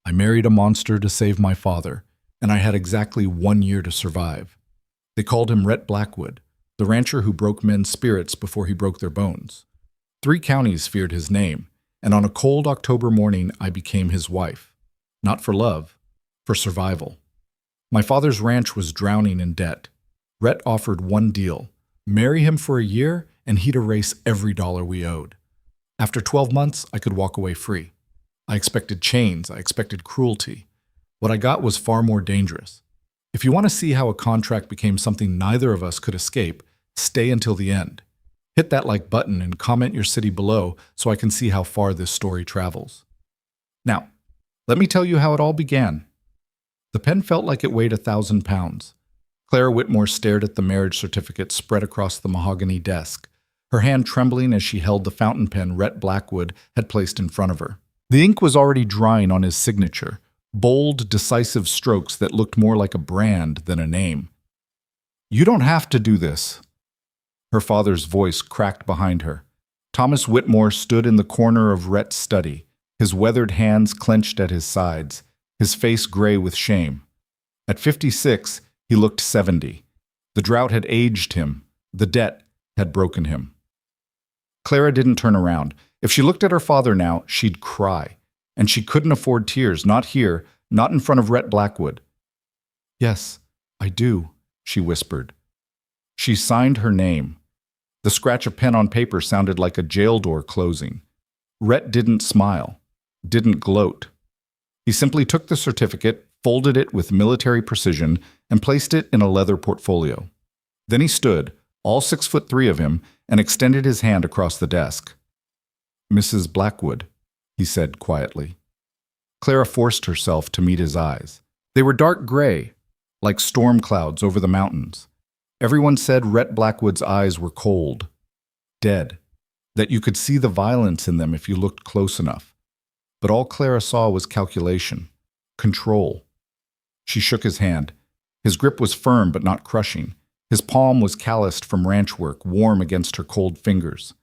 I married a monster to save my father, and I had exactly 1 year to survive. They called him Rhett Blackwood, the rancher who broke men's spirits before he broke their bones. 3 counties feared his name, and on a cold October morning I became his wife. Not for love, for survival. My father's ranch was drowning in debt. Rhett offered one deal: marry him for a year, and he'd erase every dollar we owed. After 12 months, I could walk away free. I expected chains, I expected cruelty. What I got was far more dangerous. If you want to see how a contract became something neither of us could escape, stay until the end. Hit that like button and comment your city below so I can see how far this story travels. Now, let me tell you how it all began. The pen felt like it weighed 1,000 pounds. Clara Whitmore stared at the marriage certificate spread across the mahogany desk, her hand trembling as she held the fountain pen Rhett Blackwood had placed in front of her. The ink was already drying on his signature, bold, decisive strokes that looked more like a brand than a name. "You don't have to do this." Her father's voice cracked behind her. Thomas Whitmore stood in the corner of Rhett's study, his weathered hands clenched at his sides, his face gray with shame. At 56, he looked 70. The drought had aged him. The debt had broken him. Clara didn't turn around. If she looked at her father now, she'd cry. And she couldn't afford tears, not here, not in front of Rhett Blackwood. "Yes, I do," she whispered. She signed her name. The scratch of pen on paper sounded like a jail door closing. Rhett didn't smile, didn't gloat. He simply took the certificate, folded it with military precision, and placed it in a leather portfolio. Then he stood, all 6'3" of him, and extended his hand across the desk. "Mrs. Blackwood," he said quietly. Clara forced herself to meet his eyes. They were dark gray, like storm clouds over the mountains. Everyone said Rhett Blackwood's eyes were cold, dead, that you could see the violence in them if you looked close enough. But all Clara saw was calculation, control. She shook his hand. His grip was firm but not crushing. His palm was calloused from ranch work, warm against her cold fingers.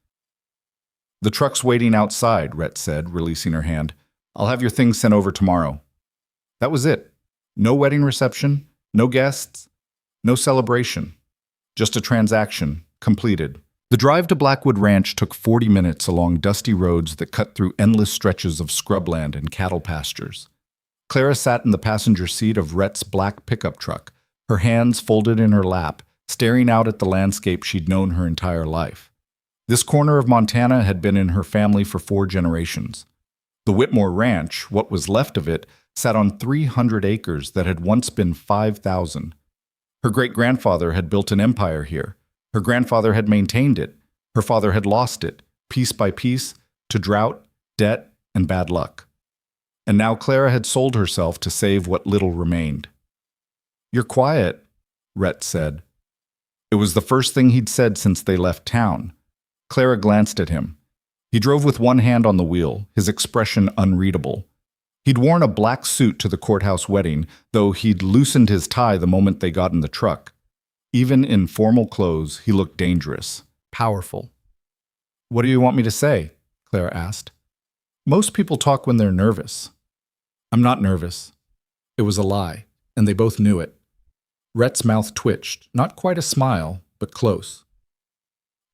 "The truck's waiting outside," Rhett said, releasing her hand. "I'll have your things sent over tomorrow." That was it. No wedding reception, no guests, no celebration. Just a transaction, completed. The drive to Blackwood Ranch took 40 minutes along dusty roads that cut through endless stretches of scrubland and cattle pastures. Clara sat in the passenger seat of Rhett's black pickup truck, her hands folded in her lap, staring out at the landscape she'd known her entire life. This corner of Montana had been in her family for 4 generations. The Whitmore Ranch, what was left of it, sat on 300 acres that had once been 5,000. Her great-grandfather had built an empire here. Her grandfather had maintained it. Her father had lost it, piece by piece, to drought, debt, and bad luck. And now Clara had sold herself to save what little remained. "You're quiet," Rhett said. It was the first thing he'd said since they left town. Clara glanced at him. He drove with one hand on the wheel, his expression unreadable. He'd worn a black suit to the courthouse wedding, though he'd loosened his tie the moment they got in the truck. Even in formal clothes, he looked dangerous, powerful. "What do you want me to say?" Clara asked. "Most people talk when they're nervous." "I'm not nervous." It was a lie, and they both knew it. Rhett's mouth twitched, not quite a smile, but close.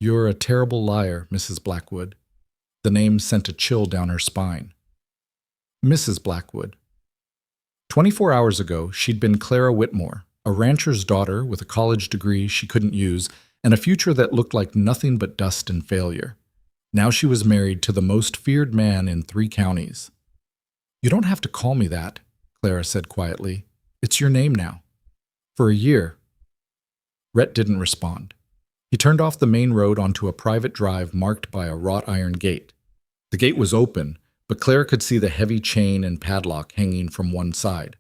"You're a terrible liar, Mrs. Blackwood." The name sent a chill down her spine. Mrs. Blackwood. 24 hours ago, she'd been Clara Whitmore, a rancher's daughter with a college degree she couldn't use and a future that looked like nothing but dust and failure. Now she was married to the most feared man in 3 counties. "You don't have to call me that," Clara said quietly. "It's your name now. For a year." Rhett didn't respond. He turned off the main road onto a private drive marked by a wrought iron gate. The gate was open, but Clara could see the heavy chain and padlock hanging from one side,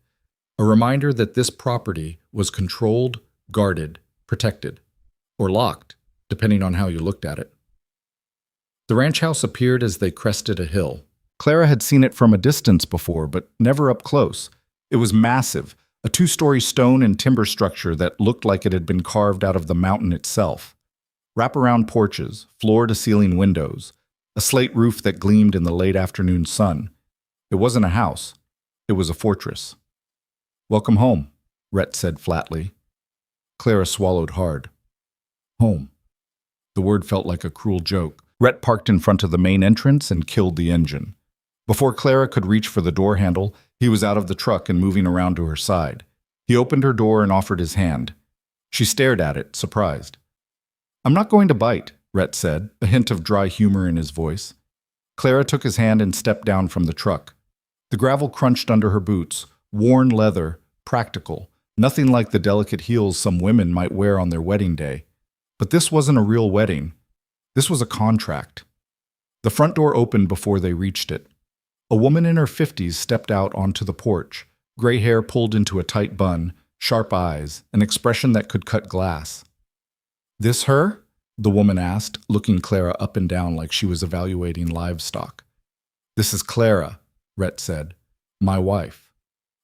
a reminder that this property was controlled, guarded, protected, or locked, depending on how you looked at it. The ranch house appeared as they crested a hill. Clara had seen it from a distance before, but never up close. It was massive, a 2-story stone and timber structure that looked like it had been carved out of the mountain itself. Wraparound porches, floor-to-ceiling windows, a slate roof that gleamed in the late afternoon sun. It wasn't a house. It was a fortress. "Welcome home," Rhett said flatly. Clara swallowed hard. Home. The word felt like a cruel joke. Rhett parked in front of the main entrance and killed the engine. Before Clara could reach for the door handle, he was out of the truck and moving around to her side. He opened her door and offered his hand. She stared at it, surprised. "I'm not going to bite," Rhett said, a hint of dry humor in his voice. Clara took his hand and stepped down from the truck. The gravel crunched under her boots, worn leather, practical, nothing like the delicate heels some women might wear on their wedding day. But this wasn't a real wedding. This was a contract. The front door opened before they reached it. A woman in her 50s stepped out onto the porch, gray hair pulled into a tight bun, sharp eyes, an expression that could cut glass. "This her?" the woman asked, looking Clara up and down like she was evaluating livestock. "This is Clara," Rhett said. "My wife."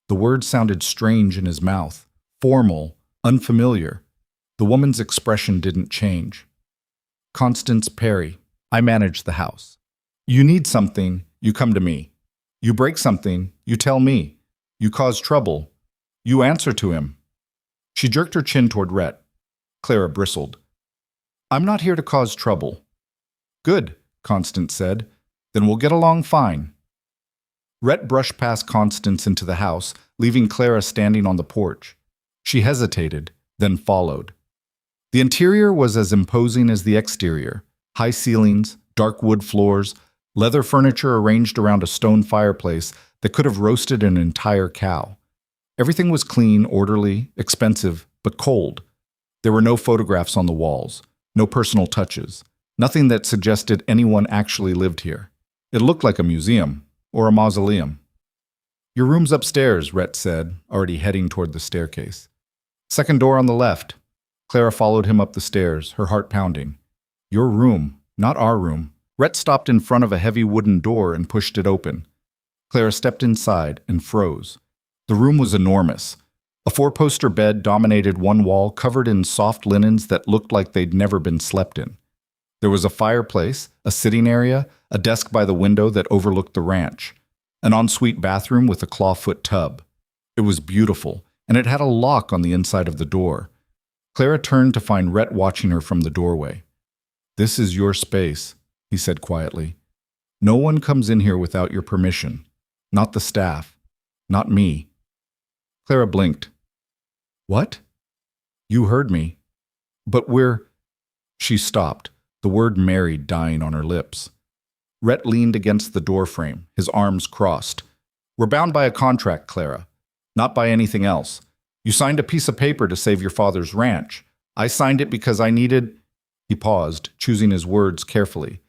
The word sounded strange in his mouth, formal, unfamiliar. The woman's expression didn't change. "Constance Perry. I manage the house. You need something, you come to me. You break something, you tell me. You cause trouble, you answer to him." She jerked her chin toward Rhett. Clara bristled. "I'm not here to cause trouble." "Good," Constance said. "Then we'll get along fine." Rhett brushed past Constance into the house, leaving Clara standing on the porch. She hesitated, then followed. The interior was as imposing as the exterior. High ceilings, dark wood floors, leather furniture arranged around a stone fireplace that could have roasted an entire cow. Everything was clean, orderly, expensive, but cold. There were no photographs on the walls, no personal touches, nothing that suggested anyone actually lived here. It looked like a museum or a mausoleum. "Your room's upstairs," Rhett said, already heading toward the staircase. "Second door on the left." Clara followed him up the stairs, her heart pounding. "Your room, not our room." Rhett stopped in front of a heavy wooden door and pushed it open. Clara stepped inside and froze. The room was enormous. A four-poster bed dominated one wall, covered in soft linens that looked like they'd never been slept in. There was a fireplace, a sitting area, a desk by the window that overlooked the ranch, an ensuite bathroom with a clawfoot tub. It was beautiful, and it had a lock on the inside of the door. Clara turned to find Rhett watching her from the doorway. "This is your space," he said quietly. "No one comes in here without your permission. Not the staff. Not me." Clara blinked. "What?" "You heard me. But we're—" She stopped, the word married dying on her lips. Rhett leaned against the doorframe, his arms crossed. "We're bound by a contract, Clara. Not by anything else. You signed a piece of paper to save your father's ranch. I signed it because I needed—" He paused, choosing his words carefully.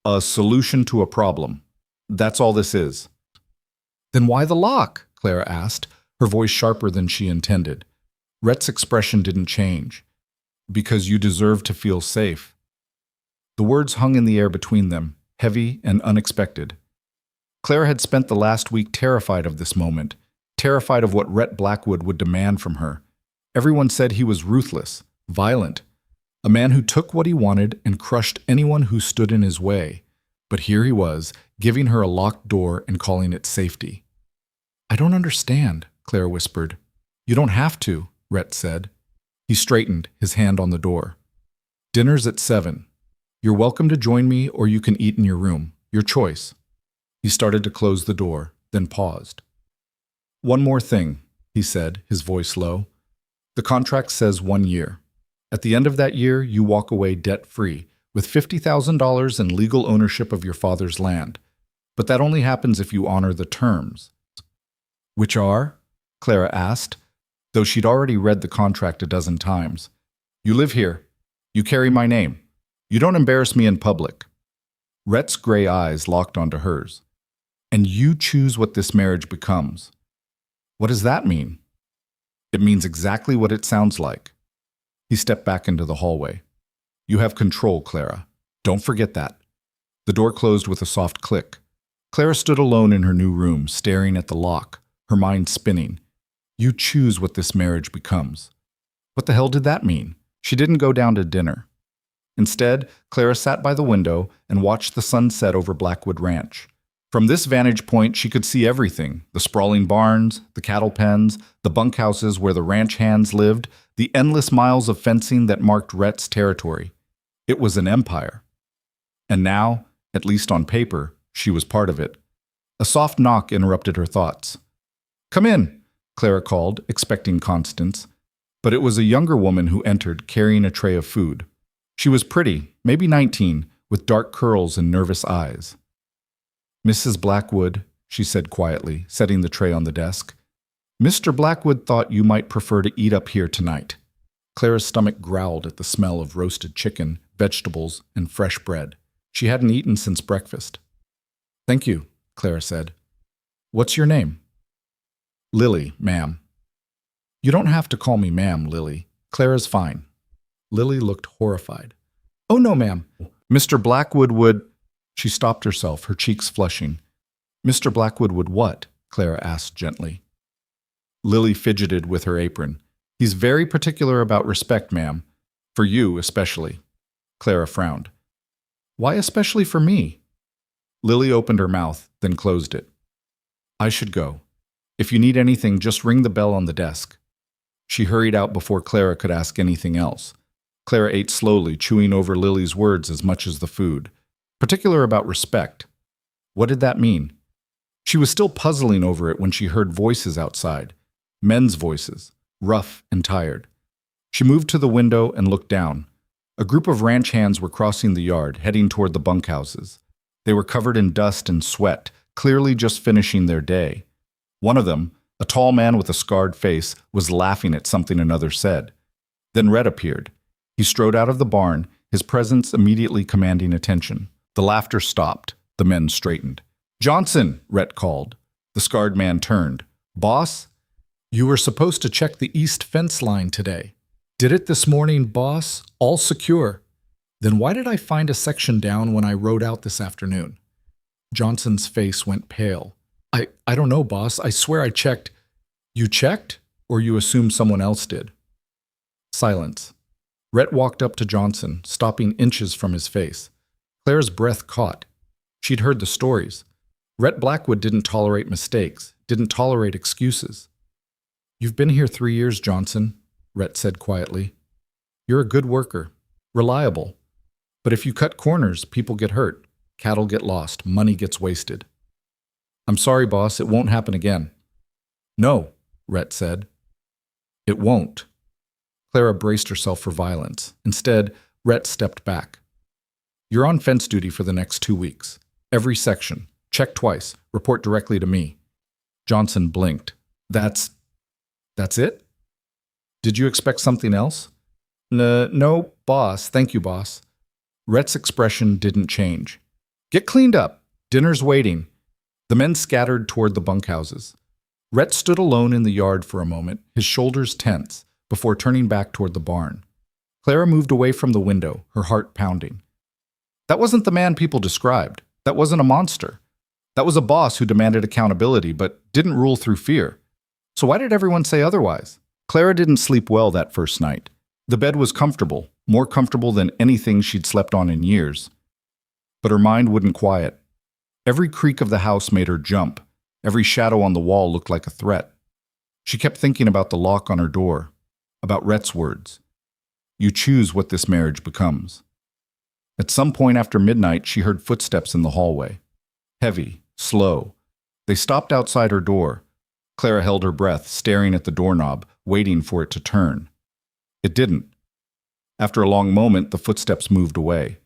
"A solution to a problem. That's all this is." "Then why the lock?" Clara asked, her voice sharper than she intended. Rhett's expression didn't change. "Because you deserve to feel safe." The words hung in the air between them, heavy and unexpected. Clara had spent the last week terrified of this moment, terrified of what Rhett Blackwood would demand from her. Everyone said he was ruthless, violent, a man who took what he wanted and crushed anyone who stood in his way. But here he was, giving her a locked door and calling it safety. "I don't understand," Clara whispered. "You don't have to," Rhett said. He straightened, his hand on the door. "Dinner's at 7. You're welcome to join me or you can eat in your room. Your choice." He started to close the door, then paused. "One more thing," he said, his voice low. "The contract says 1 year. At the end of that year, you walk away debt-free, with $50,000 in legal ownership of your father's land. But that only happens if you honor the terms." "Which are?" Clara asked, though she'd already read the contract a dozen times. "You live here. You carry my name. You don't embarrass me in public." Rhett's gray eyes locked onto hers. "And you choose what this marriage becomes." "What does that mean?" "It means exactly what it sounds like." He stepped back into the hallway. "You have control, Clara. Don't forget that." The door closed with a soft click. Clara stood alone in her new room, staring at the lock, her mind spinning. You choose what this marriage becomes. What the hell did that mean? She didn't go down to dinner. Instead, Clara sat by the window and watched the sun set over Blackwood Ranch. From this vantage point, she could see everything: the sprawling barns, the cattle pens, the bunkhouses where the ranch hands lived, the endless miles of fencing that marked Rhett's territory. It was an empire. And now, at least on paper, she was part of it. A soft knock interrupted her thoughts. "Come in," Clara called, expecting Constance. But it was a younger woman who entered, carrying a tray of food. She was pretty, maybe 19, with dark curls and nervous eyes. "Mrs. Blackwood," she said quietly, setting the tray on the desk. "Mr. Blackwood thought you might prefer to eat up here tonight." Clara's stomach growled at the smell of roasted chicken, vegetables, and fresh bread. She hadn't eaten since breakfast. "Thank you," Clara said. "What's your name?" "Lily, ma'am." "You don't have to call me ma'am, Lily. Clara's fine." Lily looked horrified. "Oh, no, ma'am. Mr. Blackwood would—" She stopped herself, her cheeks flushing. "Mr. Blackwood would what?" Clara asked gently. Lily fidgeted with her apron. "He's very particular about respect, ma'am. For you, especially." Clara frowned. "Why especially for me?" Lily opened her mouth, then closed it. "I should go. If you need anything, just ring the bell on the desk." She hurried out before Clara could ask anything else. Clara ate slowly, chewing over Lily's words as much as the food. Particular about respect. What did that mean? She was still puzzling over it when she heard voices outside. Men's voices, rough and tired. She moved to the window and looked down. A group of ranch hands were crossing the yard, heading toward the bunkhouses. They were covered in dust and sweat, clearly just finishing their day. One of them, a tall man with a scarred face, was laughing at something another said. Then Rhett appeared. He strode out of the barn, his presence immediately commanding attention. The laughter stopped. The men straightened. "Johnson," Rhett called. The scarred man turned. "Boss? You were supposed to check the east fence line today." "Did it this morning, boss. All secure." "Then why did I find a section down when I rode out this afternoon?" Johnson's face went pale. I don't know, boss. I swear I checked." "You checked? Or you assume someone else did?" Silence. Rhett walked up to Johnson, stopping inches from his face. Clara's breath caught. She'd heard the stories. Rhett Blackwood didn't tolerate mistakes, didn't tolerate excuses. "You've been here 3 years, Johnson," Rhett said quietly. "You're a good worker, reliable. But if you cut corners, people get hurt, cattle get lost, money gets wasted." "I'm sorry, boss, it won't happen again." "No," Rhett said. "It won't." Clara braced herself for violence. Instead, Rhett stepped back. "You're on fence duty for the next 2 weeks. Every section. Check twice. Report directly to me." Johnson blinked. That's it? Did you expect something else?" No, boss. Thank you, boss." Rhett's expression didn't change. "Get cleaned up. Dinner's waiting." The men scattered toward the bunkhouses. Rhett stood alone in the yard for a moment, his shoulders tense, before turning back toward the barn. Clara moved away from the window, her heart pounding. That wasn't the man people described. That wasn't a monster. That was a boss who demanded accountability, but didn't rule through fear. So why did everyone say otherwise? Clara didn't sleep well that first night. The bed was comfortable, more comfortable than anything she'd slept on in years. But her mind wouldn't quiet. Every creak of the house made her jump. Every shadow on the wall looked like a threat. She kept thinking about the lock on her door, about Rhett's words. "You choose what this marriage becomes." At some point after midnight, she heard footsteps in the hallway. Heavy, slow. They stopped outside her door. Clara held her breath, staring at the doorknob, waiting for it to turn. It didn't. After a long moment, the footsteps moved away.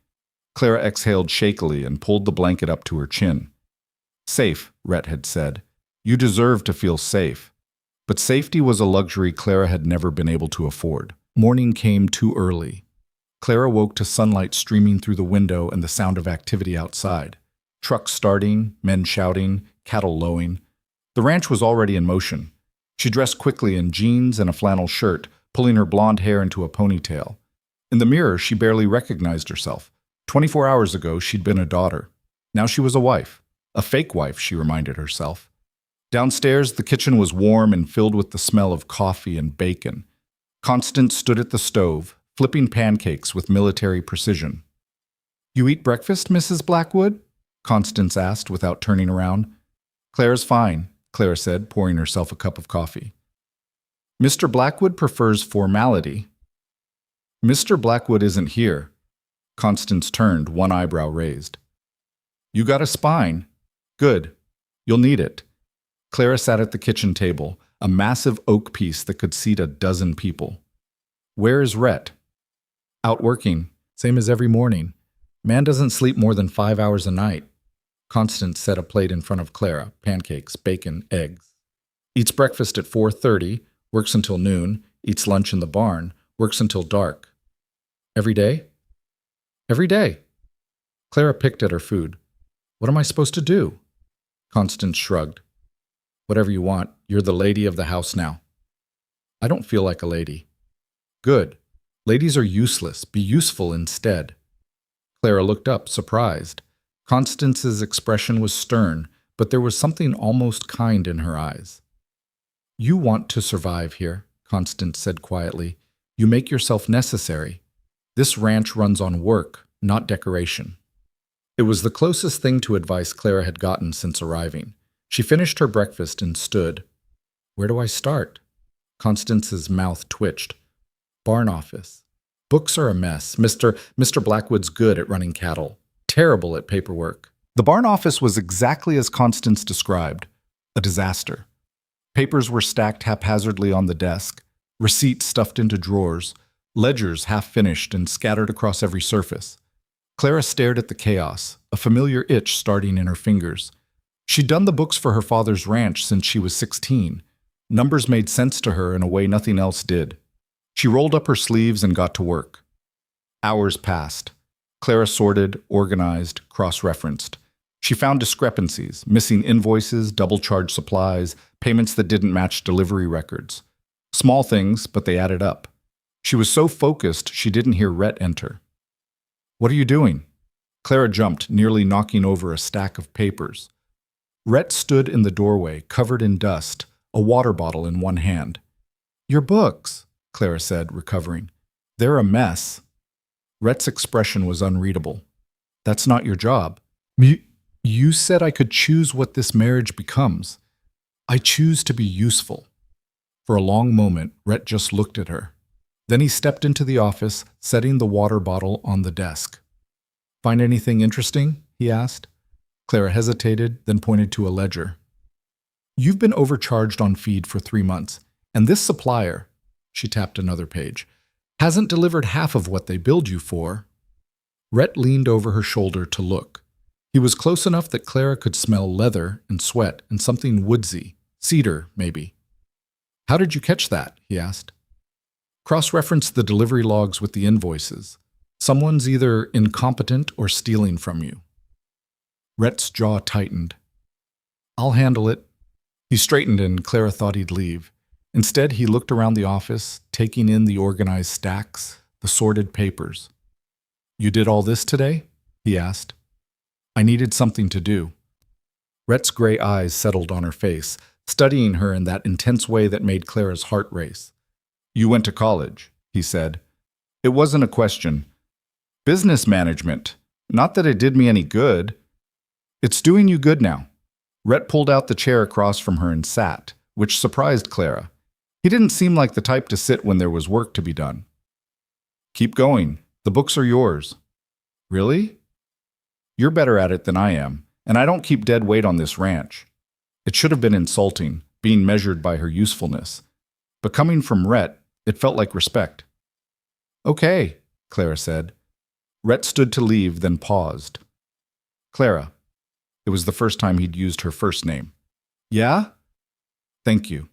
Clara exhaled shakily and pulled the blanket up to her chin. "Safe," Rhett had said. "You deserve to feel safe." But safety was a luxury Clara had never been able to afford. Morning came too early. Clara woke to sunlight streaming through the window and the sound of activity outside. Trucks starting, men shouting, cattle lowing. The ranch was already in motion. She dressed quickly in jeans and a flannel shirt, pulling her blonde hair into a ponytail. In the mirror, she barely recognized herself. 24 hours ago, she'd been a daughter. Now she was a wife. A fake wife, she reminded herself. Downstairs, the kitchen was warm and filled with the smell of coffee and bacon. Constance stood at the stove, flipping pancakes with military precision. "You eat breakfast, Mrs. Blackwood?" Constance asked without turning around. Clara's fine, Clara said, pouring herself a cup of coffee. Mr. Blackwood prefers formality. Mr. Blackwood isn't here. Constance turned, one eyebrow raised. You got a spine. Good. You'll need it. Clara sat at the kitchen table, a massive oak piece that could seat a dozen people. Where is Rhett? Out working, same as every morning. Man doesn't sleep more than 5 hours a night. Constance set a plate in front of Clara, pancakes, bacon, eggs. Eats breakfast at 4:30, works until noon, eats lunch in the barn, works until dark. Every day? Every day. Clara picked at her food. What am I supposed to do? Constance shrugged. Whatever you want. You're the lady of the house now. I don't feel like a lady. Good. Ladies are useless. Be useful instead. Clara looked up, surprised. Constance's expression was stern, but there was something almost kind in her eyes. You want to survive here, Constance said quietly. You make yourself necessary. This ranch runs on work, not decoration. It was the closest thing to advice Clara had gotten since arriving. She finished her breakfast and stood. Where do I start? Constance's mouth twitched. Barn office. Books are a mess. Mr. Blackwood's good at running cattle. Terrible at paperwork. The barn office was exactly as Constance described. A disaster. Papers were stacked haphazardly on the desk, receipts stuffed into drawers, ledgers half-finished and scattered across every surface. Clara stared at the chaos, a familiar itch starting in her fingers. She'd done the books for her father's ranch since she was 16. Numbers made sense to her in a way nothing else did. She rolled up her sleeves and got to work. Hours passed. Clara sorted, organized, cross-referenced. She found discrepancies, missing invoices, double-charged supplies, payments that didn't match delivery records. Small things, but they added up. She was so focused she didn't hear Rhett enter. What are you doing? Clara jumped, nearly knocking over a stack of papers. Rhett stood in the doorway, covered in dust, a water bottle in one hand. Your books, Clara said, recovering. They're a mess. Rhett's expression was unreadable. That's not your job. You said I could choose what this marriage becomes. I choose to be useful. For a long moment, Rhett just looked at her. Then he stepped into the office, setting the water bottle on the desk. Find anything interesting? He asked. Clara hesitated, then pointed to a ledger. You've been overcharged on feed for 3 months, and this supplier, she tapped another page, hasn't delivered half of what they billed you for. Rhett leaned over her shoulder to look. He was close enough that Clara could smell leather and sweat and something woodsy, cedar, maybe. How did you catch that? He asked. Cross-reference the delivery logs with the invoices. Someone's either incompetent or stealing from you. Rhett's jaw tightened. I'll handle it. He straightened and Clara thought he'd leave. Instead, he looked around the office, taking in the organized stacks, the sorted papers. You did all this today? He asked. I needed something to do. Rhett's gray eyes settled on her face, studying her in that intense way that made Clara's heart race. You went to college, he said. It wasn't a question. Business management. Not that it did me any good. It's doing you good now. Rhett pulled out the chair across from her and sat, which surprised Clara. He didn't seem like the type to sit when there was work to be done. Keep going. The books are yours. Really? You're better at it than I am, and I don't keep dead weight on this ranch. It should have been insulting, being measured by her usefulness. But coming from Rhett, it felt like respect. Okay, Clara said. Rhett stood to leave, then paused. Clara. It was the first time he'd used her first name. Yeah? Thank you.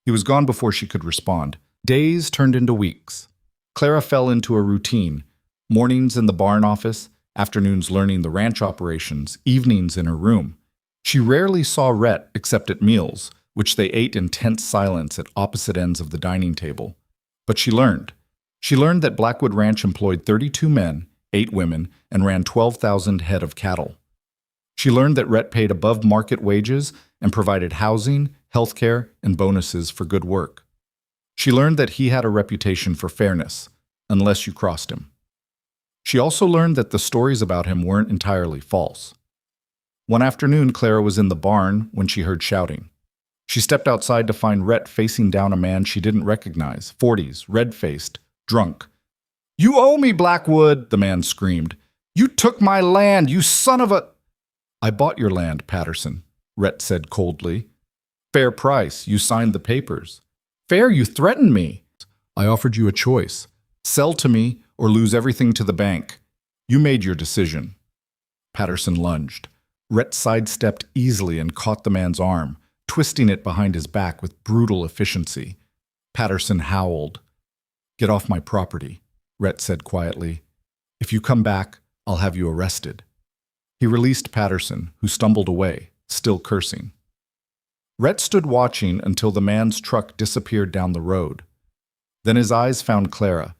He was gone before she could respond. Days turned into weeks. Clara fell into a routine. Mornings in the barn office, afternoons learning the ranch operations, evenings in her room. She rarely saw Rhett except at meals, which they ate in tense silence at opposite ends of the dining table. But she learned. She learned that Blackwood Ranch employed 32 men, 8 women, and ran 12,000 head of cattle. She learned that Rhett paid above-market wages and provided housing, health care, and bonuses for good work. She learned that he had a reputation for fairness, unless you crossed him. She also learned that the stories about him weren't entirely false. One afternoon, Clara was in the barn when she heard shouting. She stepped outside to find Rhett facing down a man she didn't recognize, 40s, red-faced, drunk. "You owe me, Blackwood," the man screamed. "You took my land, you son of a—" "I bought your land, Patterson," Rhett said coldly. "Fair price, you signed the papers." "Fair, you threatened me." "I offered you a choice. Sell to me or lose everything to the bank. You made your decision." Patterson lunged. Rhett sidestepped easily and caught the man's arm, twisting it behind his back with brutal efficiency. Patterson howled. "Get off my property," Rhett said quietly. "If you come back, I'll have you arrested." He released Patterson, who stumbled away, still cursing. Rhett stood watching until the man's truck disappeared down the road. Then his eyes found Clara.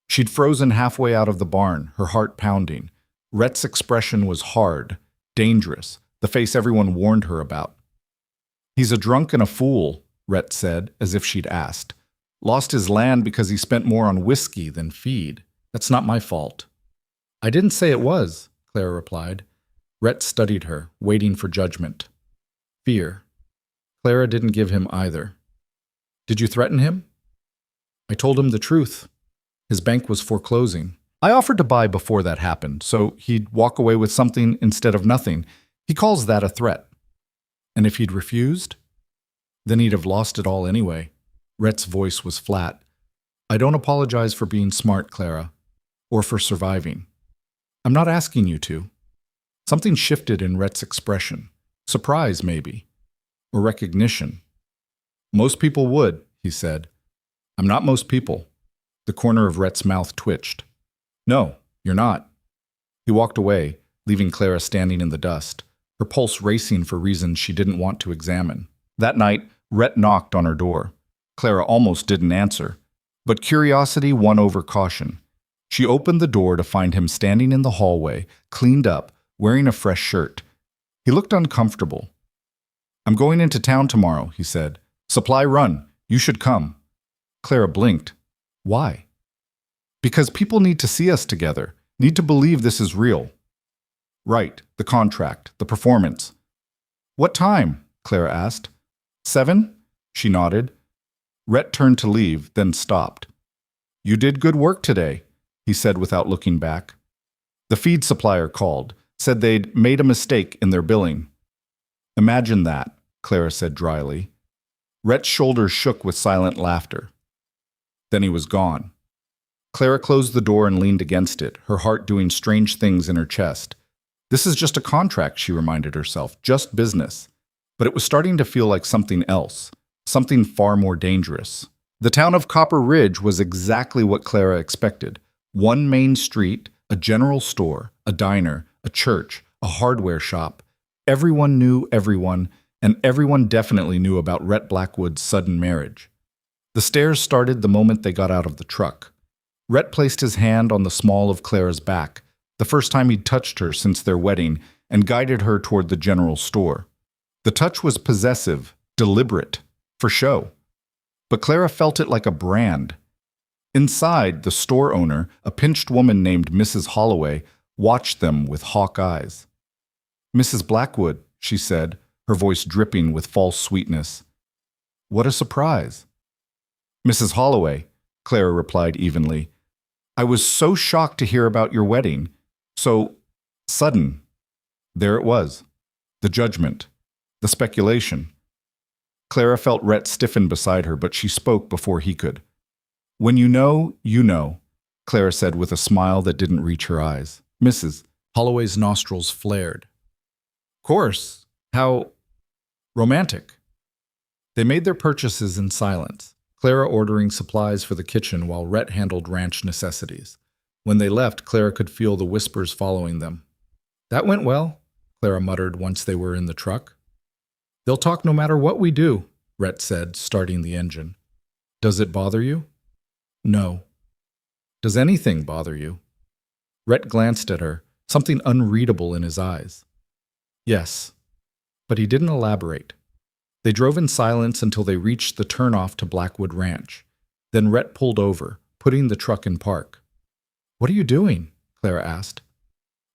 She'd frozen halfway out of the barn, her heart pounding. Rhett's expression was hard, dangerous, the face everyone warned her about. "He's a drunk and a fool," Rhett said, as if she'd asked. "Lost his land because he spent more on whiskey than feed. That's not my fault." "I didn't say it was," Clara replied. Rhett studied her, waiting for judgment. Fear. Clara didn't give him either. "Did you threaten him?" "I told him the truth. His bank was foreclosing. I offered to buy before that happened, so he'd walk away with something instead of nothing. He calls that a threat." "And if he'd refused?" "Then he'd have lost it all anyway." Rhett's voice was flat. "I don't apologize for being smart, Clara, or for surviving. I'm not asking you to." Something shifted in Rhett's expression. Surprise, maybe. Or recognition. "Most people would," he said. "I'm not most people." The corner of Rhett's mouth twitched. "No, you're not." He walked away, leaving Clara standing in the dust, her pulse racing for reasons she didn't want to examine. That night, Rhett knocked on her door. Clara almost didn't answer, but curiosity won over caution. She opened the door to find him standing in the hallway, cleaned up, wearing a fresh shirt. He looked uncomfortable. "I'm going into town tomorrow," he said. "Supply run. You should come." Clara blinked. "Why?" "Because people need to see us together, need to believe this is real." "Right, the contract, the performance." "What time?" Clara asked. 7? She nodded. Rhett turned to leave, then stopped. "You did good work today," he said without looking back. "The feed supplier called, said they'd made a mistake in their billing." "Imagine that," Clara said dryly. Rhett's shoulders shook with silent laughter. Then he was gone. Clara closed the door and leaned against it, her heart doing strange things in her chest. This is just a contract, she reminded herself, just business. But it was starting to feel like something else, something far more dangerous. The town of Copper Ridge was exactly what Clara expected. One main street, a general store, a diner, a church, a hardware shop. Everyone knew everyone, and everyone definitely knew about Rhett Blackwood's sudden marriage. The stares started the moment they got out of the truck. Rhett placed his hand on the small of Clara's back, the first time he'd touched her since their wedding, and guided her toward the general store. The touch was possessive, deliberate, for show. But Clara felt it like a brand. Inside, the store owner, a pinched woman named Mrs. Holloway, watched them with hawk eyes. "Mrs. Blackwood," she said, her voice dripping with false sweetness. "What a surprise." "Mrs. Holloway," Clara replied evenly. "I was so shocked to hear about your wedding. So sudden." There it was. The judgment. The speculation. Clara felt Rhett stiffen beside her, but she spoke before he could. "When you know, Clara said with a smile that didn't reach her eyes. Mrs. Holloway's nostrils flared. "Course. How romantic." They made their purchases in silence, Clara ordering supplies for the kitchen while Rhett handled ranch necessities. When they left, Clara could feel the whispers following them. "That went well," Clara muttered once they were in the truck. "They'll talk no matter what we do," Rhett said, starting the engine. "Does it bother you?" "No." "Does anything bother you?" Rhett glanced at her, something unreadable in his eyes. "Yes." But he didn't elaborate. They drove in silence until they reached the turnoff to Blackwood Ranch. Then Rhett pulled over, putting the truck in park. "What are you doing?" Clara asked.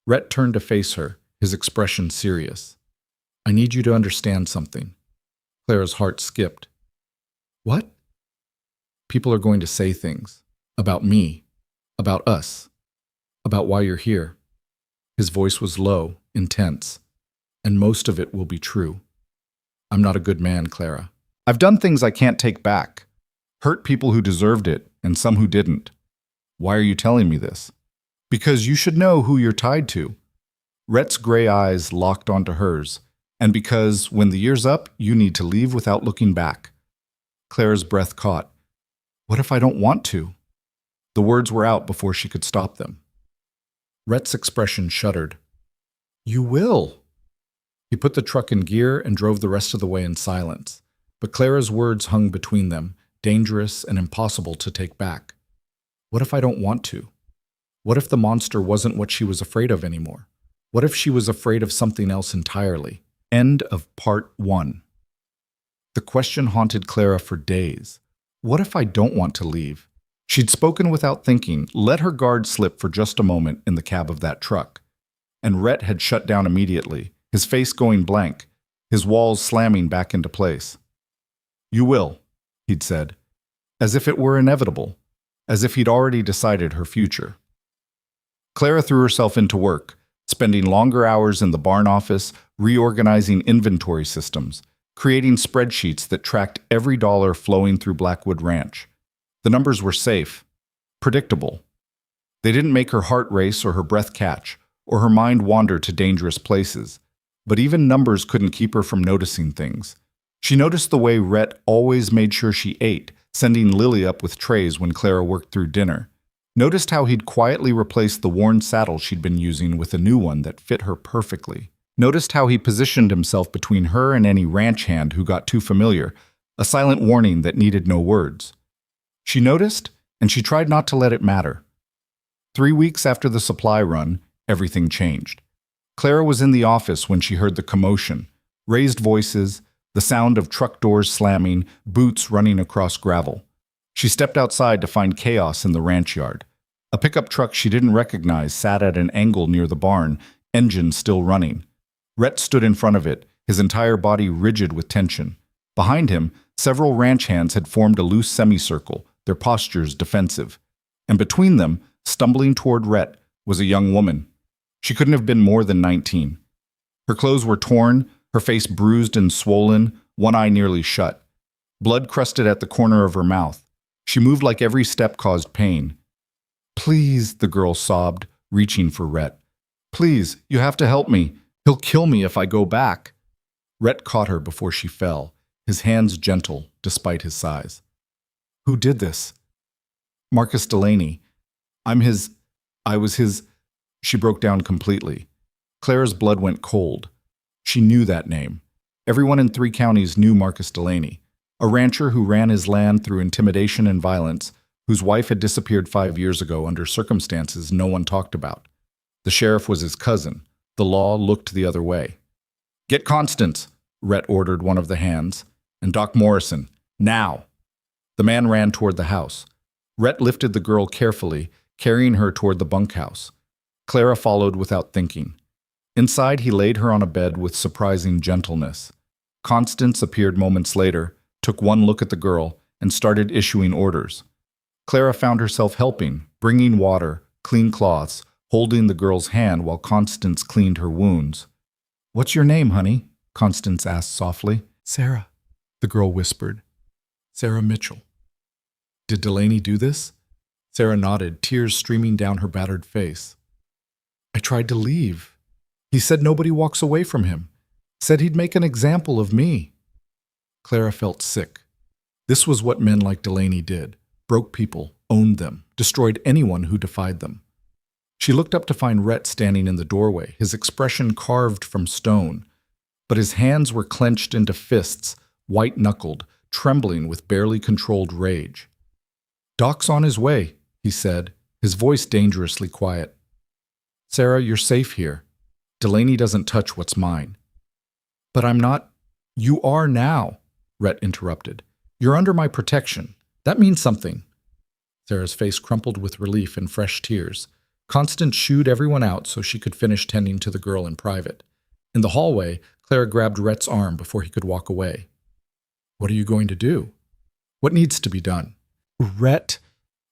Rhett turned to face her, his expression serious. I need you to understand something. Clara's heart skipped. What? People are going to say things. About me. About us. About why you're here. His voice was low, intense. And most of it will be true. I'm not a good man, Clara. I've done things I can't take back. Hurt people who deserved it, and some who didn't. Why are you telling me this? Because you should know who you're tied to. Rhett's gray eyes locked onto hers, and because when the year's up, you need to leave without looking back. Clara's breath caught. What if I don't want to? The words were out before she could stop them. Rhett's expression shuddered. You will. He put the truck in gear and drove the rest of the way in silence, but Clara's words hung between them, dangerous and impossible to take back. What if I don't want to? What if the monster wasn't what she was afraid of anymore? What if she was afraid of something else entirely? End of part 1. The question haunted Clara for days. What if I don't want to leave? She'd spoken without thinking, let her guard slip for just a moment in the cab of that truck. And Rhett had shut down immediately, his face going blank, his walls slamming back into place. You will, he'd said, as if it were inevitable, as if he'd already decided her future. Clara threw herself into work, spending longer hours in the barn office, reorganizing inventory systems, creating spreadsheets that tracked every dollar flowing through Blackwood Ranch. The numbers were safe, predictable. They didn't make her heart race or her breath catch, or her mind wander to dangerous places. But even numbers couldn't keep her from noticing things. She noticed the way Rhett always made sure she ate, sending Lily up with trays when Clara worked through dinner. Noticed how he'd quietly replaced the worn saddle she'd been using with a new one that fit her perfectly. Noticed how he positioned himself between her and any ranch hand who got too familiar, a silent warning that needed no words. She noticed, and she tried not to let it matter. 3 weeks after the supply run, everything changed. Clara was in the office when she heard the commotion, raised voices, the sound of truck doors slamming, boots running across gravel. She stepped outside to find chaos in the ranch yard. A pickup truck she didn't recognize sat at an angle near the barn, engine still running. Rhett stood in front of it, his entire body rigid with tension. Behind him, several ranch hands had formed a loose semicircle, their postures defensive. And between them, stumbling toward Rhett, was a young woman. She couldn't have been more than 19. Her clothes were torn, her face bruised and swollen, one eye nearly shut. Blood crusted at the corner of her mouth. She moved like every step caused pain. Please, the girl sobbed, reaching for Rhett. Please, you have to help me. He'll kill me if I go back. Rhett caught her before she fell, his hands gentle despite his size. Who did this? Marcus Delaney. I was his. She broke down completely. Clara's blood went cold. She knew that name. Everyone in 3 counties knew Marcus Delaney, a rancher who ran his land through intimidation and violence, whose wife had disappeared 5 years ago under circumstances no one talked about. The sheriff was his cousin. The law looked the other way. Get Constance, Rhett ordered one of the hands, and Doc Morrison, now. The man ran toward the house. Rhett lifted the girl carefully, carrying her toward the bunkhouse. Clara followed without thinking. Inside, he laid her on a bed with surprising gentleness. Constance appeared moments later, took one look at the girl, and started issuing orders. Clara found herself helping, bringing water, clean cloths, holding the girl's hand while Constance cleaned her wounds. What's your name, honey? Constance asked softly. Sarah, the girl whispered. Sarah Mitchell. Did Delaney do this? Sarah nodded, tears streaming down her battered face. I tried to leave. He said nobody walks away from him. Said he'd make an example of me. Clara felt sick. This was what men like Delaney did. Broke people, owned them, destroyed anyone who defied them. She looked up to find Rhett standing in the doorway, his expression carved from stone. But his hands were clenched into fists, white-knuckled, trembling with barely controlled rage. Doc's on his way, he said, his voice dangerously quiet. Sarah, you're safe here. Delaney doesn't touch what's mine. But I'm not. You are now, Rhett interrupted. You're under my protection. That means something. Sarah's face crumpled with relief and fresh tears. Constance shooed everyone out so she could finish tending to the girl in private. In the hallway, Clara grabbed Rhett's arm before he could walk away. What are you going to do? What needs to be done? Rhett.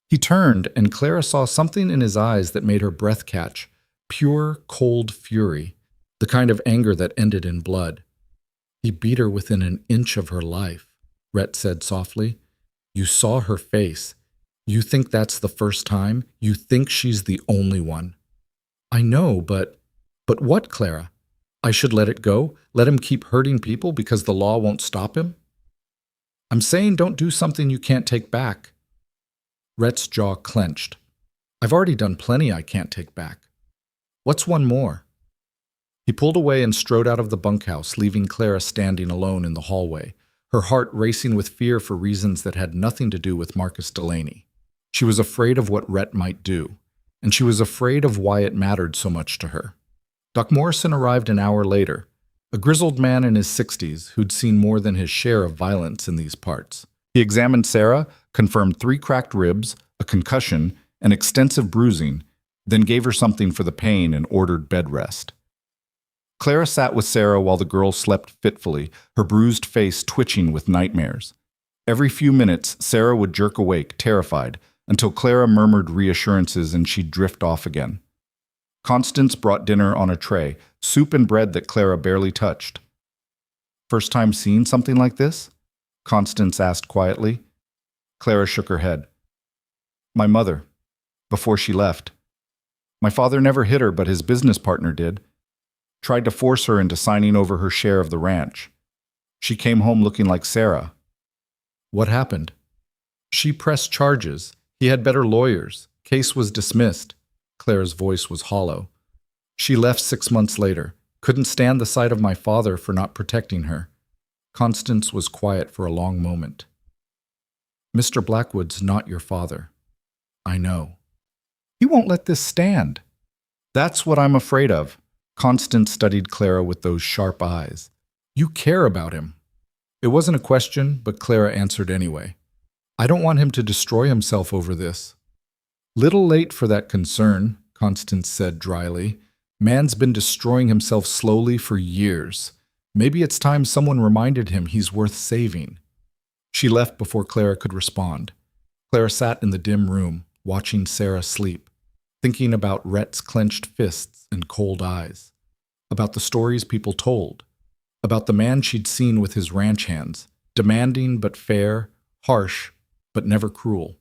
He turned, and Clara saw something in his eyes that made her breath catch. Pure, cold fury, the kind of anger that ended in blood. He beat her within an inch of her life, Rhett said softly. You saw her face. You think that's the first time? You think she's the only one. I know, but what, Clara? I should let it go? Let him keep hurting people because the law won't stop him? I'm saying don't do something you can't take back. Rhett's jaw clenched. I've already done plenty I can't take back. What's one more? He pulled away and strode out of the bunkhouse, leaving Clara standing alone in the hallway, her heart racing with fear for reasons that had nothing to do with Marcus Delaney. She was afraid of what Rhett might do, and she was afraid of why it mattered so much to her. Doc Morrison arrived an hour later, a grizzled man in his 60s who'd seen more than his share of violence in these parts. He examined Sarah, confirmed 3 cracked ribs, a concussion, and extensive bruising, then gave her something for the pain and ordered bed rest. Clara sat with Sarah while the girl slept fitfully, her bruised face twitching with nightmares. Every few minutes, Sarah would jerk awake, terrified, until Clara murmured reassurances and she'd drift off again. Constance brought dinner on a tray, soup and bread that Clara barely touched. First time seeing something like this? Constance asked quietly. Clara shook her head. My mother, before she left. My father never hit her, but his business partner did. Tried to force her into signing over her share of the ranch. She came home looking like Sarah. What happened? She pressed charges. He had better lawyers. Case was dismissed. Clara's voice was hollow. She left 6 months later. Couldn't stand the sight of my father for not protecting her. Constance was quiet for a long moment. Mr. Blackwood's not your father. I know. He won't let this stand. That's what I'm afraid of. Constance studied Clara with those sharp eyes. You care about him. It wasn't a question, but Clara answered anyway. I don't want him to destroy himself over this. Little late for that concern, Constance said dryly. Man's been destroying himself slowly for years. Maybe it's time someone reminded him he's worth saving. She left before Clara could respond. Clara sat in the dim room, watching Sarah sleep, thinking about Rhett's clenched fists and cold eyes, about the stories people told, about the man she'd seen with his ranch hands, demanding but fair, harsh but never cruel,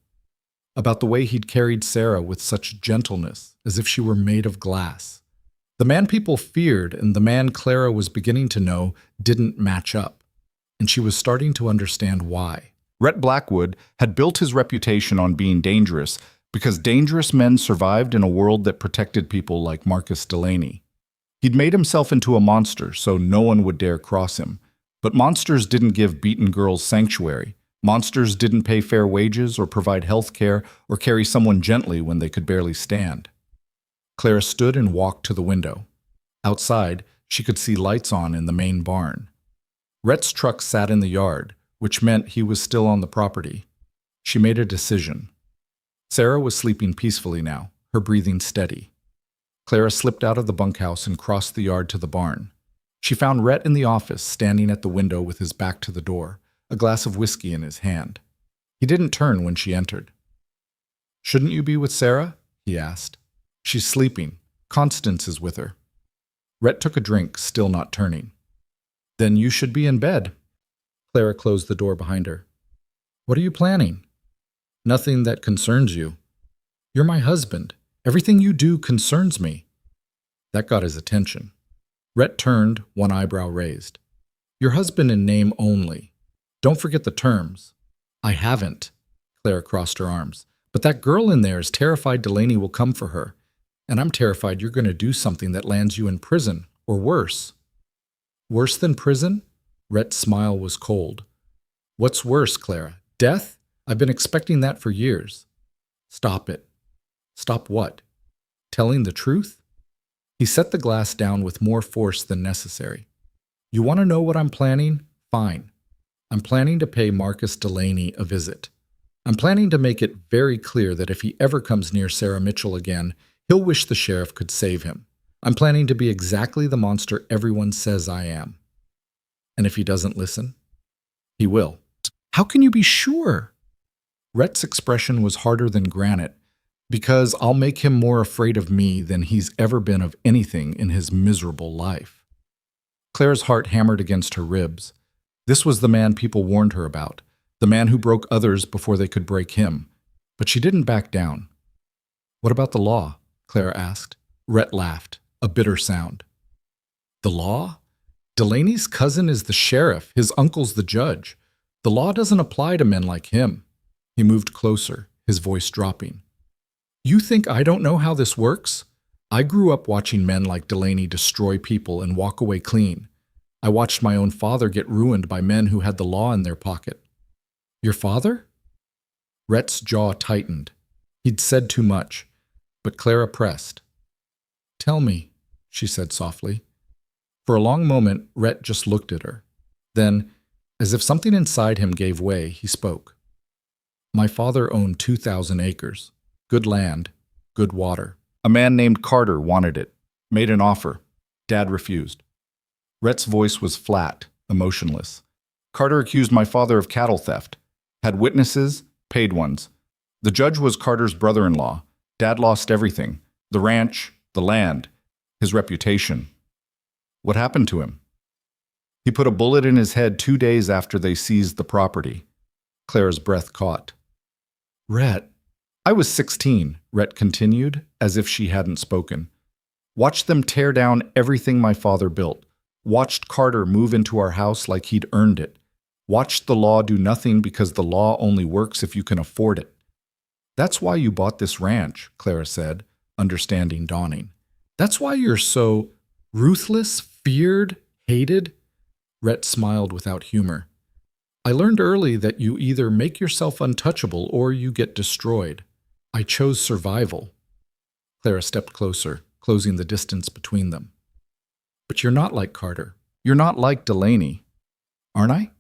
about the way he'd carried Sarah with such gentleness, as if she were made of glass. The man people feared and the man Clara was beginning to know didn't match up, and she was starting to understand why. Rhett Blackwood had built his reputation on being dangerous because dangerous men survived in a world that protected people like Marcus Delaney. He'd made himself into a monster so no one would dare cross him, but monsters didn't give beaten girls sanctuary. Monsters didn't pay fair wages or provide health care or carry someone gently when they could barely stand. Clara stood and walked to the window. Outside, she could see lights on in the main barn. Rhett's truck sat in the yard, which meant he was still on the property. She made a decision. Sarah was sleeping peacefully now, her breathing steady. Clara slipped out of the bunkhouse and crossed the yard to the barn. She found Rhett in the office, standing at the window with his back to the door, a glass of whiskey in his hand. He didn't turn when she entered. Shouldn't you be with Sarah? He asked. She's sleeping. Constance is with her. Rhett took a drink, still not turning. Then you should be in bed. Clara closed the door behind her. What are you planning? Nothing that concerns you. You're my husband. Everything you do concerns me. That got his attention. Rhett turned, one eyebrow raised. Your husband in name only. Don't forget the terms. I haven't. Clara crossed her arms. But that girl in there is terrified Delaney will come for her. And I'm terrified you're going to do something that lands you in prison, or worse. Worse than prison? Rhett's smile was cold. What's worse, Clara? Death? I've been expecting that for years. Stop it. Stop what? Telling the truth? He set the glass down with more force than necessary. You want to know what I'm planning? Fine. I'm planning to pay Marcus Delaney a visit. I'm planning to make it very clear that if he ever comes near Sarah Mitchell again, he'll wish the sheriff could save him. I'm planning to be exactly the monster everyone says I am. And if he doesn't listen, he will. How can you be sure? Rhett's expression was harder than granite, because I'll make him more afraid of me than he's ever been of anything in his miserable life. Claire's heart hammered against her ribs. This was the man people warned her about, the man who broke others before they could break him. But she didn't back down. What about the law? Claire asked. Rhett laughed, a bitter sound. The law? Delaney's cousin is the sheriff, his uncle's the judge. The law doesn't apply to men like him. He moved closer, his voice dropping. You think I don't know how this works? I grew up watching men like Delaney destroy people and walk away clean. I watched my own father get ruined by men who had the law in their pocket. Your father? Rhett's jaw tightened. He'd said too much, but Clara pressed. Tell me, she said softly. For a long moment, Rhett just looked at her. Then, as if something inside him gave way, he spoke. My father owned 2,000 acres. Good land, good water. A man named Carter wanted it, made an offer. Dad refused. Rhett's voice was flat, emotionless. Carter accused my father of cattle theft. Had witnesses, paid ones. The judge was Carter's brother-in-law. Dad lost everything. The ranch, the land, his reputation. What happened to him? He put a bullet in his head 2 days after they seized the property. Clara's breath caught. Rhett. I was 16, Rhett continued, as if she hadn't spoken. Watched them tear down everything my father built. Watched Carter move into our house like he'd earned it. Watched the law do nothing because the law only works if you can afford it. That's why you bought this ranch, Clara said, understanding dawning. That's why you're so ruthless, feared, hated? Rhett smiled without humor. I learned early that you either make yourself untouchable or you get destroyed. I chose survival. Clara stepped closer, closing the distance between them. But you're not like Carter. You're not like Delaney. Aren't I?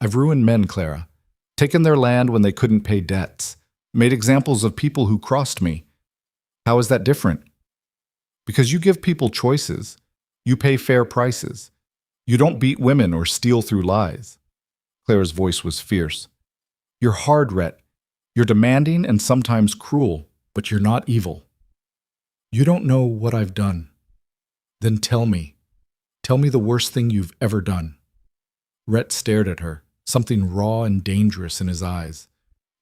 I've ruined men, Clara. Taken their land when they couldn't pay debts. Made examples of people who crossed me. How is that different? Because you give people choices. You pay fair prices. You don't beat women or steal through lies. Clara's voice was fierce. You're hard, Rhett. You're demanding and sometimes cruel, but you're not evil. You don't know what I've done. Then tell me. Tell me the worst thing you've ever done. Rhett stared at her, something raw and dangerous in his eyes.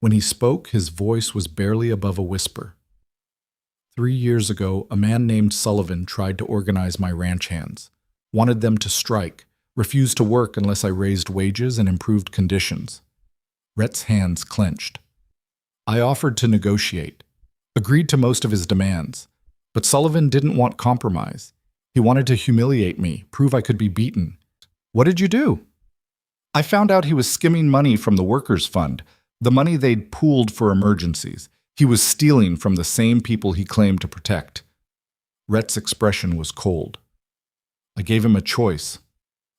When he spoke, his voice was barely above a whisper. 3 years ago, a man named Sullivan tried to organize my ranch hands. Wanted them to strike, refused to work unless I raised wages and improved conditions. Rhett's hands clenched. I offered to negotiate, agreed to most of his demands, but Sullivan didn't want compromise. He wanted to humiliate me, prove I could be beaten. What did you do? I found out he was skimming money from the workers' fund, the money they'd pooled for emergencies. He was stealing from the same people he claimed to protect. Rhett's expression was cold. I gave him a choice.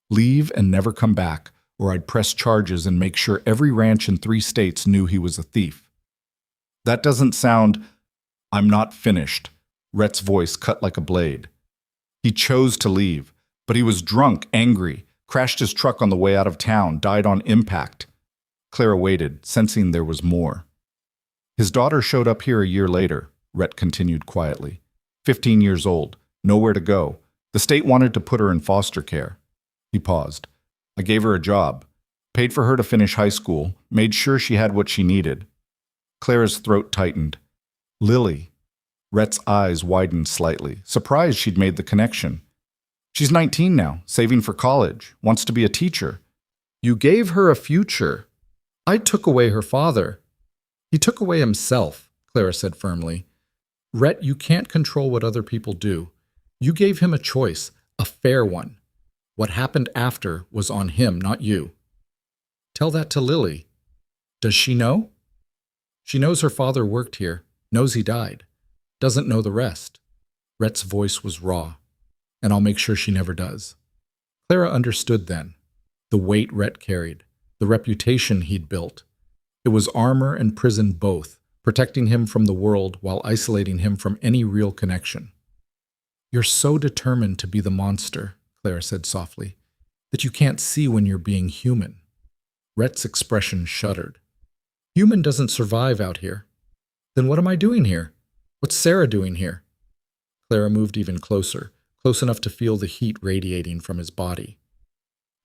Leave and never come back, or I'd press charges and make sure every ranch in 3 states knew he was a thief. That doesn't sound... I'm not finished. Rhett's voice cut like a blade. He chose to leave, but he was drunk, angry, crashed his truck on the way out of town, died on impact. Clara waited, sensing there was more. His daughter showed up here a year later, Rhett continued quietly. 15 years old, nowhere to go. The state wanted to put her in foster care. He paused. I gave her a job, paid for her to finish high school, made sure she had what she needed. Clara's throat tightened. Lily. Rhett's eyes widened slightly, surprised she'd made the connection. She's 19 now, saving for college, wants to be a teacher. You gave her a future. I took away her father. He took away himself, Clara said firmly. Rhett, you can't control what other people do. You gave him a choice, a fair one. What happened after was on him, not you. Tell that to Lily. Does she know? She knows her father worked here, knows he died, doesn't know the rest. Rhett's voice was raw, and I'll make sure she never does. Clara understood then, the weight Rhett carried, the reputation he'd built. It was armor and prison both, protecting him from the world while isolating him from any real connection. You're so determined to be the monster, Clara said softly, that you can't see when you're being human. Rhett's expression shuddered. Human doesn't survive out here. Then what am I doing here? What's Sarah doing here? Clara moved even closer, close enough to feel the heat radiating from his body.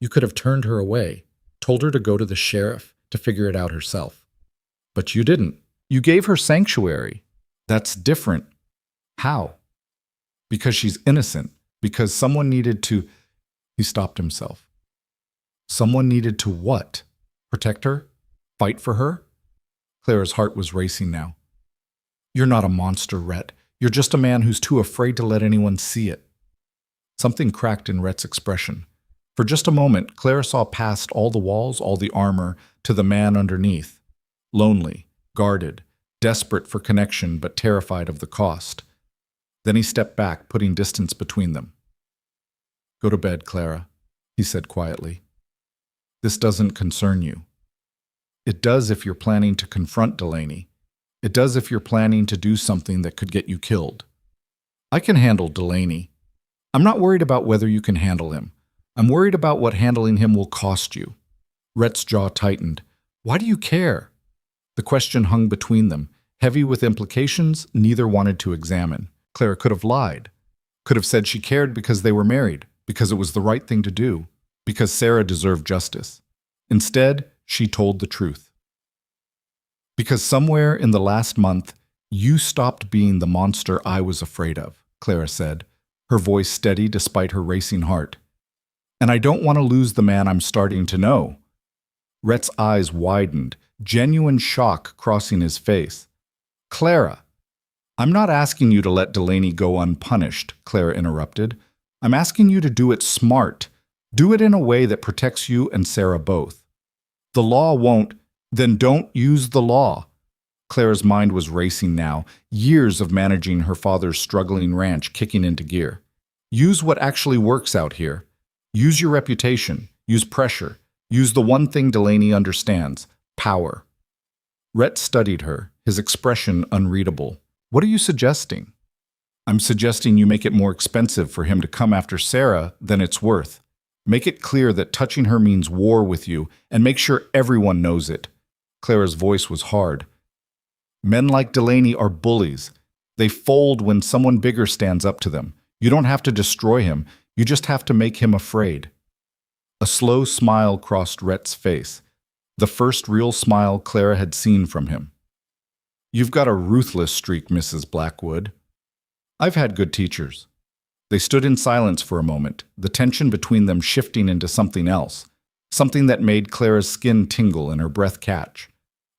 You could have turned her away, told her to go to the sheriff, to figure it out herself. But you didn't. You gave her sanctuary. That's different. How? Because she's innocent. Because someone needed to... He stopped himself. Someone needed to what? Protect her? Fight for her? Clara's heart was racing now. You're not a monster, Rhett. You're just a man who's too afraid to let anyone see it. Something cracked in Rhett's expression. For just a moment, Clara saw past all the walls, all the armor, to the man underneath. Lonely, guarded, desperate for connection but terrified of the cost. Then he stepped back, putting distance between them. Go to bed, Clara, he said quietly. This doesn't concern you. It does if you're planning to confront Delaney. It does if you're planning to do something that could get you killed. I can handle Delaney. I'm not worried about whether you can handle him. I'm worried about what handling him will cost you. Rhett's jaw tightened. Why do you care? The question hung between them, heavy with implications neither wanted to examine. Clara could have lied. Could have said she cared because they were married, because it was the right thing to do, because Sarah deserved justice. Instead, she told the truth. Because somewhere in the last month, you stopped being the monster I was afraid of, Clara said, her voice steady despite her racing heart. And I don't want to lose the man I'm starting to know. Rhett's eyes widened, genuine shock crossing his face. Clara, I'm not asking you to let Delaney go unpunished, Clara interrupted. I'm asking you to do it smart. Do it in a way that protects you and Sarah both. The law won't, then don't use the law. Clara's mind was racing now, years of managing her father's struggling ranch kicking into gear. Use what actually works out here. Use your reputation. Use pressure. Use the one thing Delaney understands, power. Rhett studied her, his expression unreadable. What are you suggesting? I'm suggesting you make it more expensive for him to come after Sarah than it's worth. Make it clear that touching her means war with you, and make sure everyone knows it. Clara's voice was hard. Men like Delaney are bullies. They fold when someone bigger stands up to them. You don't have to destroy him. You just have to make him afraid. A slow smile crossed Rhett's face, the first real smile Clara had seen from him. You've got a ruthless streak, Mrs. Blackwood. I've had good teachers. They stood in silence for a moment, the tension between them shifting into something else, something that made Clara's skin tingle and her breath catch.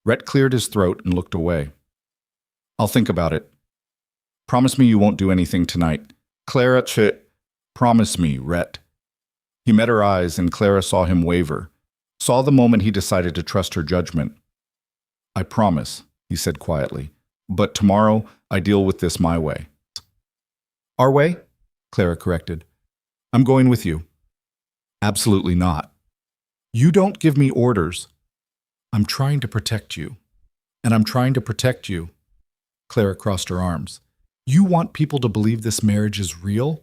Rhett cleared his throat and looked away. I'll think about it. Promise me you won't do anything tonight. Clara, promise me, Rhett. He met her eyes and Clara saw him waver, saw the moment he decided to trust her judgment. I promise, he said quietly, but tomorrow I deal with this my way. Our way? Clara corrected. I'm going with you. Absolutely not. You don't give me orders. I'm trying to protect you. And I'm trying to protect you. Clara crossed her arms. You want people to believe this marriage is real?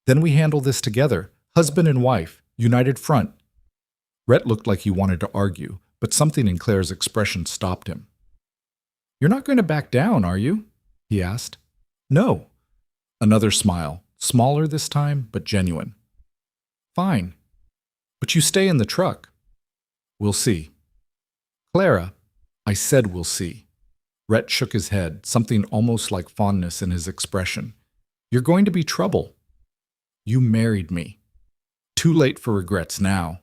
Then we handle this together, husband and wife, united front. Rhett looked like he wanted to argue, but something in Clara's expression stopped him. You're not going to back down, are you? He asked. No. Another smile, smaller this time, but genuine. Fine. But you stay in the truck. We'll see. Clara, I said we'll see. Rhett shook his head, something almost like fondness in his expression. You're going to be trouble. You married me. Too late for regrets now.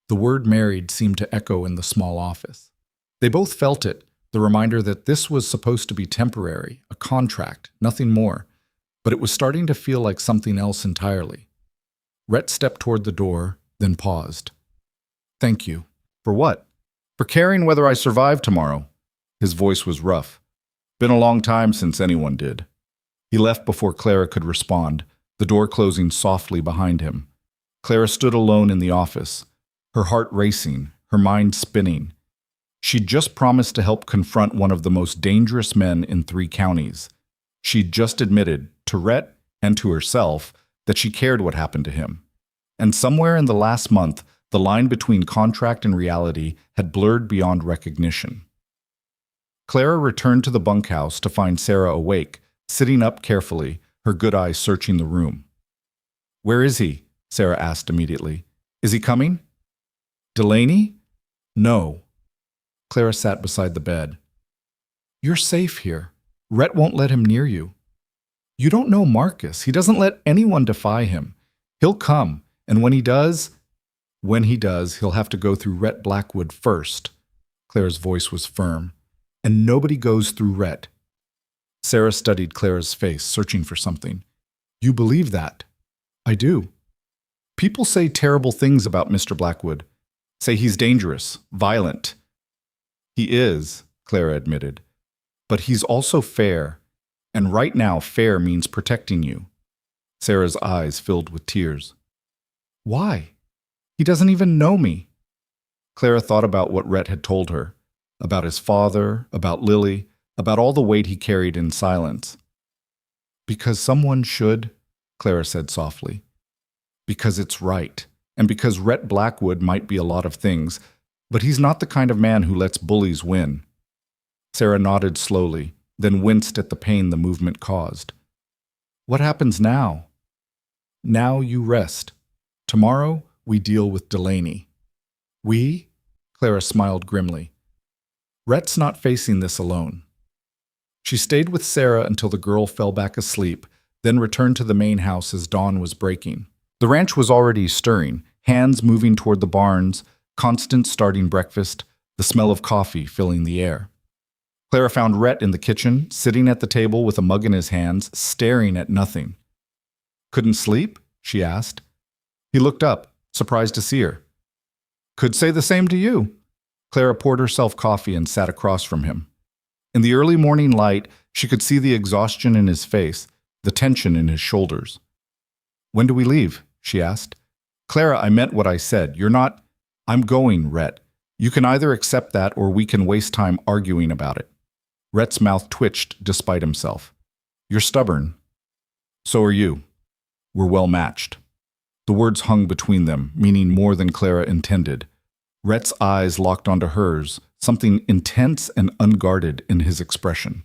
The word married seemed to echo in the small office. They both felt it, the reminder that this was supposed to be temporary, a contract, nothing more. But it was starting to feel like something else entirely. Rhett stepped toward the door, then paused. Thank you. For what? For caring whether I survive tomorrow. His voice was rough. Been a long time since anyone did. He left before Clara could respond, the door closing softly behind him. Clara stood alone in the office, her heart racing, her mind spinning. She'd just promised to help confront one of the most dangerous men in 3 counties. She'd just admitted, to Rhett and to herself, that she cared what happened to him. And somewhere in the last month, the line between contract and reality had blurred beyond recognition. Clara returned to the bunkhouse to find Sarah awake, sitting up carefully, her good eyes searching the room. "Where is he?" Sarah asked immediately. "Is he coming?" "Delaney?" "No." Clara sat beside the bed. "You're safe here. Rhett won't let him near you. You don't know Marcus. He doesn't let anyone defy him. He'll come, and when he does, he'll have to go through Rhett Blackwood first." Clara's voice was firm. "And nobody goes through Rhett." Sarah studied Clara's face, searching for something. "You believe that?" "I do. People say terrible things about Mr. Blackwood. Say he's dangerous, violent." "He is," Clara admitted. "But he's also fair. And right now, fair means protecting you." Sarah's eyes filled with tears. "Why? He doesn't even know me." Clara thought about what Rhett had told her, about his father, about Lily, about all the weight he carried in silence. "Because someone should," Clara said softly. "Because it's right, and because Rhett Blackwood might be a lot of things, but he's not the kind of man who lets bullies win." Sarah nodded slowly, then winced at the pain the movement caused. "What happens now?" "Now you rest. Tomorrow we deal with Delaney." "We?" Clara smiled grimly. "Rhett's not facing this alone." She stayed with Sarah until the girl fell back asleep, then returned to the main house as dawn was breaking. The ranch was already stirring, hands moving toward the barns, Constance starting breakfast, the smell of coffee filling the air. Clara found Rhett in the kitchen, sitting at the table with a mug in his hands, staring at nothing. "Couldn't sleep?" she asked. He looked up, surprised to see her. "Could say the same to you." Clara poured herself coffee and sat across from him. In the early morning light, she could see the exhaustion in his face, the tension in his shoulders. "When do we leave?" she asked. "Clara, I meant what I said. You're not—" "I'm going, Rhett. You can either accept that or we can waste time arguing about it." Rhett's mouth twitched despite himself. "You're stubborn. So are you. We're well matched." The words hung between them, meaning more than Clara intended. Rhett's eyes locked onto hers, something intense and unguarded in his expression.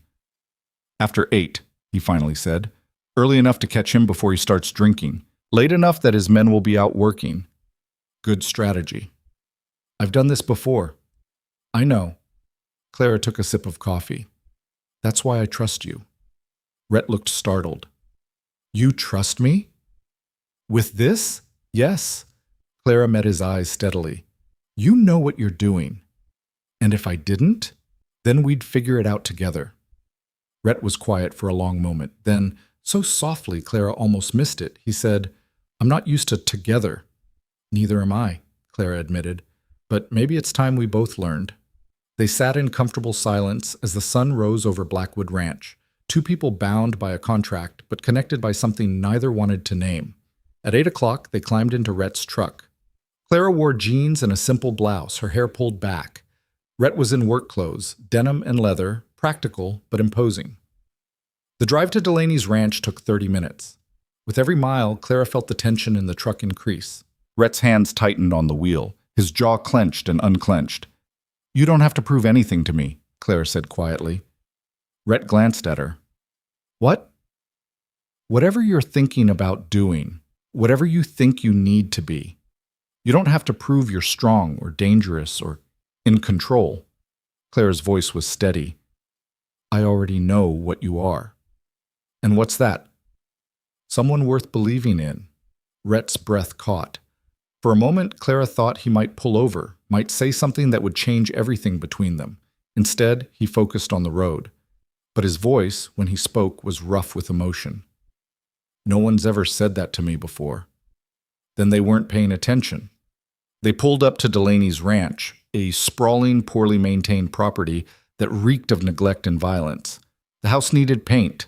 "After 8, he finally said. "Early enough to catch him before he starts drinking. Late enough that his men will be out working." "Good strategy." "I've done this before." "I know." Clara took a sip of coffee. "That's why I trust you." Rhett looked startled. "You trust me?" "With this? Yes." Clara met his eyes steadily. "You know what you're doing. And if I didn't, then we'd figure it out together." Rhett was quiet for a long moment. Then, so softly Clara almost missed it, he said, "I'm not used to together." "Neither am I," Clara admitted. "But maybe it's time we both learned." They sat in comfortable silence as the sun rose over Blackwood Ranch, two people bound by a contract but connected by something neither wanted to name. At 8 o'clock, they climbed into Rhett's truck. Clara wore jeans and a simple blouse, her hair pulled back. Rhett was in work clothes, denim and leather, practical but imposing. The drive to Delaney's ranch took 30 minutes. With every mile, Clara felt the tension in the truck increase. Rhett's hands tightened on the wheel, his jaw clenched and unclenched. "You don't have to prove anything to me," Clara said quietly. Rhett glanced at her. "What?" "Whatever you're thinking about doing, whatever you think you need to be. You don't have to prove you're strong or dangerous or in control." Clara's voice was steady. "I already know what you are." "And what's that?" "Someone worth believing in." Rhett's breath caught. For a moment, Clara thought he might pull over, might say something that would change everything between them. Instead, he focused on the road. But his voice, when he spoke, was rough with emotion. "No one's ever said that to me before." Then they weren't paying attention. They pulled up to Delaney's ranch, a sprawling, poorly maintained property that reeked of neglect and violence. The house needed paint.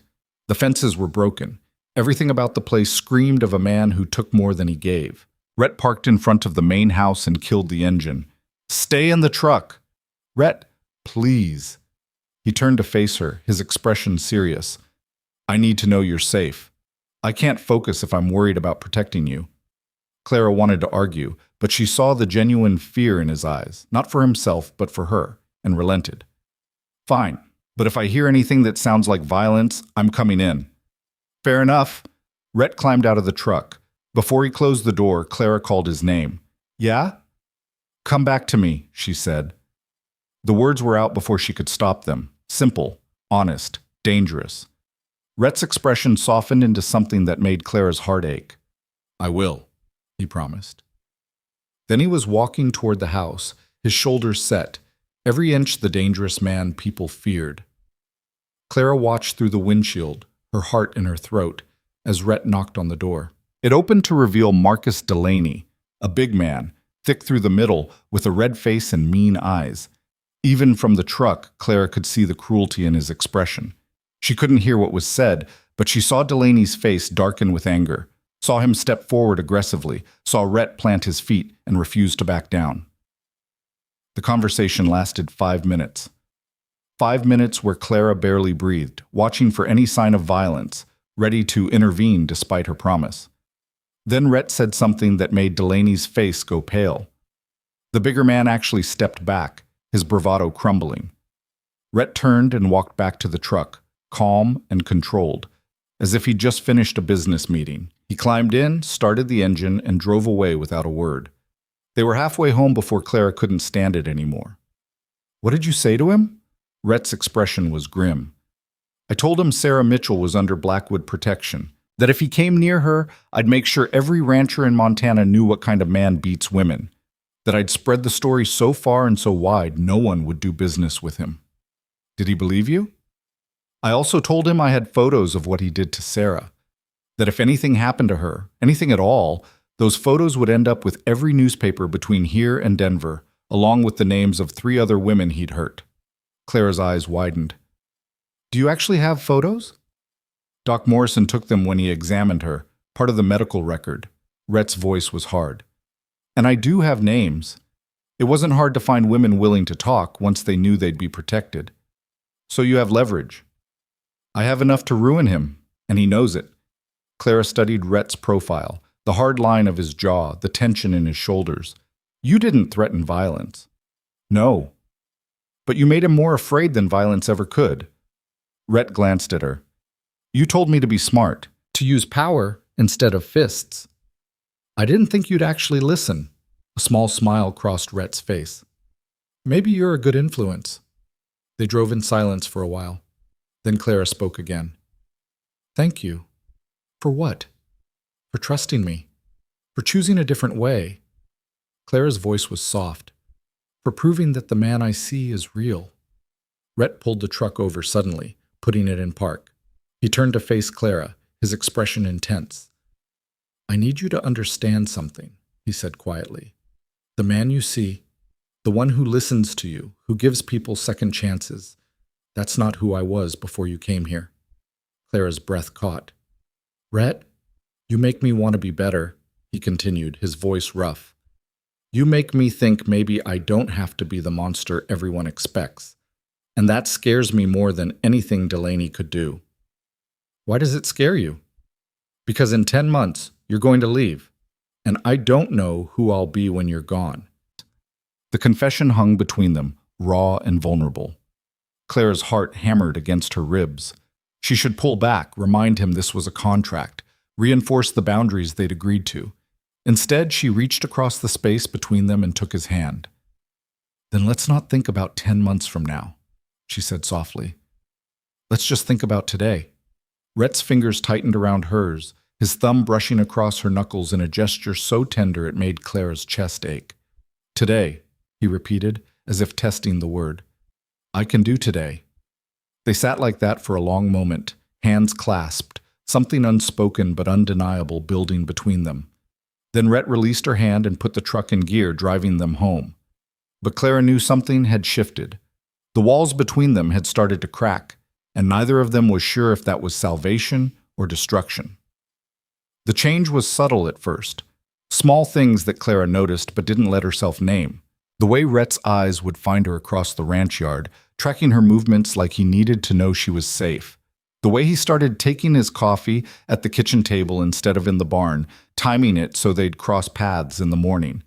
The fences were broken. Everything about the place screamed of a man who took more than he gave. Rhett parked in front of the main house and killed the engine. "Stay in the truck!" "Rhett, please." He turned to face her, his expression serious. "I need to know you're safe. I can't focus if I'm worried about protecting you." Clara wanted to argue, but she saw the genuine fear in his eyes, not for himself, but for her, and relented. Fine, but if I hear anything that sounds like violence, I'm coming in. Fair enough. Rhett climbed out of the truck. Before he closed the door, Clara called his name. Yeah? Come back to me, she said. The words were out before she could stop them. Simple, honest, dangerous. Rhett's expression softened into something that made Clara's heart ache. I will, he promised. Then he was walking toward the house, his shoulders set, every inch the dangerous man people feared. Clara watched through the windshield, her heart in her throat, as Rhett knocked on the door. It opened to reveal Marcus Delaney, a big man, thick through the middle, with a red face and mean eyes. Even from the truck, Clara could see the cruelty in his expression. She couldn't hear what was said, but she saw Delaney's face darken with anger, saw him step forward aggressively, saw Rhett plant his feet and refuse to back down. The conversation lasted 5 minutes. 5 minutes where Clara barely breathed, watching for any sign of violence, ready to intervene despite her promise. Then Rhett said something that made Delaney's face go pale. The bigger man actually stepped back, his bravado crumbling. Rhett turned and walked back to the truck, calm and controlled, as if he'd just finished a business meeting. He climbed in, started the engine, and drove away without a word. They were halfway home before Clara couldn't stand it anymore. What did you say to him? Rhett's expression was grim. I told him Sarah Mitchell was under Blackwood protection, that if he came near her, I'd make sure every rancher in Montana knew what kind of man beats women, that I'd spread the story so far and so wide no one would do business with him. Did he believe you? I also told him I had photos of what he did to Sarah, that if anything happened to her, anything at all, those photos would end up with every newspaper between here and Denver, along with the names of 3 other women he'd hurt. Clara's eyes widened. Do you actually have photos? Doc Morrison took them when he examined her, part of the medical record. Rhett's voice was hard. And I do have names. It wasn't hard to find women willing to talk once they knew they'd be protected. So you have leverage. I have enough to ruin him, and he knows it. Clara studied Rhett's profile, the hard line of his jaw, the tension in his shoulders. You didn't threaten violence. No. But you made him more afraid than violence ever could. Rhett glanced at her. You told me to be smart, to use power instead of fists. I didn't think you'd actually listen. A small smile crossed Rhett's face. Maybe you're a good influence. They drove in silence for a while. Then Clara spoke again. Thank you. For what? For trusting me. For choosing a different way. Clara's voice was soft. For proving that the man I see is real. Rhett pulled the truck over suddenly, putting it in park. He turned to face Clara, his expression intense. I need you to understand something, he said quietly. The man you see, the one who listens to you, who gives people second chances, that's not who I was before you came here. Clara's breath caught. Rhett, you make me want to be better, he continued, his voice rough. You make me think maybe I don't have to be the monster everyone expects, and that scares me more than anything Delaney could do. Why does it scare you? Because in 10 months, you're going to leave, and I don't know who I'll be when you're gone. The confession hung between them, raw and vulnerable. Clara's heart hammered against her ribs. She should pull back, remind him this was a contract, reinforce the boundaries they'd agreed to. Instead, she reached across the space between them and took his hand. Then let's not think about 10 months from now, she said softly. Let's just think about today. Rhett's fingers tightened around hers, his thumb brushing across her knuckles in a gesture so tender it made Clara's chest ache. Today, he repeated, as if testing the word. I can do today. They sat like that for a long moment, hands clasped, something unspoken but undeniable building between them. Then Rhett released her hand and put the truck in gear, driving them home. But Clara knew something had shifted. The walls between them had started to crack, and neither of them was sure if that was salvation or destruction. The change was subtle at first, small things that Clara noticed but didn't let herself name. The way Rhett's eyes would find her across the ranch yard, tracking her movements like he needed to know she was safe. The way he started taking his coffee at the kitchen table instead of in the barn, timing it so they'd cross paths in the morning.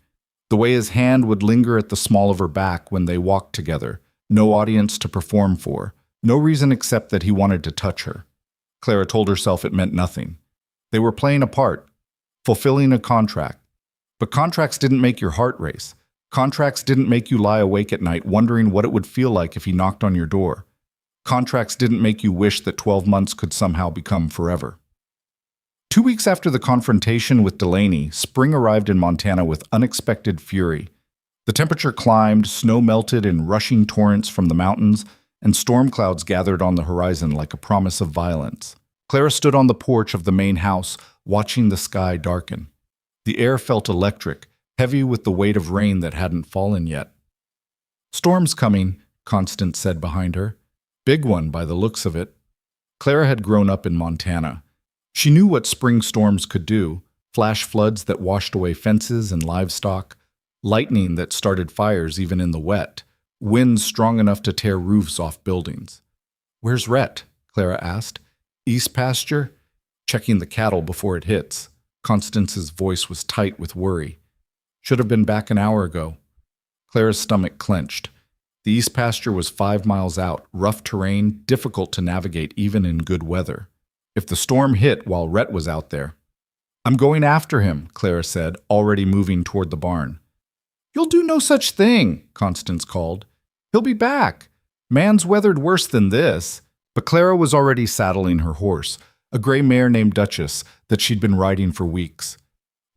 The way his hand would linger at the small of her back when they walked together, no audience to perform for, no reason except that he wanted to touch her. Clara told herself it meant nothing. They were playing a part, fulfilling a contract. But contracts didn't make your heart race. Contracts didn't make you lie awake at night wondering what it would feel like if he knocked on your door. Contracts didn't make you wish that 12 months could somehow become forever. 2 weeks after the confrontation with Delaney, spring arrived in Montana with unexpected fury. The temperature climbed, snow melted in rushing torrents from the mountains, and storm clouds gathered on the horizon like a promise of violence. Clara stood on the porch of the main house, watching the sky darken. The air felt electric, heavy with the weight of rain that hadn't fallen yet. "Storm's coming," Constance said behind her. "Big one by the looks of it." Clara had grown up in Montana. She knew what spring storms could do: flash floods that washed away fences and livestock, lightning that started fires even in the wet, winds strong enough to tear roofs off buildings. "Where's Rhett?" Clara asked. "East pasture?" "Checking the cattle before it hits." Constance's voice was tight with worry. "Should have been back an hour ago." Clara's stomach clenched. The east pasture was 5 miles out, rough terrain, difficult to navigate even in good weather. If the storm hit while Rhett was out there. "I'm going after him," Clara said, already moving toward the barn. "You'll do no such thing," Constance called. "He'll be back. Man's weathered worse than this." But Clara was already saddling her horse, a gray mare named Duchess that she'd been riding for weeks.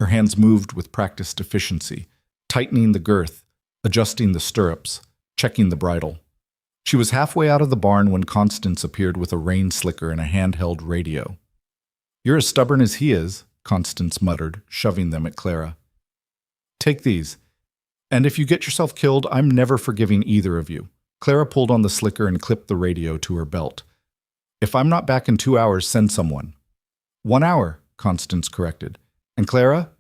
Her hands moved with practiced efficiency, tightening the girth, adjusting the stirrups, checking the bridle. She was halfway out of the barn when Constance appeared with a rain slicker and a handheld radio. "You're as stubborn as he is," Constance muttered, shoving them at Clara. "Take these. And if you get yourself killed, I'm never forgiving either of you." Clara pulled on the slicker and clipped the radio to her belt. "If I'm not back in 2 hours, send someone." 1 hour, Constance corrected. "And Clara,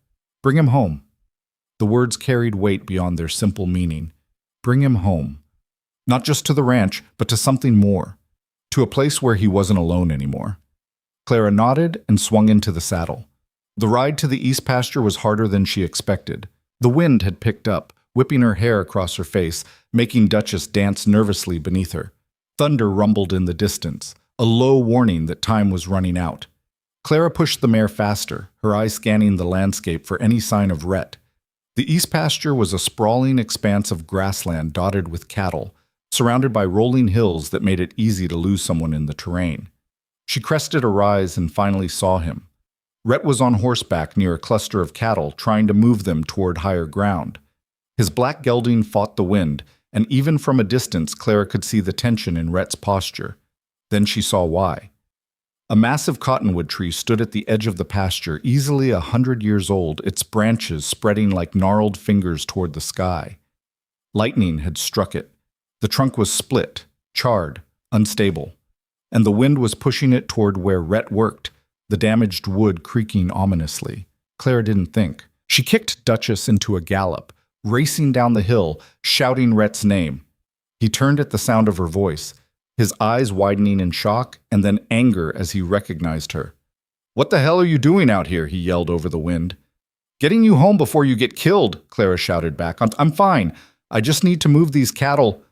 bring him home." The words carried weight beyond their simple meaning. Bring him home. Not just to the ranch, but to something more. To a place where he wasn't alone anymore. Clara nodded and swung into the saddle. The ride to the east pasture was harder than she expected. The wind had picked up, whipping her hair across her face, making Duchess dance nervously beneath her. Thunder rumbled in the distance, a low warning that time was running out. Clara pushed the mare faster, her eyes scanning the landscape for any sign of Rhett. The east pasture was a sprawling expanse of grassland dotted with cattle, surrounded by rolling hills that made it easy to lose someone in the terrain. She crested a rise and finally saw him. Rhett was on horseback near a cluster of cattle, trying to move them toward higher ground. His black gelding fought the wind, and even from a distance Clara could see the tension in Rhett's posture. Then she saw why. A massive cottonwood tree stood at the edge of the pasture, easily 100 years old, its branches spreading like gnarled fingers toward the sky. Lightning had struck it. The trunk was split, charred, unstable, and the wind was pushing it toward where Rhett worked, the damaged wood creaking ominously. Clara didn't think. She kicked Duchess into a gallop, racing down the hill, shouting Rhett's name. He turned at the sound of her voice, his eyes widening in shock and then anger as he recognized her. "What the hell are you doing out here?" he yelled over the wind. "Getting you home before you get killed," Clara shouted back. I'm fine. I just need to move these cattle."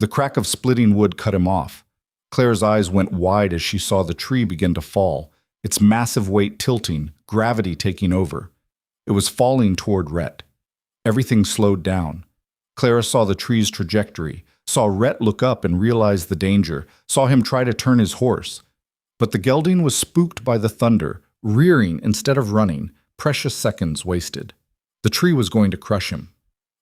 The crack of splitting wood cut him off. Clara's eyes went wide as she saw the tree begin to fall, its massive weight tilting, gravity taking over. It was falling toward Rhett. Everything slowed down. Clara saw the tree's trajectory, saw Rhett look up and realize the danger, saw him try to turn his horse. But the gelding was spooked by the thunder, rearing instead of running, precious seconds wasted. The tree was going to crush him.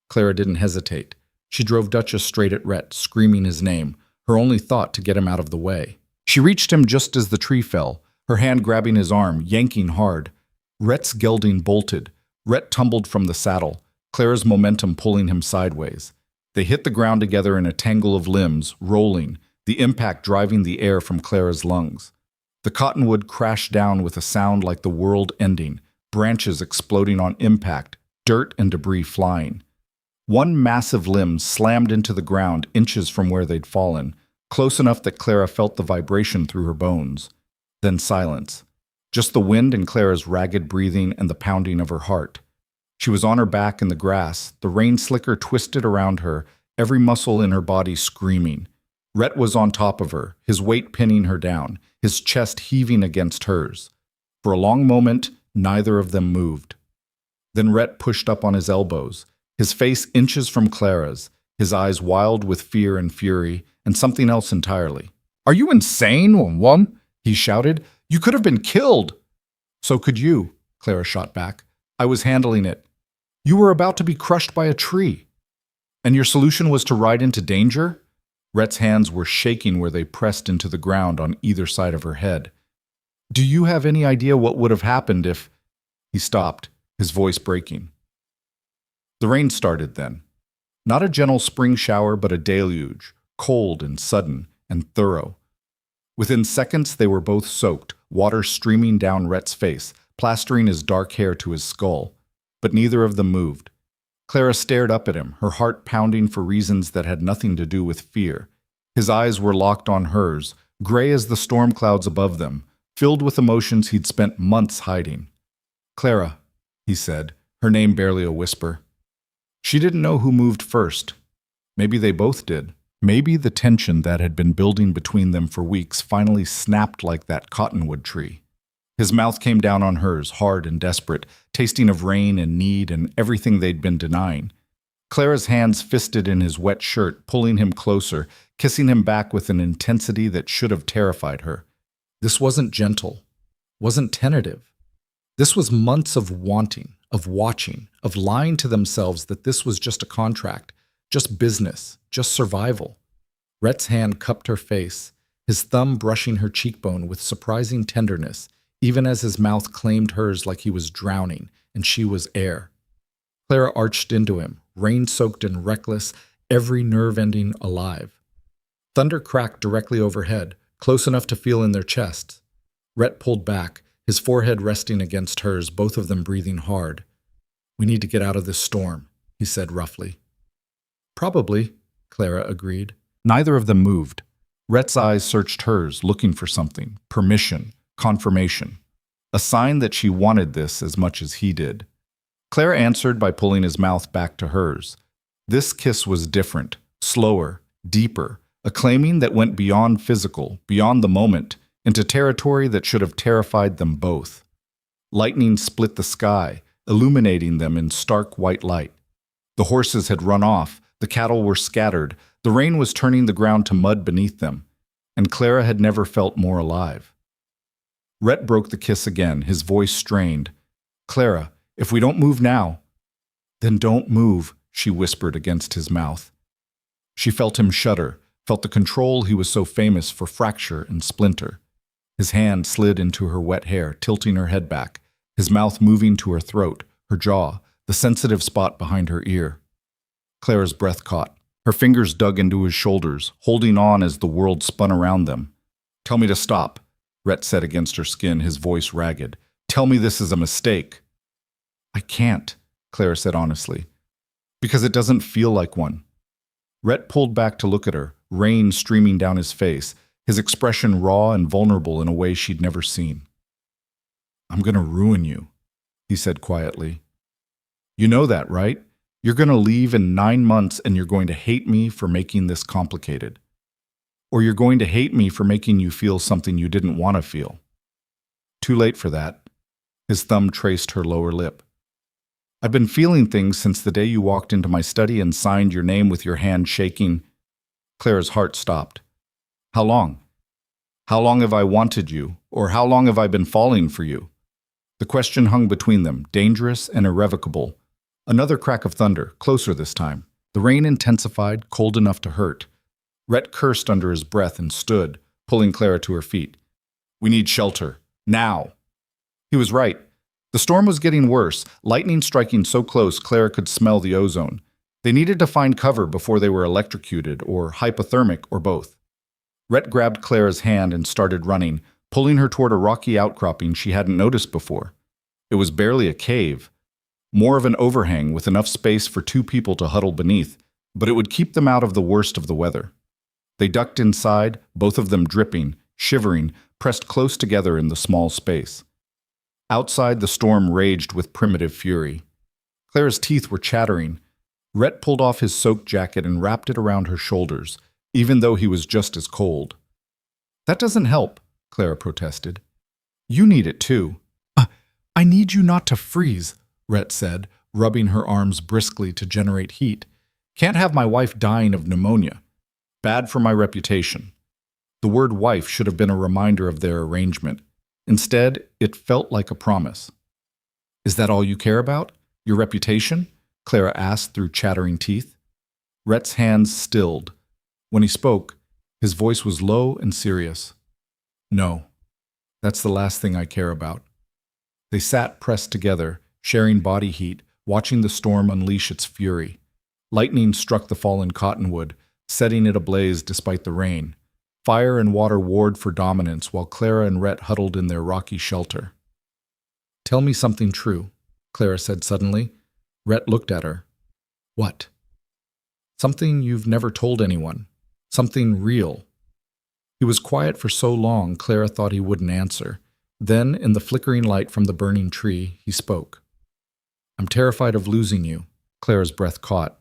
Clara didn't hesitate. She drove Duchess straight at Rhett, screaming his name, her only thought to get him out of the way. She reached him just as the tree fell, her hand grabbing his arm, yanking hard. Rhett's gelding bolted. Rhett tumbled from the saddle, Clara's momentum pulling him sideways. They hit the ground together in a tangle of limbs, rolling, the impact driving the air from Clara's lungs. The cottonwood crashed down with a sound like the world ending, branches exploding on impact, dirt and debris flying. One massive limb slammed into the ground inches from where they'd fallen, close enough that Clara felt the vibration through her bones. Then silence. Just the wind and Clara's ragged breathing and the pounding of her heart. She was on her back in the grass, the rain slicker twisted around her, every muscle in her body screaming. Rhett was on top of her, his weight pinning her down, his chest heaving against hers. For a long moment, neither of them moved. Then Rhett pushed up on his elbows, his face inches from Clara's, his eyes wild with fear and fury, and something else entirely. "Are you insane, woman?" he shouted. "You could have been killed." "So could you," Clara shot back. "I was handling it. You were about to be crushed by a tree. And your solution was to ride into danger?" Rhett's hands were shaking where they pressed into the ground on either side of her head. "Do you have any idea what would have happened if—" He stopped, his voice breaking. The rain started then. Not a gentle spring shower, but a deluge, cold and sudden and thorough. Within seconds, they were both soaked, water streaming down Rhett's face, plastering his dark hair to his skull. But neither of them moved. Clara stared up at him, her heart pounding for reasons that had nothing to do with fear. His eyes were locked on hers, gray as the storm clouds above them, filled with emotions he'd spent months hiding. "Clara," he said, her name barely a whisper. She didn't know who moved first. Maybe they both did. Maybe the tension that had been building between them for weeks finally snapped like that cottonwood tree. His mouth came down on hers, hard and desperate, tasting of rain and need and everything they'd been denying. Clara's hands fisted in his wet shirt, pulling him closer, kissing him back with an intensity that should have terrified her. This wasn't gentle, wasn't tentative. This was months of wanting, of watching, of lying to themselves that this was just a contract, just business, just survival. Rhett's hand cupped her face, his thumb brushing her cheekbone with surprising tenderness, even as his mouth claimed hers like he was drowning and she was air. Clara arched into him, rain-soaked and reckless, every nerve ending alive. Thunder cracked directly overhead, close enough to feel in their chests. Rhett pulled back, his forehead resting against hers, both of them breathing hard. "We need to get out of this storm," he said roughly. "Probably," Clara agreed. Neither of them moved. Rhett's eyes searched hers, looking for something, permission, confirmation, a sign that she wanted this as much as he did. Clara answered by pulling his mouth back to hers. This kiss was different, slower, deeper, a claiming that went beyond physical, beyond the moment, into territory that should have terrified them both. Lightning split the sky, illuminating them in stark white light. The horses had run off, the cattle were scattered, the rain was turning the ground to mud beneath them, and Clara had never felt more alive. Rhett broke the kiss again, his voice strained. "Clara, if we don't move now—" "Then don't move," she whispered against his mouth. She felt him shudder, felt the control he was so famous for fracture and splinter. His hand slid into her wet hair, tilting her head back, his mouth moving to her throat, her jaw, the sensitive spot behind her ear. Clara's breath caught. Her fingers dug into his shoulders, holding on as the world spun around them. "Tell me to stop," Rhett said against her skin, his voice ragged. "Tell me this is a mistake." "I can't," Clara said honestly, "because it doesn't feel like one." Rhett pulled back to look at her, rain streaming down his face, his expression raw and vulnerable in a way she'd never seen. "I'm going to ruin you," he said quietly. "You know that, right? You're going to leave in 9 months and you're going to hate me for making this complicated. Or you're going to hate me for making you feel something you didn't want to feel." "Too late for that." His thumb traced her lower lip. "I've been feeling things since the day you walked into my study and signed your name with your hand shaking." Clara's heart stopped. "How long? How long have I wanted you, or how long have I been falling for you?" The question hung between them, dangerous and irrevocable. Another crack of thunder, closer this time. The rain intensified, cold enough to hurt. Rhett cursed under his breath and stood, pulling Clara to her feet. "We need shelter. Now." He was right. The storm was getting worse, lightning striking so close Clara could smell the ozone. They needed to find cover before they were electrocuted, or hypothermic, or both. Rhett grabbed Clara's hand and started running, pulling her toward a rocky outcropping she hadn't noticed before. It was barely a cave, more of an overhang with enough space for 2 people to huddle beneath, but it would keep them out of the worst of the weather. They ducked inside, both of them dripping, shivering, pressed close together in the small space. Outside, the storm raged with primitive fury. Clara's teeth were chattering. Rhett pulled off his soaked jacket and wrapped it around her shoulders, even though he was just as cold. "That doesn't help," Clara protested. "You need it too." I need you not to freeze," Rhett said, rubbing her arms briskly to generate heat. "Can't have my wife dying of pneumonia. Bad for my reputation." The word wife should have been a reminder of their arrangement. Instead, it felt like a promise. "Is that all you care about? Your reputation?" Clara asked through chattering teeth. Rhett's hands stilled. When he spoke, his voice was low and serious. "No, that's the last thing I care about." They sat pressed together, sharing body heat, watching the storm unleash its fury. Lightning struck the fallen cottonwood, setting it ablaze despite the rain. Fire and water warred for dominance while Clara and Rhett huddled in their rocky shelter. "Tell me something true," Clara said suddenly. Rhett looked at her. "What?" "Something you've never told anyone. Something real." He was quiet for so long, Clara thought he wouldn't answer. Then, in the flickering light from the burning tree, he spoke. "I'm terrified of losing you." Clara's breath caught.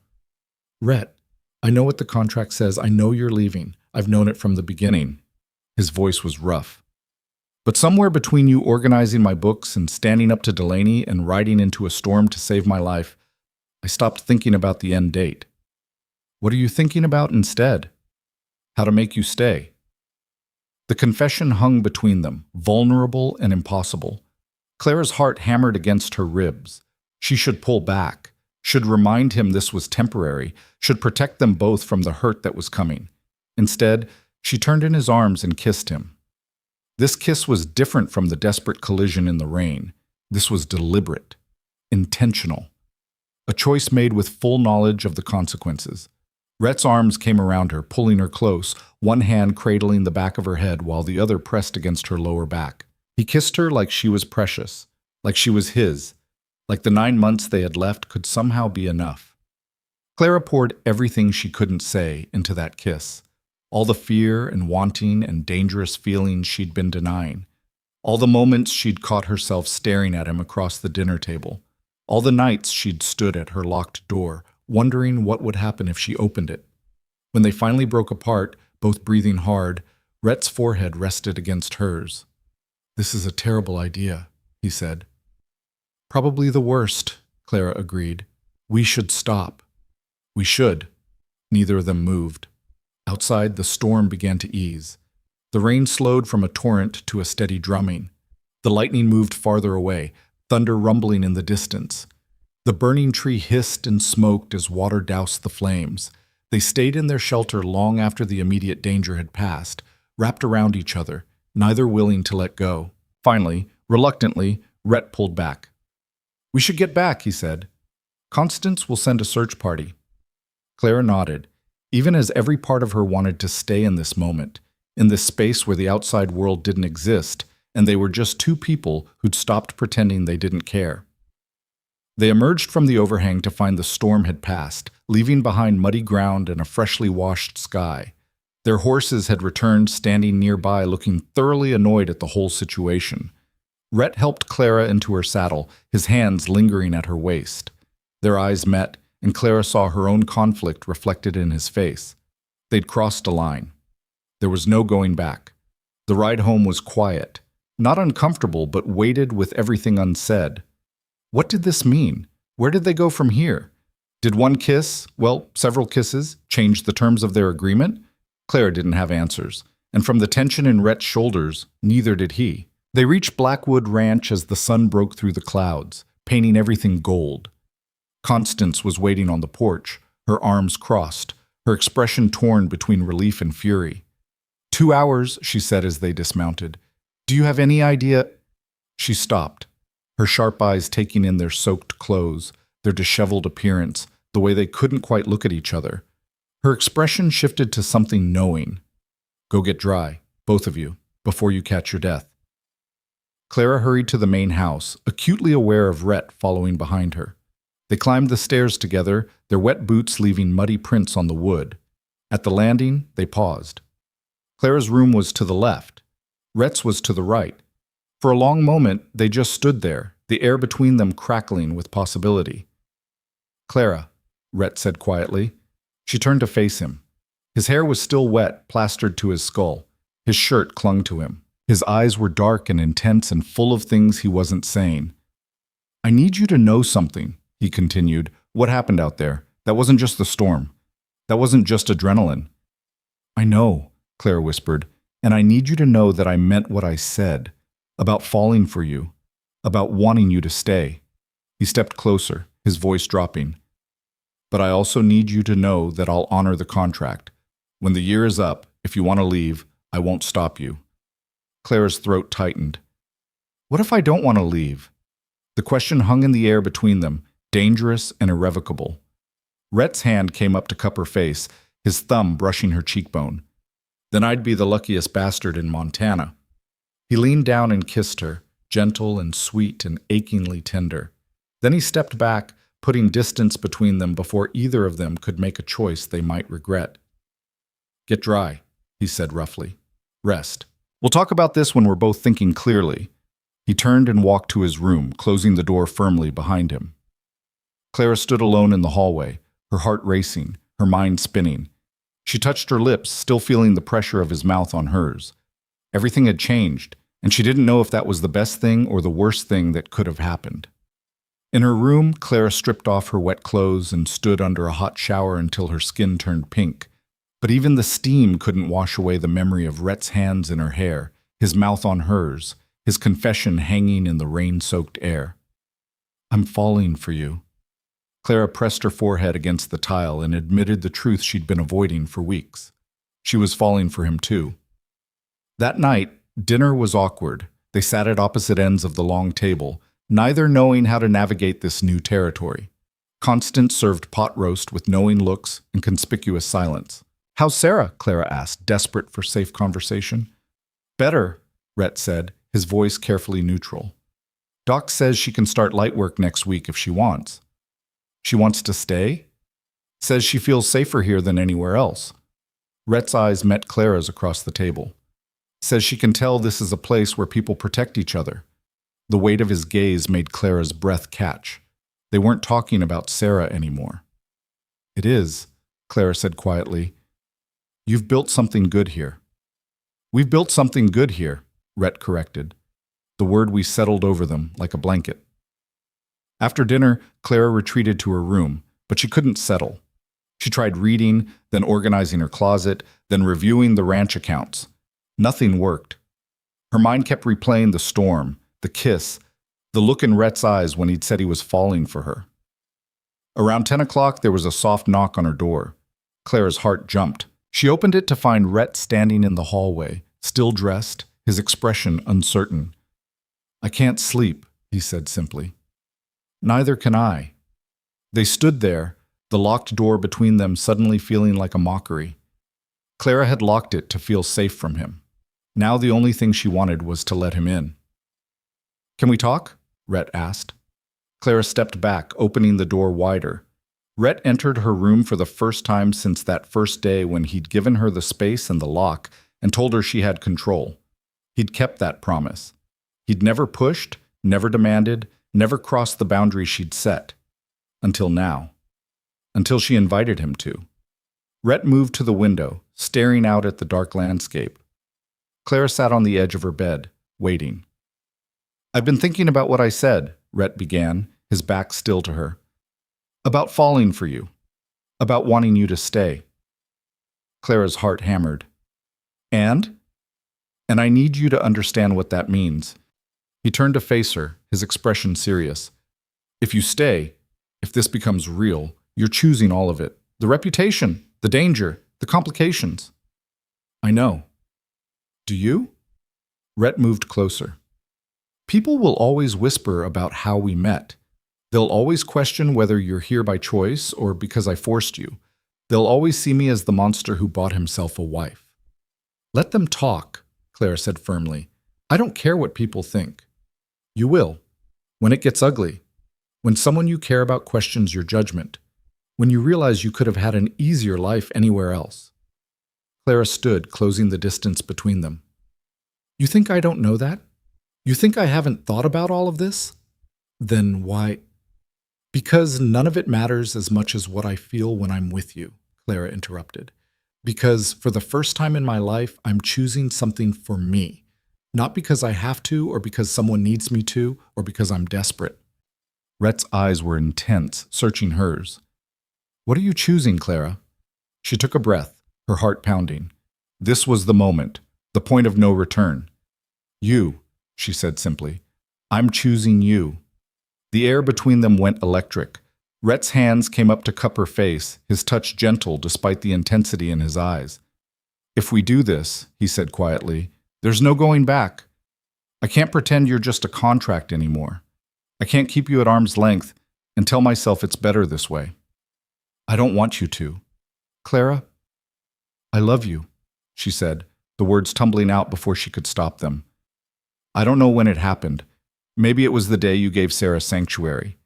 "Rhett, I know what the contract says. I know you're leaving. I've known it from the beginning." His voice was rough. "But somewhere between you organizing my books and standing up to Delaney and riding into a storm to save my life, I stopped thinking about the end date. What are you thinking about instead? How to make you stay." The confession hung between them, vulnerable and impossible. Clara's heart hammered against her ribs. She should pull back, should remind him this was temporary, should protect them both from the hurt that was coming. Instead, she turned in his arms and kissed him. This kiss was different from the desperate collision in the rain. This was deliberate, intentional. A choice made with full knowledge of the consequences. Rhett's arms came around her, pulling her close, one hand cradling the back of her head while the other pressed against her lower back. He kissed her like she was precious, like she was his, like the 9 months they had left could somehow be enough. Clara poured everything she couldn't say into that kiss, all the fear and wanting and dangerous feelings she'd been denying, all the moments she'd caught herself staring at him across the dinner table, all the nights she'd stood at her locked door, wondering what would happen if she opened it. When they finally broke apart, both breathing hard, Rhett's forehead rested against hers. "This is a terrible idea," he said. "Probably the worst," Clara agreed. "We should stop." "We should." Neither of them moved. Outside, the storm began to ease. The rain slowed from a torrent to a steady drumming. The lightning moved farther away, thunder rumbling in the distance. The burning tree hissed and smoked as water doused the flames. They stayed in their shelter long after the immediate danger had passed, wrapped around each other, neither willing to let go. Finally, reluctantly, Rhett pulled back. "We should get back," he said. "Constance will send a search party." Clara nodded, even as every part of her wanted to stay in this moment, in this space where the outside world didn't exist, and they were just two people who'd stopped pretending they didn't care. They emerged from the overhang to find the storm had passed, leaving behind muddy ground and a freshly washed sky. Their horses had returned, standing nearby, looking thoroughly annoyed at the whole situation. Rhett helped Clara into her saddle, his hands lingering at her waist. Their eyes met, and Clara saw her own conflict reflected in his face. They'd crossed a line. There was no going back. The ride home was quiet, not uncomfortable, but weighted with everything unsaid. What did this mean? Where did they go from here? Did one kiss, well, several kisses, change the terms of their agreement? Clara didn't have answers, and from the tension in Rhett's shoulders, neither did he. They reached Blackwood Ranch as the sun broke through the clouds, painting everything gold. Constance was waiting on the porch, her arms crossed, her expression torn between relief and fury. 2 hours, she said as they dismounted. "Do you have any idea?" She stopped, her sharp eyes taking in their soaked clothes, their disheveled appearance, the way they couldn't quite look at each other. Her expression shifted to something knowing. "Go get dry, both of you, before you catch your death." Clara hurried to the main house, acutely aware of Rhett following behind her. They climbed the stairs together, their wet boots leaving muddy prints on the wood. At the landing, they paused. Clara's room was to the left. Rhett's was to the right. For a long moment, they just stood there, the air between them crackling with possibility. "Clara," Rhett said quietly. She turned to face him. His hair was still wet, plastered to his skull. His shirt clung to him. His eyes were dark and intense and full of things he wasn't saying. "I need you to know something," he continued. "What happened out there? That wasn't just the storm. That wasn't just adrenaline." "I know," Clara whispered, "and I need you to know that I meant what I said. About falling for you. About wanting you to stay." He stepped closer, his voice dropping. "But I also need you to know that I'll honor the contract. When the year is up, if you want to leave, I won't stop you." Clara's throat tightened. "What if I don't want to leave?" The question hung in the air between them, dangerous and irrevocable. Rhett's hand came up to cup her face, his thumb brushing her cheekbone. "Then I'd be the luckiest bastard in Montana." He leaned down and kissed her, gentle and sweet and achingly tender. Then he stepped back, putting distance between them before either of them could make a choice they might regret. "Get dry," he said roughly. "Rest. We'll talk about this when we're both thinking clearly." He turned and walked to his room, closing the door firmly behind him. Clara stood alone in the hallway, her heart racing, her mind spinning. She touched her lips, still feeling the pressure of his mouth on hers. Everything had changed, and she didn't know if that was the best thing or the worst thing that could have happened. In her room, Clara stripped off her wet clothes and stood under a hot shower until her skin turned pink. But even the steam couldn't wash away the memory of Rhett's hands in her hair, his mouth on hers, his confession hanging in the rain-soaked air. "I'm falling for you." Clara pressed her forehead against the tile and admitted the truth she'd been avoiding for weeks. She was falling for him too. That night, dinner was awkward. They sat at opposite ends of the long table, neither knowing how to navigate this new territory. Constance served pot roast with knowing looks and conspicuous silence. "How's Sarah?" Clara asked, desperate for safe conversation. "Better," Rhett said, his voice carefully neutral. "Doc says she can start light work next week if she wants." "She wants to stay?" "Says she feels safer here than anywhere else." Rhett's eyes met Clara's across the table. "Says she can tell this is a place where people protect each other." The weight of his gaze made Clara's breath catch. They weren't talking about Sarah anymore. "It is," Clara said quietly. "You've built something good here." "We've built something good here," Rhett corrected. The word we settled over them like a blanket. After dinner, Clara retreated to her room, but she couldn't settle. She tried reading, then organizing her closet, then reviewing the ranch accounts. Nothing worked. Her mind kept replaying the storm, the kiss, the look in Rhett's eyes when he'd said he was falling for her. Around 10 o'clock, there was a soft knock on her door. Clara's heart jumped. She opened it to find Rhett standing in the hallway, still dressed, his expression uncertain. "I can't sleep," he said simply. "Neither can I." They stood there, the locked door between them suddenly feeling like a mockery. Clara had locked it to feel safe from him. Now the only thing she wanted was to let him in. "Can we talk?" Rhett asked. Clara stepped back, opening the door wider. Rhett entered her room for the first time since that first day when he'd given her the space and the lock and told her she had control. He'd kept that promise. He'd never pushed, never demanded, never crossed the boundary she'd set. Until now. Until she invited him to. Rhett moved to the window, staring out at the dark landscape. Clara sat on the edge of her bed, waiting. "I've been thinking about what I said," Rhett began, his back still to her. "About falling for you. About wanting you to stay." Clara's heart hammered. "And I need you to understand what that means." He turned to face her, his expression serious. "If you stay, if this becomes real, you're choosing all of it. The reputation, the danger, the complications." "I know." "Do you?" Rhett moved closer. "People will always whisper about how we met. They'll always question whether you're here by choice or because I forced you. They'll always see me as the monster who bought himself a wife." "Let them talk," Clara said firmly. "I don't care what people think." "You will. When it gets ugly. When someone you care about questions your judgment. When you realize you could have had an easier life anywhere else." Clara stood, closing the distance between them. You think I don't know that? You think I haven't thought about all of this? Then why? Because none of it matters as much as what I feel when I'm with you, Clara interrupted. Because for the first time in my life, I'm choosing something for me. Not because I have to, or because someone needs me to, or because I'm desperate. Rhett's eyes were intense, searching hers. What are you choosing, Clara? She took a breath, her heart pounding. This was the moment, the point of no return. You, she said simply. I'm choosing you. The air between them went electric. Rhett's hands came up to cup her face, his touch gentle despite the intensity in his eyes. If we do this, he said quietly, there's no going back. I can't pretend you're just a contract anymore. I can't keep you at arm's length and tell myself it's better this way. I don't want you to. Clara, I love you, she said, the words tumbling out before she could stop them. I don't know when it happened. Maybe it was the day you gave Sarah sanctuary.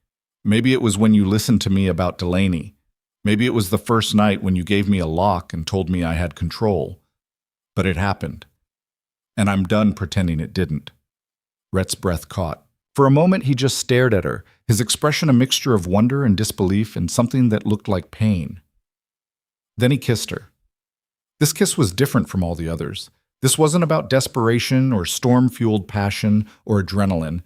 Maybe it was when you listened to me about Delaney. Maybe it was the first night when you gave me a lock and told me I had control. But it happened. And I'm done pretending it didn't. Rhett's breath caught. For a moment, he just stared at her, his expression a mixture of wonder and disbelief and something that looked like pain. Then he kissed her. This kiss was different from all the others. This wasn't about desperation or storm-fueled passion or adrenaline.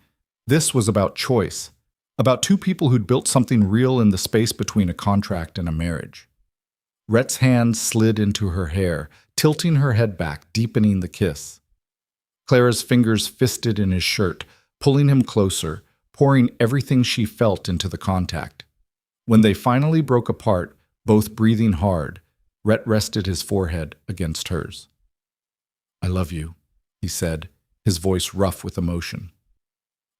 This was about choice, about two people who'd built something real in the space between a contract and a marriage. Rhett's hand slid into her hair, tilting her head back, deepening the kiss. Clara's fingers fisted in his shirt, pulling him closer, pouring everything she felt into the contact. When they finally broke apart, both breathing hard, Rhett rested his forehead against hers. I love you, he said, his voice rough with emotion.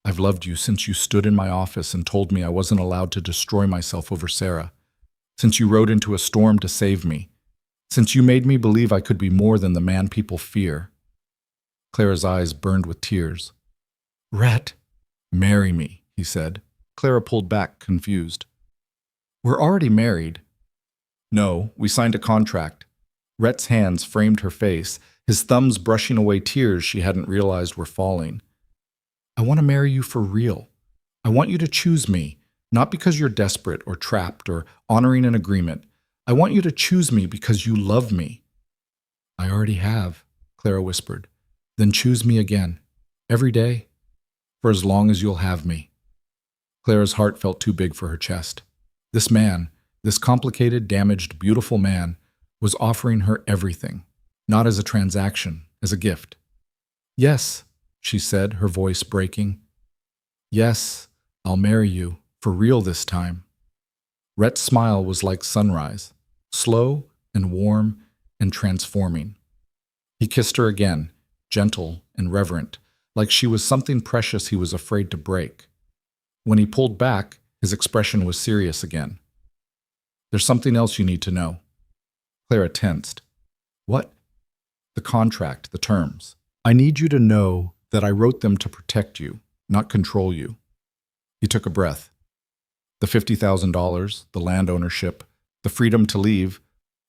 I've loved you since you stood in my office and told me I wasn't allowed to destroy myself over Sarah, since you rode into a storm to save me, since you made me believe I could be more than the man people fear. Clara's eyes burned with tears. Rhett, marry me, he said. Clara pulled back, confused. We're already married. No, we signed a contract. Rhett's hands framed her face, his thumbs brushing away tears she hadn't realized were falling. I want to marry you for real. I want you to choose me, not because you're desperate or trapped or honoring an agreement. I want you to choose me because you love me. I already have, Clara whispered. Then choose me again, every day, for as long as you'll have me. Clara's heart felt too big for her chest. This man, this complicated, damaged, beautiful man, was offering her everything, not as a transaction, as a gift. Yes, she said, her voice breaking. Yes, I'll marry you, for real this time. Rhett's smile was like sunrise, slow and warm and transforming. He kissed her again, gentle and reverent, like she was something precious he was afraid to break. When he pulled back, his expression was serious again. There's something else you need to know. Clara tensed. What? The contract, the terms. I need you to know that I wrote them to protect you, not control you. He took a breath. The $50,000, the land ownership, the freedom to leave,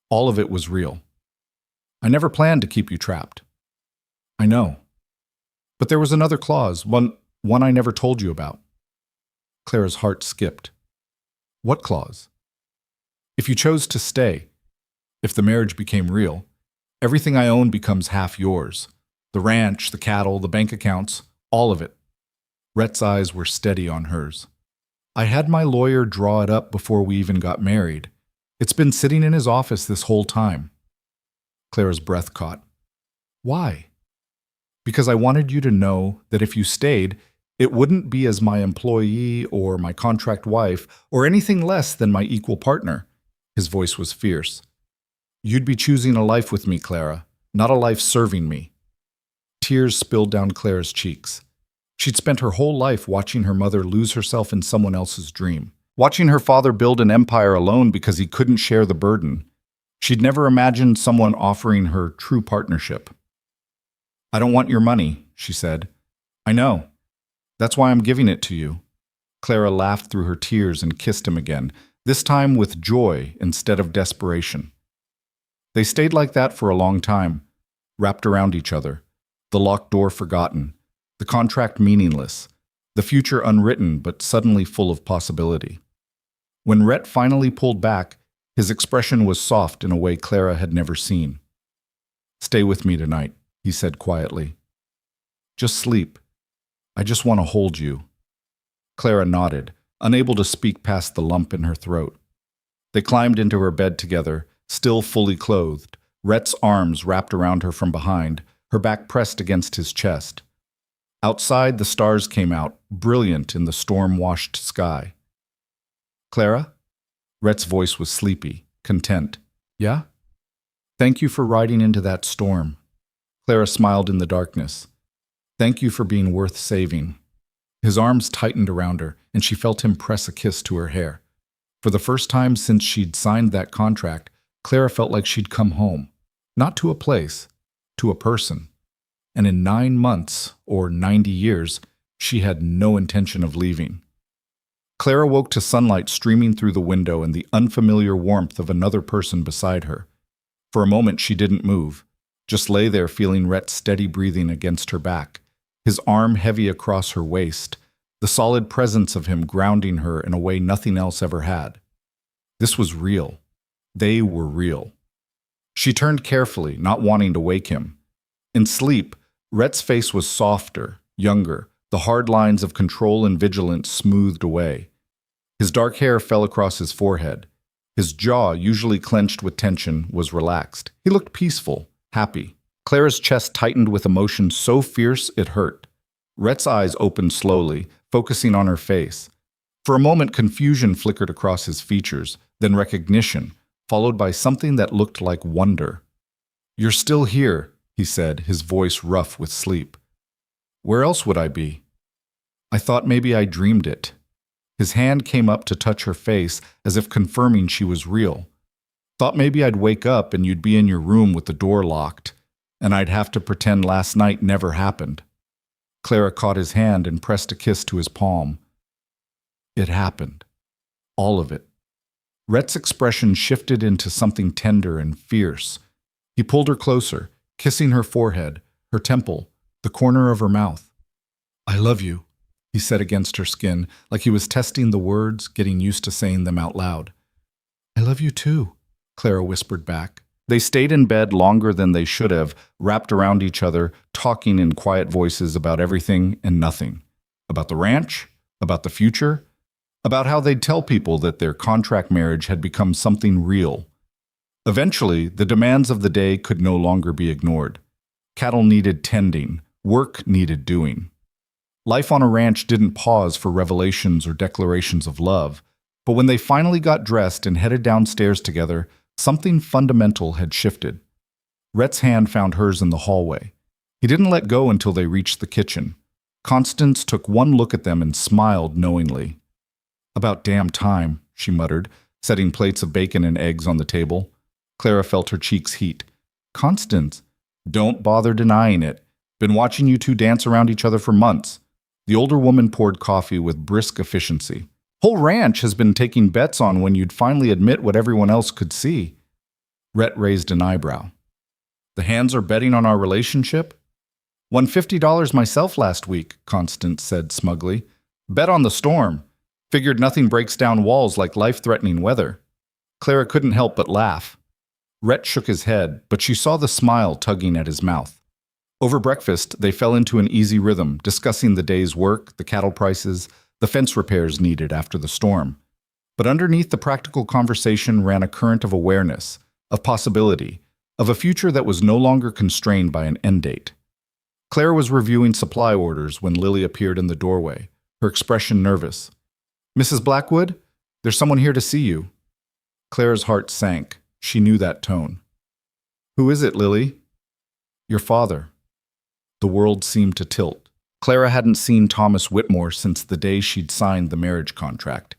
all of it was real. I never planned to keep you trapped. I know. But there was another clause, one I never told you about. Clara's heart skipped. What clause? If you chose to stay, if the marriage became real, everything I own becomes half yours. The ranch, the cattle, the bank accounts, all of it. Rhett's eyes were steady on hers. I had my lawyer draw it up before we even got married. It's been sitting in his office this whole time. Clara's breath caught. Why? Because I wanted you to know that if you stayed, it wouldn't be as my employee or my contract wife or anything less than my equal partner. His voice was fierce. You'd be choosing a life with me, Clara, not a life serving me. Tears spilled down Clara's cheeks. She'd spent her whole life watching her mother lose herself in someone else's dream, watching her father build an empire alone because he couldn't share the burden. She'd never imagined someone offering her true partnership. I don't want your money, she said. I know. That's why I'm giving it to you. Clara laughed through her tears and kissed him again, this time with joy instead of desperation. They stayed like that for a long time, wrapped around each other, the locked door forgotten, the contract meaningless, the future unwritten but suddenly full of possibility. When Rhett finally pulled back, his expression was soft in a way Clara had never seen. "Stay with me tonight," he said quietly. "Just sleep. I just want to hold you." Clara nodded, unable to speak past the lump in her throat. They climbed into her bed together, still fully clothed, Rhett's arms wrapped around her from behind, her back pressed against his chest. Outside, the stars came out, brilliant in the storm-washed sky. "Clara?" Rhett's voice was sleepy, content. "Yeah?" "Thank you for riding into that storm." Clara smiled in the darkness. "Thank you for being worth saving." His arms tightened around her, and she felt him press a kiss to her hair. For the first time since she'd signed that contract, Clara felt like she'd come home. Not to a place, to a person. And in 9 months, or 90 years, she had no intention of leaving. Clara woke to sunlight streaming through the window and the unfamiliar warmth of another person beside her. For a moment she didn't move, just lay there feeling Rhett's steady breathing against her back, his arm heavy across her waist, the solid presence of him grounding her in a way nothing else ever had. This was real. They were real. She turned carefully, not wanting to wake him. In sleep, Rhett's face was softer, younger, the hard lines of control and vigilance smoothed away. His dark hair fell across his forehead. His jaw, usually clenched with tension, was relaxed. He looked peaceful, happy. Clara's chest tightened with emotion so fierce it hurt. Rhett's eyes opened slowly, focusing on her face. For a moment, confusion flickered across his features, then recognition, followed by something that looked like wonder. "You're still here," he said, his voice rough with sleep. "Where else would I be?" "I thought maybe I dreamed it." His hand came up to touch her face, as if confirming she was real. "Thought maybe I'd wake up and you'd be in your room with the door locked, and I'd have to pretend last night never happened." Clara caught his hand and pressed a kiss to his palm. It happened. All of it. Rhett's expression shifted into something tender and fierce. He pulled her closer, kissing her forehead, her temple, the corner of her mouth. "I love you," he said against her skin, like he was testing the words, getting used to saying them out loud. "I love you too," Clara whispered back. They stayed in bed longer than they should have, wrapped around each other, talking in quiet voices about everything and nothing. About the ranch, about the future, about how they'd tell people that their contract marriage had become something real. Eventually, the demands of the day could no longer be ignored. Cattle needed tending, work needed doing. Life on a ranch didn't pause for revelations or declarations of love, but when they finally got dressed and headed downstairs together, something fundamental had shifted. Rhett's hand found hers in the hallway. He didn't let go until they reached the kitchen. Constance took one look at them and smiled knowingly. "About damn time," she muttered, setting plates of bacon and eggs on the table. Clara felt her cheeks heat. "Constance, don't bother denying it. Been watching you two dance around each other for months." The older woman poured coffee with brisk efficiency. "Whole ranch has been taking bets on when you'd finally admit what everyone else could see." Rhett raised an eyebrow. "The hands are betting on our relationship?" "Won $50 myself last week," Constance said smugly. "Bet on the storm. Figured nothing breaks down walls like life-threatening weather." Clara couldn't help but laugh. Rhett shook his head, but she saw the smile tugging at his mouth. Over breakfast, they fell into an easy rhythm, discussing the day's work, the cattle prices, the fence repairs needed after the storm. But underneath the practical conversation ran a current of awareness, of possibility, of a future that was no longer constrained by an end date. Claire was reviewing supply orders when Lily appeared in the doorway, her expression nervous. "Mrs. Blackwood, there's someone here to see you." Claire's heart sank. She knew that tone. "Who is it, Lily?" "Your father." The world seemed to tilt. Clara hadn't seen Thomas Whitmore since the day she'd signed the marriage contract.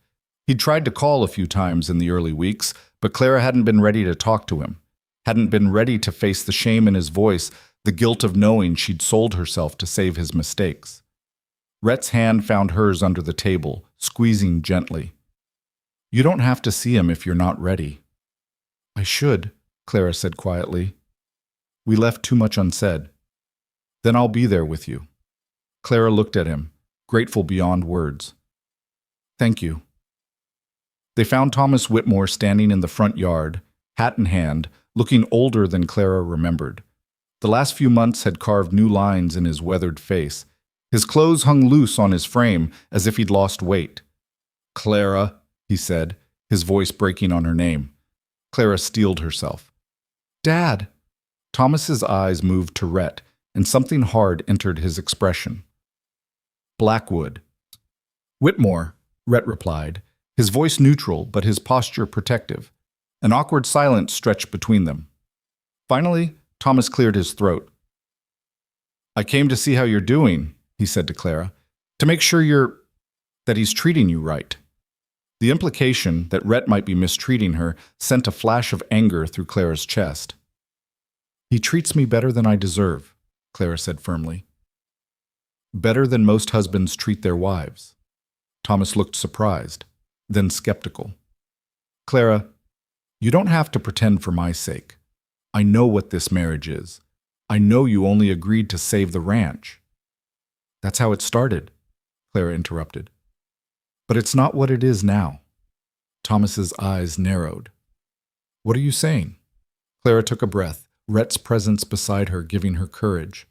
He'd tried to call a few times in the early weeks, but Clara hadn't been ready to talk to him, hadn't been ready to face the shame in his voice, the guilt of knowing she'd sold herself to save his mistakes. Rhett's hand found hers under the table, squeezing gently. "You don't have to see him if you're not ready." "I should," Clara said quietly. We left too much unsaid. Then I'll be there with you. Clara looked at him, grateful beyond words. Thank you. They found Thomas Whitmore standing in the front yard, hat in hand, looking older than Clara remembered. The last few months had carved new lines in his weathered face. His clothes hung loose on his frame as if he'd lost weight. Clara, he said, his voice breaking on her name. Clara steeled herself. Dad! Thomas's eyes moved to Rhett, and something hard entered his expression. Blackwood. Whitmore, Rhett replied, his voice neutral but his posture protective. An awkward silence stretched between them. Finally, Thomas cleared his throat. I came to see how you're doing, he said to Clara, to make sure that he's treating you right. The implication that Rhett might be mistreating her sent a flash of anger through Clara's chest. He treats me better than I deserve, Clara said firmly. Better than most husbands treat their wives. Thomas looked surprised, then skeptical. Clara, you don't have to pretend for my sake. I know what this marriage is. I know you only agreed to save the ranch. That's how it started, Clara interrupted. But it's not what it is now. Thomas's eyes narrowed. What are you saying? Clara took a breath, Rhett's presence beside her giving her courage.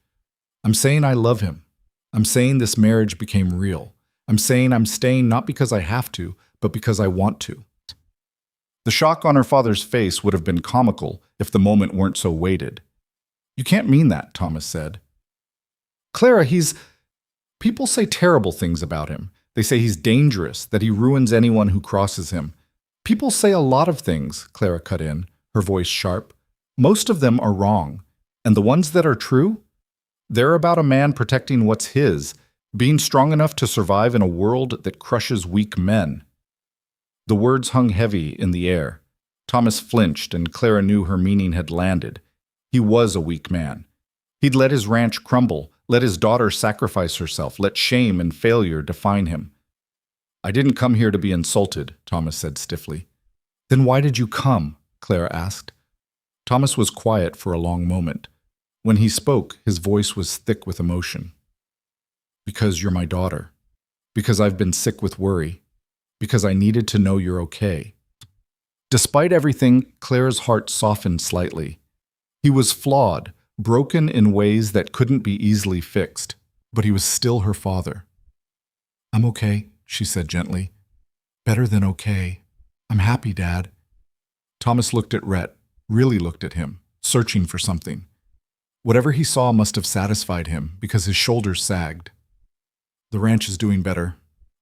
I'm saying I love him. I'm saying this marriage became real. I'm saying I'm staying not because I have to, but because I want to. The shock on her father's face would have been comical if the moment weren't so weighted. You can't mean that, Thomas said. Clara, people say terrible things about him. They say he's dangerous, that he ruins anyone who crosses him. People say a lot of things, Clara cut in, her voice sharp. Most of them are wrong, and the ones that are true, they're about a man protecting what's his, being strong enough to survive in a world that crushes weak men. The words hung heavy in the air. Thomas flinched, and Clara knew her meaning had landed. He was a weak man. He'd let his ranch crumble, let his daughter sacrifice herself, let shame and failure define him. I didn't come here to be insulted, Thomas said stiffly. Then why did you come? Clara asked. Thomas was quiet for a long moment. When he spoke, his voice was thick with emotion. Because you're my daughter. Because I've been sick with worry. Because I needed to know you're okay. Despite everything, Clara's heart softened slightly. He was flawed, broken in ways that couldn't be easily fixed, but he was still her father. I'm okay, she said gently. Better than okay. I'm happy, Dad. Thomas looked at Rhett, really looked at him, searching for something. Whatever he saw must have satisfied him because his shoulders sagged. The ranch is doing better,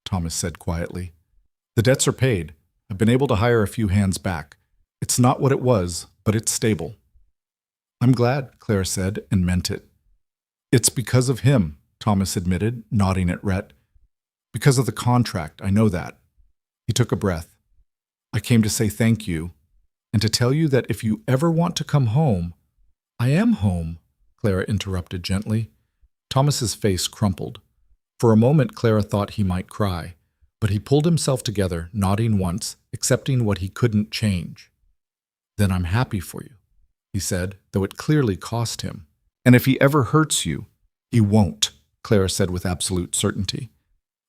Thomas said quietly. The debts are paid. I've been able to hire a few hands back. It's not what it was, but it's stable. I'm glad, Clara said, and meant it. It's because of him, Thomas admitted, nodding at Rhett. Because of the contract, I know that. He took a breath. I came to say thank you, and to tell you that if you ever want to come home, I am home, Clara interrupted gently. Thomas's face crumpled. For a moment, Clara thought he might cry, but he pulled himself together, nodding once, accepting what he couldn't change. Then I'm happy for you, he said, though it clearly cost him. And if he ever hurts you, he won't, Clara said with absolute certainty.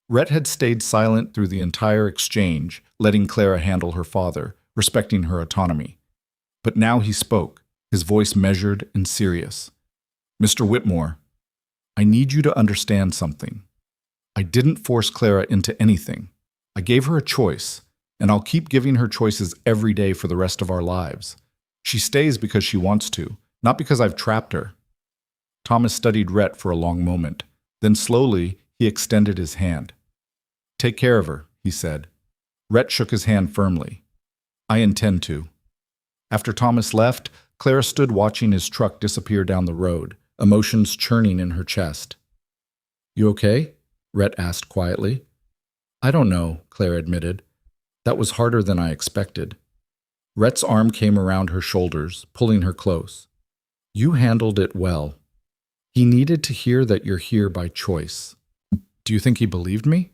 Rhett had stayed silent through the entire exchange, letting Clara handle her father, respecting her autonomy. But now he spoke, his voice measured and serious. Mr. Whitmore, I need you to understand something. I didn't force Clara into anything. I gave her a choice, and I'll keep giving her choices every day for the rest of our lives. She stays because she wants to, not because I've trapped her. Thomas studied Rhett for a long moment. Then slowly, he extended his hand. Take care of her, he said. Rhett shook his hand firmly. I intend to. After Thomas left, Clara stood watching his truck disappear down the road, emotions churning in her chest. You okay? Rhett asked quietly. I don't know, Clara admitted. That was harder than I expected. Rhett's arm came around her shoulders, pulling her close. You handled it well. He needed to hear that you're here by choice. Do you think he believed me?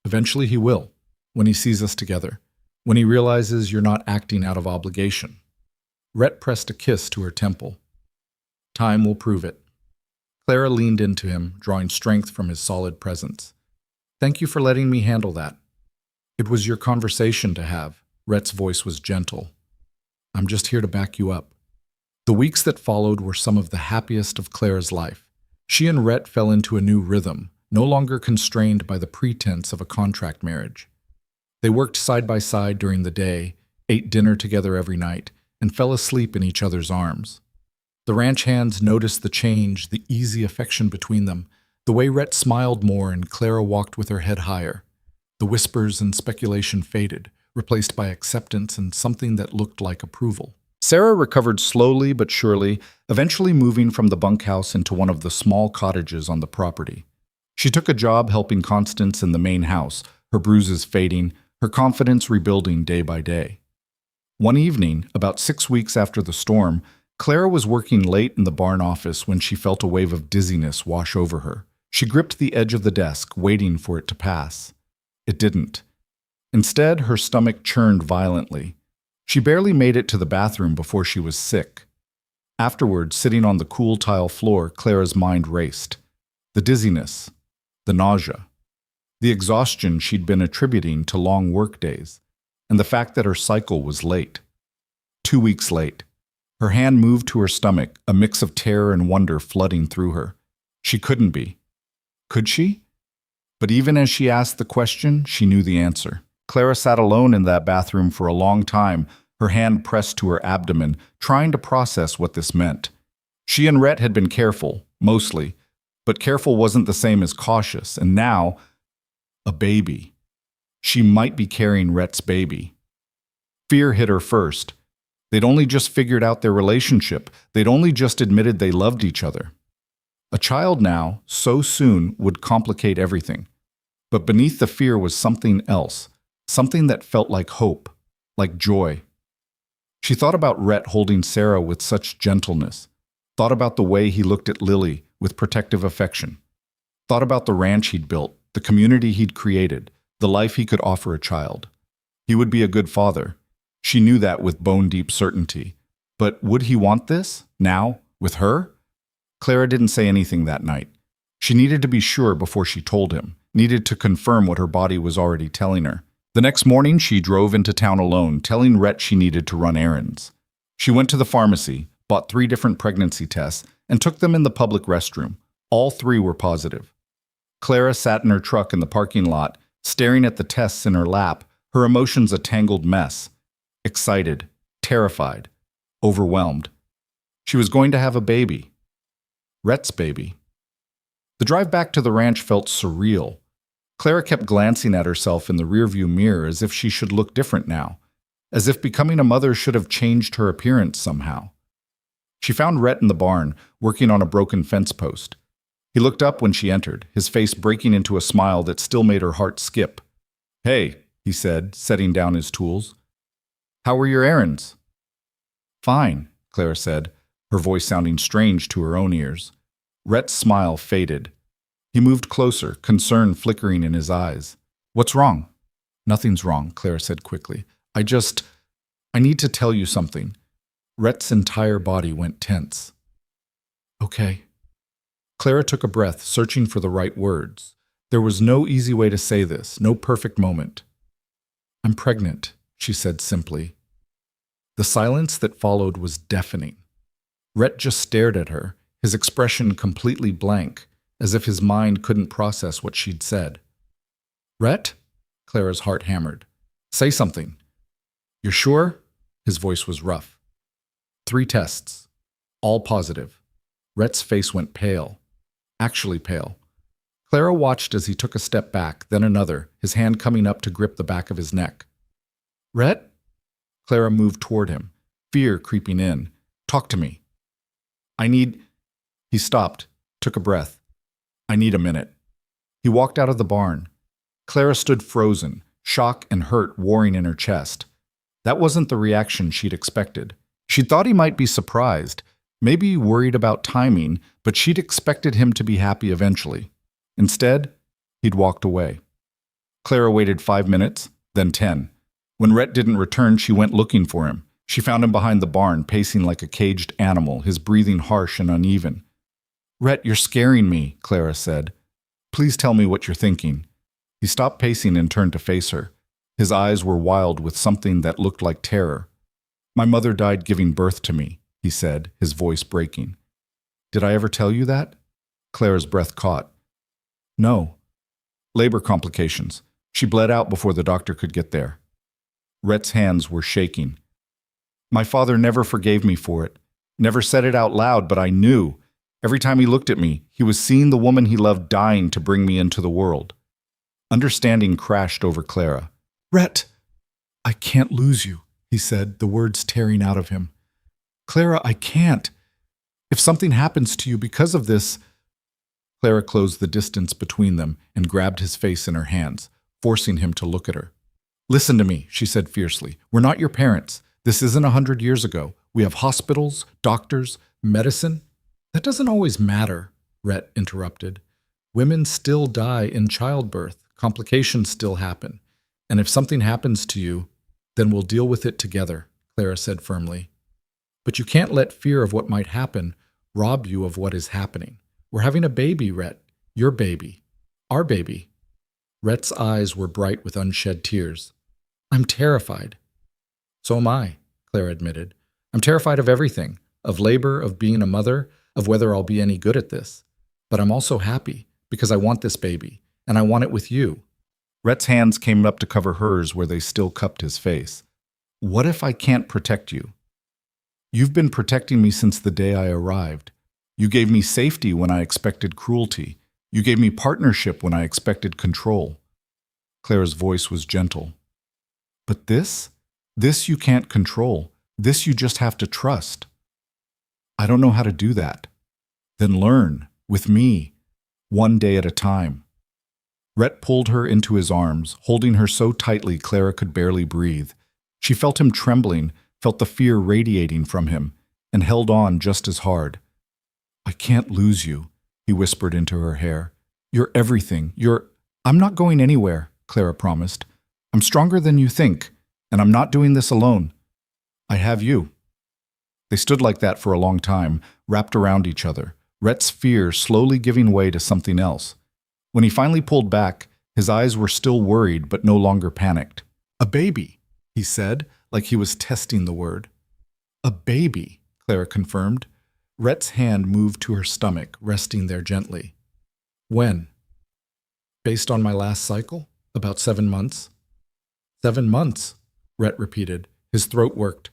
Eventually he will, when he sees us together, when he realizes you're not acting out of obligation. Rhett pressed a kiss to her temple. Time will prove it. Clara leaned into him, drawing strength from his solid presence. Thank you for letting me handle that. It was your conversation to have. Rhett's voice was gentle. I'm just here to back you up. The weeks that followed were some of the happiest of Clara's life. She and Rhett fell into a new rhythm, no longer constrained by the pretense of a contract marriage. They worked side by side during the day, ate dinner together every night, and fell asleep in each other's arms. The ranch hands noticed the change, the easy affection between them, the way Rhett smiled more and Clara walked with her head higher. The whispers and speculation faded, replaced by acceptance and something that looked like approval. Sarah recovered slowly but surely, eventually moving from the bunkhouse into one of the small cottages on the property. She took a job helping Constance in the main house, her bruises fading, her confidence rebuilding day by day. One evening, about 6 weeks after the storm, Clara was working late in the barn office when she felt a wave of dizziness wash over her. She gripped the edge of the desk, waiting for it to pass. It didn't. Instead, her stomach churned violently. She barely made it to the bathroom before she was sick. Afterward, sitting on the cool tile floor, Clara's mind raced. The dizziness, the nausea, the exhaustion she'd been attributing to long work days, and the fact that her cycle was late. 2 weeks late. Her hand moved to her stomach, a mix of terror and wonder flooding through her. She couldn't be. Could she? But even as she asked the question, she knew the answer. Clara sat alone in that bathroom for a long time, her hand pressed to her abdomen, trying to process what this meant. She and Rhett had been careful, mostly, but careful wasn't the same as cautious, and now, a baby. She might be carrying Rhett's baby. Fear hit her first. They'd only just figured out their relationship. They'd only just admitted they loved each other. A child now, so soon, would complicate everything. But beneath the fear was something else, something that felt like hope, like joy. She thought about Rhett holding Sarah with such gentleness, thought about the way he looked at Lily with protective affection, thought about the ranch he'd built, the community he'd created, the life he could offer a child. He would be a good father. She knew that with bone-deep certainty. But would he want this, now, with her? Clara didn't say anything that night. She needed to be sure before she told him, needed to confirm what her body was already telling her. The next morning, she drove into town alone, telling Rhett she needed to run errands. She went to the pharmacy, bought 3 different pregnancy tests, and took them in the public restroom. All 3 were positive. Clara sat in her truck in the parking lot, staring at the tests in her lap, her emotions a tangled mess. Excited, terrified, overwhelmed. She was going to have a baby. Rhett's baby. The drive back to the ranch felt surreal. Clara kept glancing at herself in the rearview mirror as if she should look different now, as if becoming a mother should have changed her appearance somehow. She found Rhett in the barn, working on a broken fence post. He looked up when she entered, his face breaking into a smile that still made her heart skip. "Hey," he said, setting down his tools. "How were your errands?" "Fine," Clara said, her voice sounding strange to her own ears. Rhett's smile faded. He moved closer, concern flickering in his eyes. "What's wrong?" "Nothing's wrong," Clara said quickly. I need to tell you something." Rhett's entire body went tense. "Okay." Clara took a breath, searching for the right words. There was no easy way to say this, no perfect moment. "I'm pregnant," she said simply. The silence that followed was deafening. Rhett just stared at her, his expression completely blank, as if his mind couldn't process what she'd said. "Rhett?" Clara's heart hammered. "Say something." "You're sure?" His voice was rough. 3 tests. All positive. Rhett's face went pale. Actually pale. Clara watched as he took a step back, then another, his hand coming up to grip the back of his neck. "Rhett?" Clara moved toward him, fear creeping in. "Talk to me." He stopped, took a breath. "I need a minute." He walked out of the barn. Clara stood frozen, shock and hurt warring in her chest. That wasn't the reaction she'd expected. She thought he might be surprised, maybe worried about timing, but she'd expected him to be happy eventually. Instead, he'd walked away. Clara waited 5 minutes, then 10. When Rhett didn't return, she went looking for him. She found him behind the barn, pacing like a caged animal, his breathing harsh and uneven. "Rhett, you're scaring me," Clara said. "Please tell me what you're thinking." He stopped pacing and turned to face her. His eyes were wild with something that looked like terror. "My mother died giving birth to me," he said, his voice breaking. "Did I ever tell you that?" Clara's breath caught. "No." "Labor complications. She bled out before the doctor could get there." Rhett's hands were shaking. "My father never forgave me for it. Never said it out loud, but I knew. Every time he looked at me, he was seeing the woman he loved dying to bring me into the world." Understanding crashed over Clara. "Rhett, I can't lose you," he said, the words tearing out of him. "Clara, I can't. If something happens to you because of this—" Clara closed the distance between them and grabbed his face in her hands, forcing him to look at her. "Listen to me," she said fiercely. "We're not your parents. This isn't 100 years ago. We have hospitals, doctors, medicine." "That doesn't always matter," Rhett interrupted. "Women still die in childbirth. Complications still happen. And if something happens to you, then we'll deal with it together," Clara said firmly. "But you can't let fear of what might happen rob you of what is happening. We're having a baby, Rhett. Your baby. Our baby." Rhett's eyes were bright with unshed tears. "I'm terrified." "So am I," Clara admitted. "I'm terrified of everything. Of labor, of being a mother, of whether I'll be any good at this. But I'm also happy, because I want this baby, and I want it with you." Rhett's hands came up to cover hers where they still cupped his face. "What if I can't protect you? You've been protecting me since the day I arrived. You gave me safety when I expected cruelty. You gave me partnership when I expected control." Clara's voice was gentle. "But this you can't control. This you just have to trust." "I don't know how to do that." "Then learn, with me, one day at a time." Rhett pulled her into his arms, holding her so tightly Clara could barely breathe. She felt him trembling, felt the fear radiating from him, and held on just as hard. "I can't lose you," he whispered into her hair. "You're everything. I'm not going anywhere," Clara promised. "I'm stronger than you think, and I'm not doing this alone. I have you." They stood like that for a long time, wrapped around each other, Rhett's fear slowly giving way to something else. When he finally pulled back, his eyes were still worried but no longer panicked. "A baby," he said, like he was testing the word. "A baby," Clara confirmed. Rhett's hand moved to her stomach, resting there gently. "When?" "Based on my last cycle? About 7 months." 7 months, Rhett repeated. His throat worked.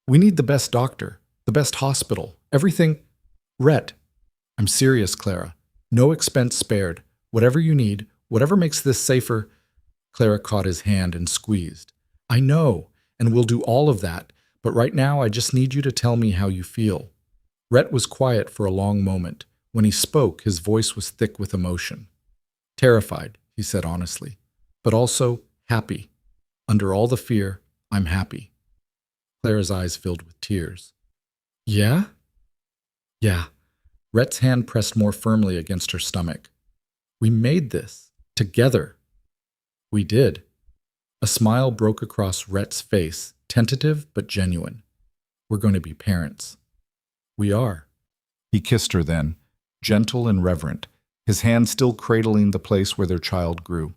"We need the best doctor, the best hospital, everything—" "Rhett, I'm serious, Clara. No expense spared. Whatever you need, whatever makes this safer—" Clara caught his hand and squeezed. "I know, and we'll do all of that, but right now I just need you to tell me how you feel." Rhett was quiet for a long moment. When he spoke, his voice was thick with emotion. "Terrified," he said honestly, "but also happy. Under all the fear, I'm happy." Clara's eyes filled with tears. "Yeah?" "Yeah." Rhett's hand pressed more firmly against her stomach. "We made this. Together." "We did." A smile broke across Rhett's face, tentative but genuine. "We're going to be parents." "We are." He kissed her then, gentle and reverent, his hand still cradling the place where their child grew.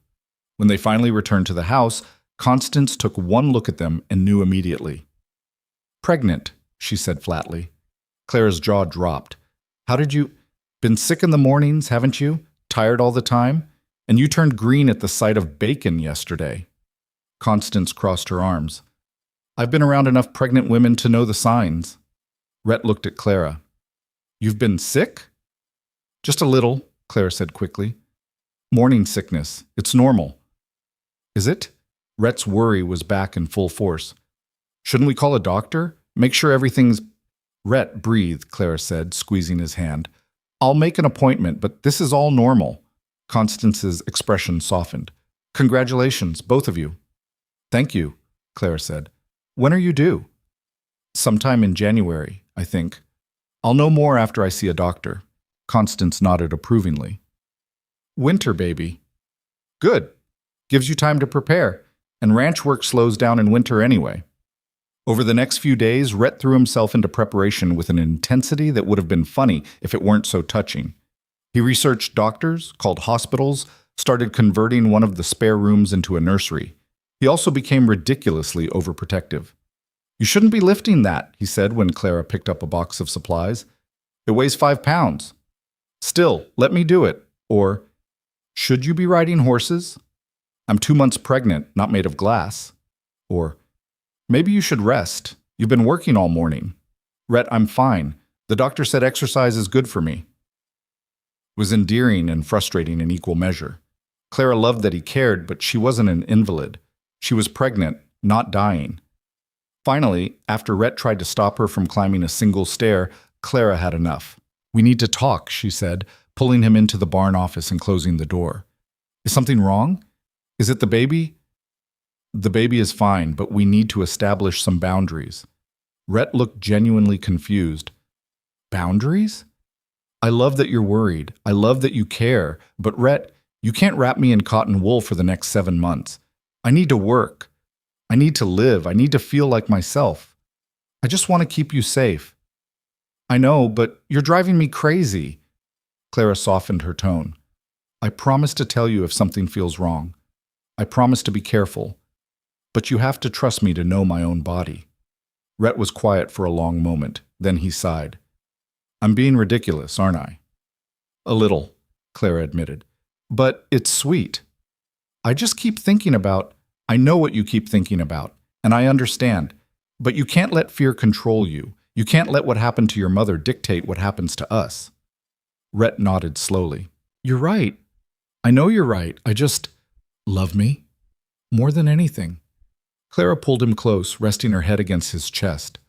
When they finally returned to the house, Constance took one look at them and knew immediately. "Pregnant," she said flatly. Clara's jaw dropped. "How did you— Been sick in the mornings, haven't you? Tired all the time? And you turned green at the sight of bacon yesterday." Constance crossed her arms. "I've been around enough pregnant women to know the signs." Rhett looked at Clara. "You've been sick?" "Just a little," Clara said quickly. "Morning sickness. It's normal." "Is it?" Rhett's worry was back in full force. "Shouldn't we call a doctor? Make sure everything's—" "Rhett, breathe," Clara said, squeezing his hand. "I'll make an appointment, but this is all normal." Constance's expression softened. "Congratulations, both of you." "Thank you," Clara said. "When are you due?" "Sometime in January, I think. I'll know more after I see a doctor." Constance nodded approvingly. "Winter baby." "Good. Gives you time to prepare, and ranch work slows down in winter anyway." Over the next few days, Rhett threw himself into preparation with an intensity that would have been funny if it weren't so touching. He researched doctors, called hospitals, started converting one of the spare rooms into a nursery. He also became ridiculously overprotective. "You shouldn't be lifting that," he said when Clara picked up a box of supplies. "It weighs 5 pounds. Still, let me do it." Or, "Should you be riding horses? I'm 2 months pregnant, not made of glass." Or, "Maybe you should rest. You've been working all morning." "Rhett, I'm fine. The doctor said exercise is good for me." It was endearing and frustrating in equal measure. Clara loved that he cared, but she wasn't an invalid. She was pregnant, not dying. Finally, after Rhett tried to stop her from climbing a single stair, Clara had enough. "We need to talk," she said, pulling him into the barn office and closing the door. "Is something wrong? Is it the baby?" "The baby is fine, but we need to establish some boundaries." Rhett looked genuinely confused. "Boundaries? I love that you're worried. I love that you care. But Rhett, you can't wrap me in cotton wool for the next 7 months. I need to work. I need to live. I need to feel like myself. I just want to keep you safe." "I know, but you're driving me crazy." Clara softened her tone. "I promise to tell you if something feels wrong. I promise to be careful. But you have to trust me to know my own body." Rhett was quiet for a long moment. Then he sighed. "I'm being ridiculous, aren't I?" "A little," Clara admitted. "But it's sweet. I just keep thinking about, I know what you keep thinking about, and I understand. But you can't let fear control you. You can't let what happened to your mother dictate what happens to us." Rhett nodded slowly. "You're right. I know you're right. I just love me more than anything." Clara pulled him close, resting her head against his chest.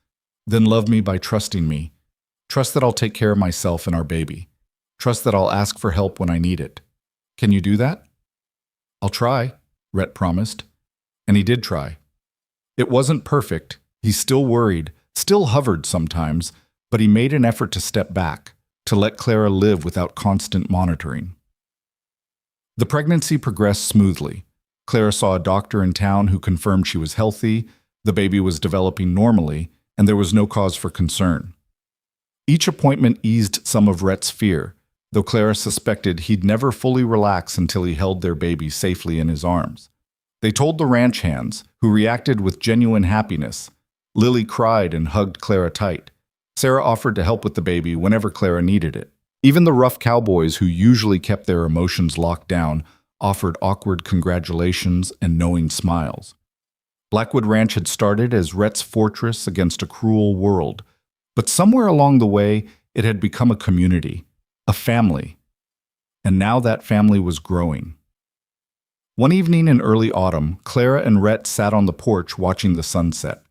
"Then love me by trusting me. Trust that I'll take care of myself and our baby. Trust that I'll ask for help when I need it. Can you do that?" "I'll try," Rhett promised. And he did try. It wasn't perfect. He still worried, still hovered sometimes, but he made an effort to step back, to let Clara live without constant monitoring. The pregnancy progressed smoothly. Clara saw a doctor in town who confirmed she was healthy, the baby was developing normally, and there was no cause for concern. Each appointment eased some of Rhett's fear, though Clara suspected he'd never fully relax until he held their baby safely in his arms. They told the ranch hands, who reacted with genuine happiness. Lily cried and hugged Clara tight. Sarah offered to help with the baby whenever Clara needed it. Even the rough cowboys who usually kept their emotions locked down offered awkward congratulations and knowing smiles. Blackwood Ranch had started as Rhett's fortress against a cruel world, but somewhere along the way it had become a community, a family. And now that family was growing. One evening in early autumn, Clara and Rhett sat on the porch watching the sunset.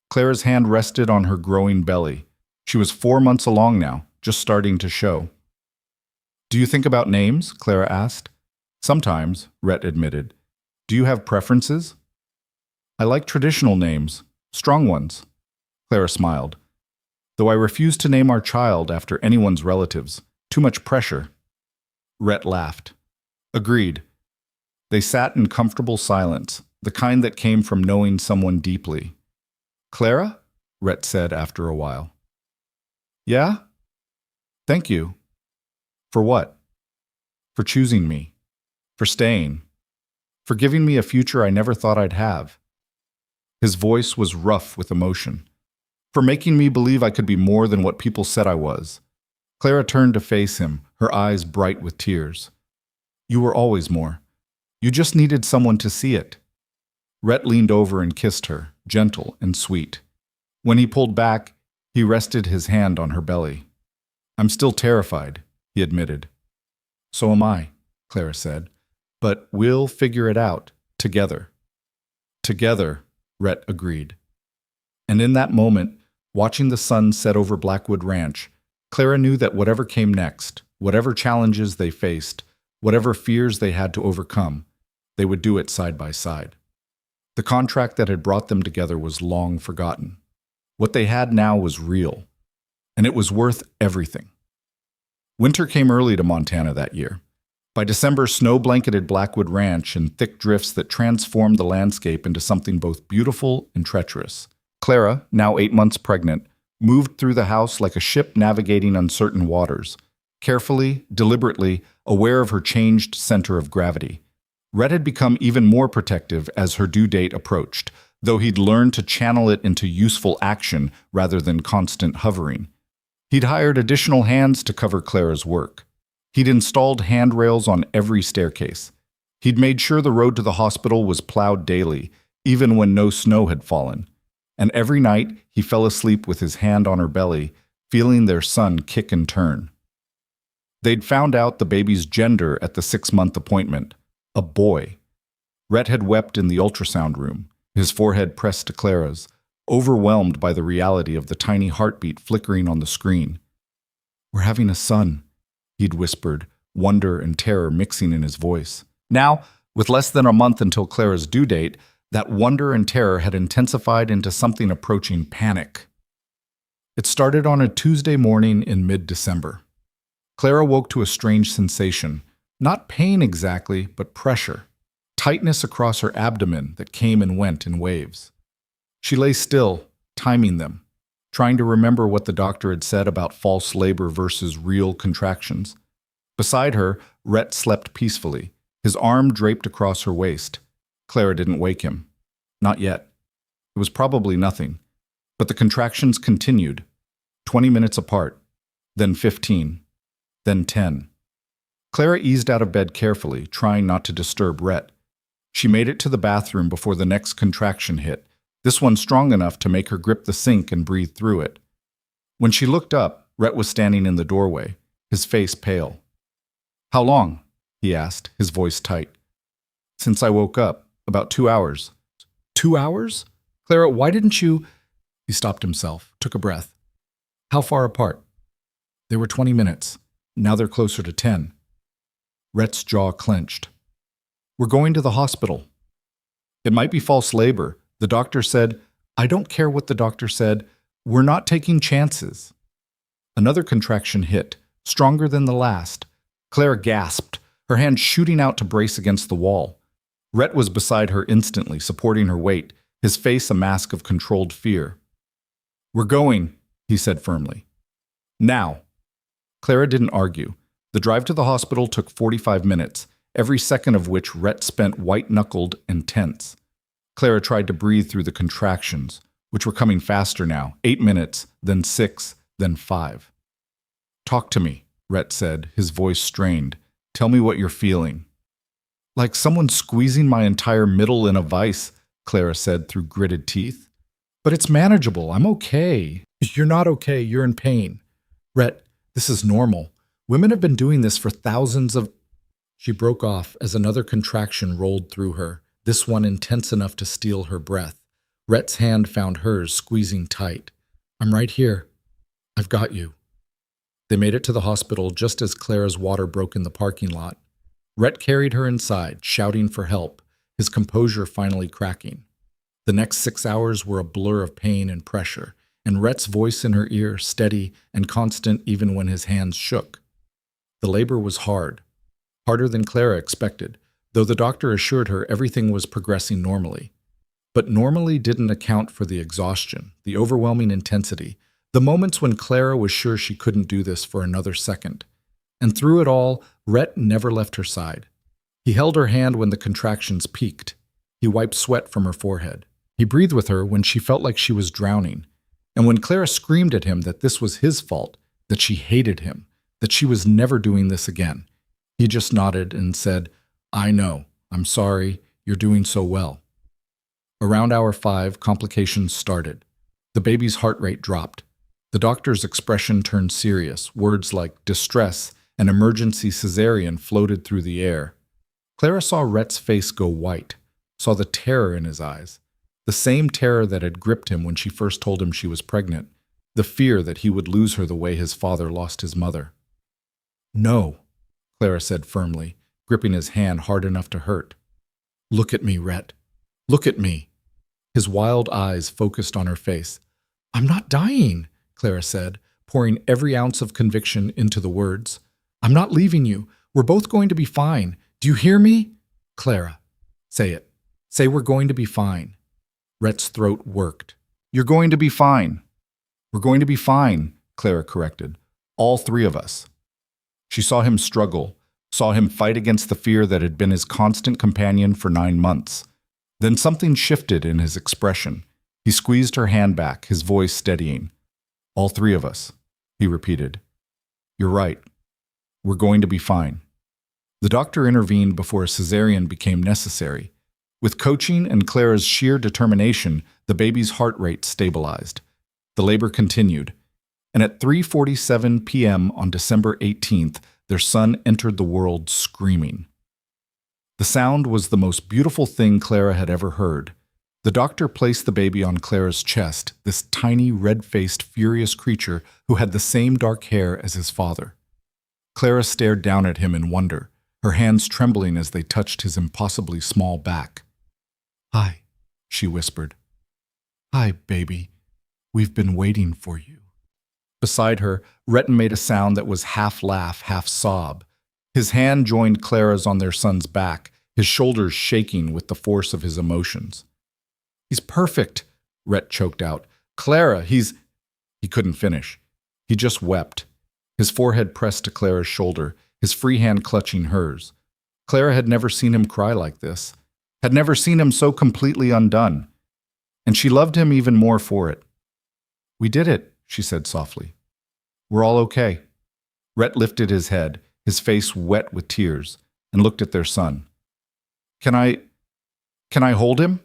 Clara's hand rested on her growing belly. She was 4 months along now, just starting to show. "Do you think about names?" Clara asked. "Sometimes," Rhett admitted. "Do you have preferences?" "I like traditional names, strong ones." Clara smiled. "Though I refuse to name our child after anyone's relatives. Too much pressure." Rhett laughed. "Agreed." They sat in comfortable silence, the kind that came from knowing someone deeply. "Clara?" Rhett said after a while. "Yeah?" "Thank you." "For what?" "For choosing me. For staying. For giving me a future I never thought I'd have." His voice was rough with emotion. "For making me believe I could be more than what people said I was." Clara turned to face him, her eyes bright with tears. "You were always more. You just needed someone to see it." Rhett leaned over and kissed her, gentle and sweet. When he pulled back, he rested his hand on her belly. "I'm still terrified," he admitted. "So am I," Clara said. "But we'll figure it out, together." "Together," Rhett agreed. And in that moment, watching the sun set over Blackwood Ranch, Clara knew that whatever came next, whatever challenges they faced, whatever fears they had to overcome, they would do it side by side. The contract that had brought them together was long forgotten. What they had now was real, and it was worth everything. Winter came early to Montana that year. By December, snow blanketed Blackwood Ranch in thick drifts that transformed the landscape into something both beautiful and treacherous. Clara, now 8 months pregnant, moved through the house like a ship navigating uncertain waters, carefully, deliberately, aware of her changed center of gravity. Rhett had become even more protective as her due date approached, though he'd learned to channel it into useful action rather than constant hovering. He'd hired additional hands to cover Clara's work. He'd installed handrails on every staircase. He'd made sure the road to the hospital was plowed daily, even when no snow had fallen. And every night, he fell asleep with his hand on her belly, feeling their son kick and turn. They'd found out the baby's gender at the 6-month appointment, a boy. Rhett had wept in the ultrasound room, his forehead pressed to Clara's, overwhelmed by the reality of the tiny heartbeat flickering on the screen. "We're having a son," he'd whispered, wonder and terror mixing in his voice. Now, with less than a month until Clara's due date, that wonder and terror had intensified into something approaching panic. It started on a Tuesday morning in mid-December. Clara woke to a strange sensation, not pain exactly, but pressure, tightness across her abdomen that came and went in waves. She lay still, timing them, trying to remember what the doctor had said about false labor versus real contractions. Beside her, Rhett slept peacefully, his arm draped across her waist. Clara didn't wake him. Not yet. It was probably nothing. But the contractions continued, 20 minutes apart, then 15, then 10. Clara eased out of bed carefully, trying not to disturb Rhett. She made it to the bathroom before the next contraction hit, this one strong enough to make her grip the sink and breathe through it. When she looked up, Rhett was standing in the doorway, his face pale. "How long?" he asked, his voice tight. "Since I woke up. About 2 hours." 2 hours? Clara, why didn't you... He stopped himself, took a breath. "How far apart?" "They were 20 minutes. Now they're closer to 10. Rhett's jaw clenched. "We're going to the hospital." "It might be false labor. The doctor said..." "I don't care what the doctor said. We're not taking chances." Another contraction hit, stronger than the last. Clara gasped, her hand shooting out to brace against the wall. Rhett was beside her instantly, supporting her weight, his face a mask of controlled fear. "We're going," he said firmly. "Now." Clara didn't argue. The drive to the hospital took 45 minutes, every second of which Rhett spent white-knuckled and tense. Clara tried to breathe through the contractions, which were coming faster now, 8 minutes, then 6, then 5. "Talk to me," Rhett said, his voice strained. "Tell me what you're feeling." "Like someone squeezing my entire middle in a vice," Clara said through gritted teeth. "But it's manageable. I'm okay." "You're not okay. You're in pain." "Rhett, this is normal. Women have been doing this for thousands of..." She broke off as another contraction rolled through her, this one intense enough to steal her breath. Rhett's hand found hers, squeezing tight. "I'm right here. I've got you." They made it to the hospital just as Clara's water broke in the parking lot. Rhett carried her inside, shouting for help, his composure finally cracking. The next 6 hours were a blur of pain and pressure, and Rhett's voice in her ear, steady and constant even when his hands shook. The labor was hard, harder than Clara expected, though the doctor assured her everything was progressing normally. But normally didn't account for the exhaustion, the overwhelming intensity, the moments when Clara was sure she couldn't do this for another second. And through it all, Rhett never left her side. He held her hand when the contractions peaked. He wiped sweat from her forehead. He breathed with her when she felt like she was drowning. And when Clara screamed at him that this was his fault, that she hated him, that she was never doing this again, he just nodded and said, "I know. I'm sorry. You're doing so well." Around hour 5, complications started. The baby's heart rate dropped. The doctor's expression turned serious. Words like distress and emergency cesarean floated through the air. Clara saw Rhett's face go white, saw the terror in his eyes, the same terror that had gripped him when she first told him she was pregnant, the fear that he would lose her the way his father lost his mother. "No," Clara said firmly, gripping his hand hard enough to hurt. "Look at me, Rhett. Look at me." His wild eyes focused on her face. "I'm not dying," Clara said, pouring every ounce of conviction into the words. "I'm not leaving you. We're both going to be fine. Do you hear me?" "Clara, say it. Say we're going to be fine." Rhett's throat worked. You're going to be fine. We're going to be fine, Clara corrected. All three of us. She saw him struggle, saw him fight against the fear that had been his constant companion for 9 months. Then something shifted in his expression. He squeezed her hand back, his voice steadying. All three of us, he repeated. You're right. We're going to be fine. The doctor intervened before a cesarean became necessary. With coaching and Clara's sheer determination, the baby's heart rate stabilized. The labor continued, and at 3:47 p.m. on December 18th, their son entered the world screaming. The sound was the most beautiful thing Clara had ever heard. The doctor placed the baby on Clara's chest, this tiny, red-faced, furious creature who had the same dark hair as his father. Clara stared down at him in wonder, her hands trembling as they touched his impossibly small back. "Hi," she whispered. "Hi, baby. We've been waiting for you." Beside her, Rhett made a sound that was half laugh, half sob. His hand joined Clara's on their son's back, his shoulders shaking with the force of his emotions. "He's perfect," Rhett choked out. "Clara, he's—" He couldn't finish. He just wept, his forehead pressed to Clara's shoulder, his free hand clutching hers. Clara had never seen him cry like this, had never seen him so completely undone. And she loved him even more for it. "We did it," she said softly. "We're all okay." Rhett lifted his head, his face wet with tears, and looked at their son. Can I hold him?"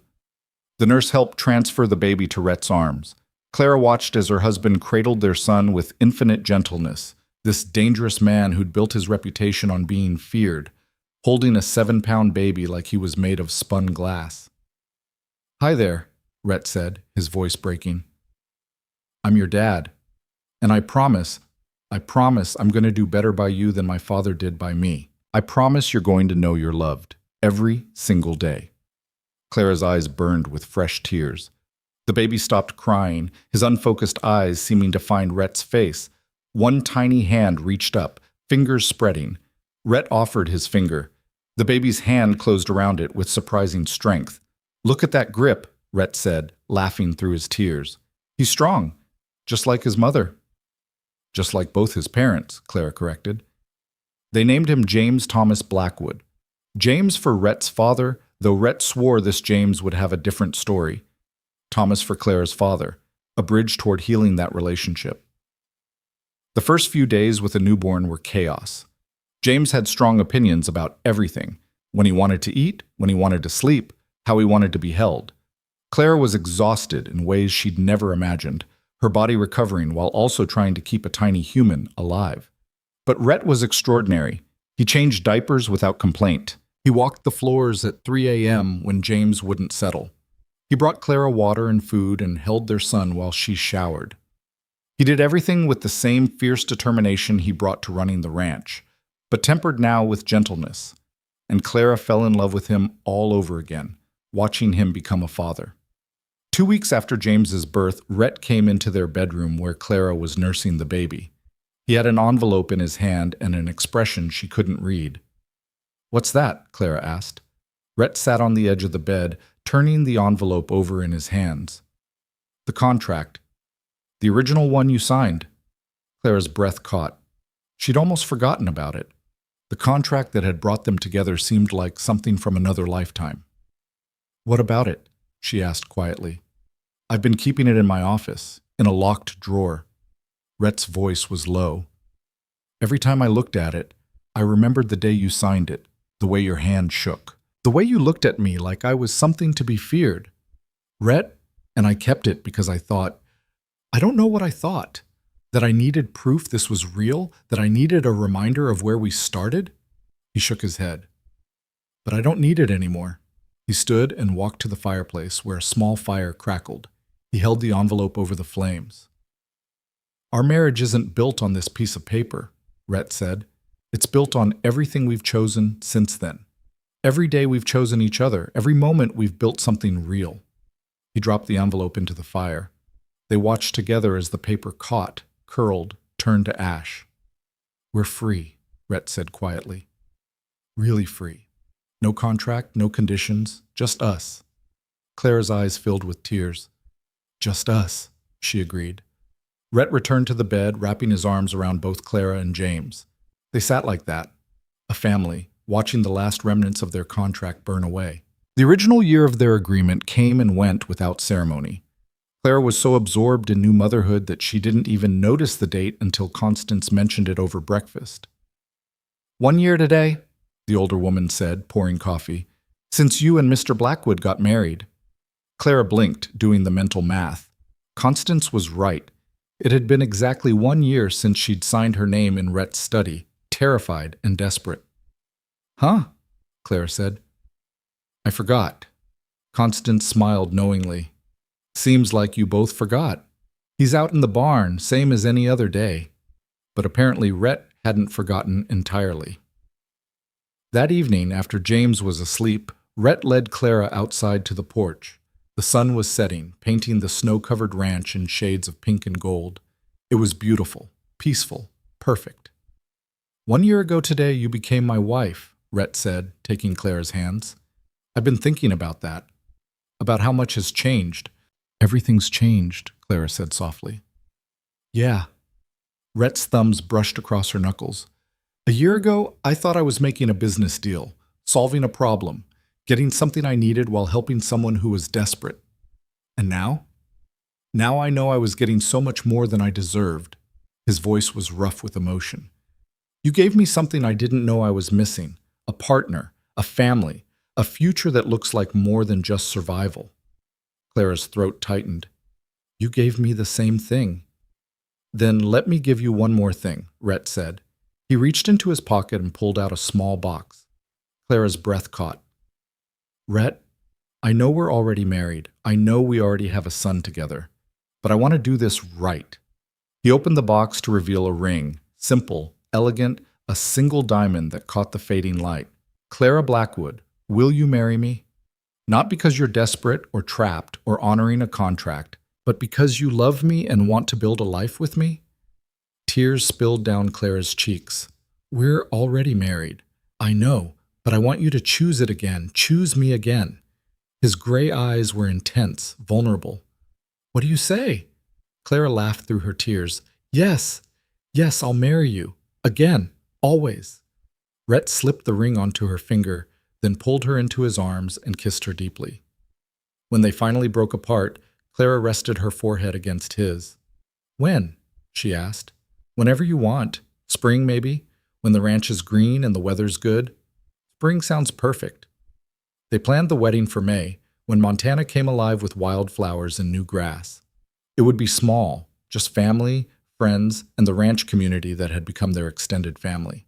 The nurse helped transfer the baby to Rhett's arms. Clara watched as her husband cradled their son with infinite gentleness, this dangerous man who'd built his reputation on being feared, holding a 7-pound baby like he was made of spun glass. "Hi there," Rhett said, his voice breaking. "I'm your dad, and I promise I'm going to do better by you than my father did by me. I promise you're going to know you're loved, every single day." Clara's eyes burned with fresh tears. The baby stopped crying, his unfocused eyes seeming to find Rhett's face. One tiny hand reached up, fingers spreading. Rhett offered his finger. The baby's hand closed around it with surprising strength. "Look at that grip," Rhett said, laughing through his tears. "He's strong, just like his mother." "Just like both his parents," Clara corrected. They named him James Thomas Blackwood. James for Rhett's father, though Rhett swore this James would have a different story. Thomas for Clara's father, a bridge toward healing that relationship. The first few days with a newborn were chaos. James had strong opinions about everything, when he wanted to eat, when he wanted to sleep, how he wanted to be held. Clara was exhausted in ways she'd never imagined, her body recovering while also trying to keep a tiny human alive. But Rhett was extraordinary. He changed diapers without complaint. He walked the floors at 3 a.m. when James wouldn't settle. He brought Clara water and food and held their son while she showered. He did everything with the same fierce determination he brought to running the ranch, but tempered now with gentleness. And Clara fell in love with him all over again, watching him become a father. 2 weeks after James's birth, Rhett came into their bedroom where Clara was nursing the baby. He had an envelope in his hand and an expression she couldn't read. "What's that?" Clara asked. Rhett sat on the edge of the bed, turning the envelope over in his hands. "The contract. The original one you signed." Clara's breath caught. She'd almost forgotten about it. The contract that had brought them together seemed like something from another lifetime. "What about it?" she asked quietly. "I've been keeping it in my office, in a locked drawer." Rhett's voice was low. "Every time I looked at it, I remembered the day you signed it, the way your hand shook, the way you looked at me like I was something to be feared. Rhett, and I kept it because I thought, I don't know what I thought, that I needed proof this was real, that I needed a reminder of where we started." He shook his head. "But I don't need it anymore." He stood and walked to the fireplace where a small fire crackled. He held the envelope over the flames. "Our marriage isn't built on this piece of paper," Rhett said. "It's built on everything we've chosen since then. Every day we've chosen each other. Every moment we've built something real." He dropped the envelope into the fire. They watched together as the paper caught, curled, turned to ash. "We're free," Rhett said quietly. "Really free. No contract, no conditions, just us." Clara's eyes filled with tears. Just us, she agreed. Rhett returned to the bed, wrapping his arms around both Clara and James. They sat like that, a family, watching the last remnants of their contract burn away. The original year of their agreement came and went without ceremony. Clara was so absorbed in new motherhood that she didn't even notice the date until Constance mentioned it over breakfast. 1 year today, the older woman said, pouring coffee, since you and Mr. Blackwood got married. Clara blinked, doing the mental math. Constance was right. It had been exactly 1 year since she'd signed her name in Rhett's study, terrified and desperate. Huh? Clara said. I forgot. Constance smiled knowingly. Seems like you both forgot. He's out in the barn, same as any other day. But apparently Rhett hadn't forgotten entirely. That evening, after James was asleep, Rhett led Clara outside to the porch. The sun was setting, painting the snow-covered ranch in shades of pink and gold. It was beautiful, peaceful, perfect. 1 year ago today, you became my wife, Rhett said, taking Clara's hands. I've been thinking about that, about how much has changed. Everything's changed, Clara said softly. Yeah. Rhett's thumbs brushed across her knuckles. A year ago, I thought I was making a business deal, solving a problem, getting something I needed while helping someone who was desperate. And now? Now I know I was getting so much more than I deserved. His voice was rough with emotion. You gave me something I didn't know I was missing, a partner, a family, a future that looks like more than just survival. Clara's throat tightened. You gave me the same thing. Then let me give you one more thing, Rhett said. He reached into his pocket and pulled out a small box. Clara's breath caught. Rhett, I know we're already married. I know we already have a son together. But I want to do this right. He opened the box to reveal a ring, simple, elegant, a single diamond that caught the fading light. Clara Blackwood, will you marry me? Not because you're desperate or trapped or honoring a contract, but because you love me and want to build a life with me? Tears spilled down Clara's cheeks. We're already married. I know, but I want you to choose it again. Choose me again. His gray eyes were intense, vulnerable. What do you say? Clara laughed through her tears. Yes, I'll marry you. Again, always. Rhett slipped the ring onto her finger, then pulled her into his arms and kissed her deeply. When they finally broke apart, Clara rested her forehead against his. When? She asked. Whenever you want. Spring, maybe? When the ranch is green and the weather's good? Spring sounds perfect. They planned the wedding for May, when Montana came alive with wildflowers and new grass. It would be small, just family, friends, and the ranch community that had become their extended family.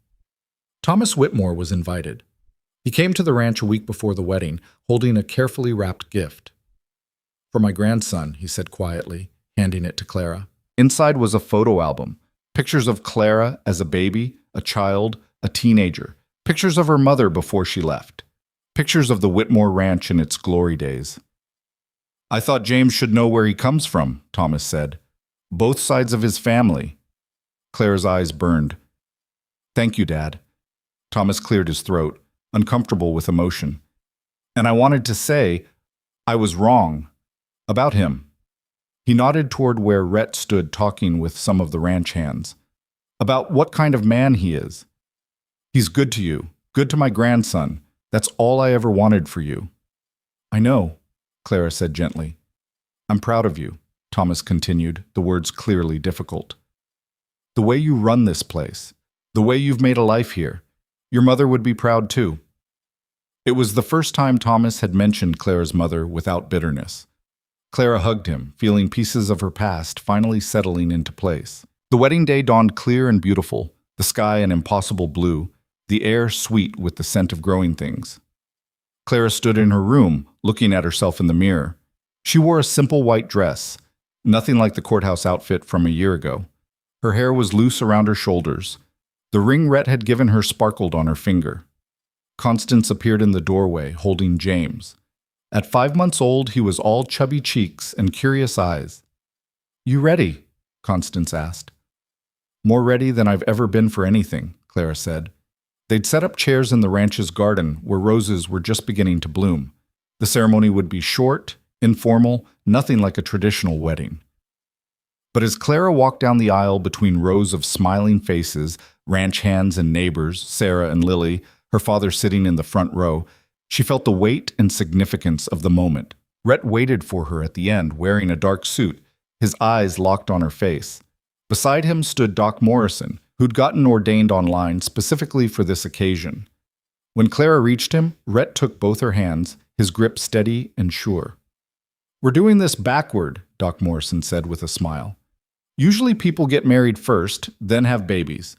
Thomas Whitmore was invited. He came to the ranch a week before the wedding, holding a carefully wrapped gift. For my grandson, he said quietly, handing it to Clara. Inside was a photo album, pictures of Clara as a baby, a child, a teenager, pictures of her mother before she left, pictures of the Whitmore Ranch in its glory days. I thought James should know where he comes from, Thomas said. Both sides of his family. Clara's eyes burned. Thank you, Dad. Thomas cleared his throat, uncomfortable with emotion. And I wanted to say, I was wrong. About him. He nodded toward where Rhett stood talking with some of the ranch hands. About what kind of man he is. He's good to you, good to my grandson. That's all I ever wanted for you. I know, Clara said gently. I'm proud of you, Thomas continued, the words clearly difficult. The way you run this place, the way you've made a life here. Your mother would be proud too. It was the first time Thomas had mentioned Clara's mother without bitterness. Clara hugged him, feeling pieces of her past finally settling into place. The wedding day dawned clear and beautiful, the sky an impossible blue, the air sweet with the scent of growing things. Clara stood in her room, looking at herself in the mirror. She wore a simple white dress, nothing like the courthouse outfit from a year ago. Her hair was loose around her shoulders. The ring Rhett had given her sparkled on her finger. Constance appeared in the doorway, holding James. At 5 months old, he was all chubby cheeks and curious eyes. You ready? Constance asked. More ready than I've ever been for anything, Clara said. They'd set up chairs in the ranch's garden where roses were just beginning to bloom. The ceremony would be short, Informal, nothing like a traditional wedding. But as Clara walked down the aisle between rows of smiling faces, ranch hands and neighbors, Sarah and Lily, her father sitting in the front row, she felt the weight and significance of the moment. Rhett waited for her at the end, wearing a dark suit, his eyes locked on her face. Beside him stood Doc Morrison, who'd gotten ordained online specifically for this occasion. When Clara reached him, Rhett took both her hands, his grip steady and sure. "We're doing this backward," Doc Morrison said with a smile. "Usually people get married first, then have babies.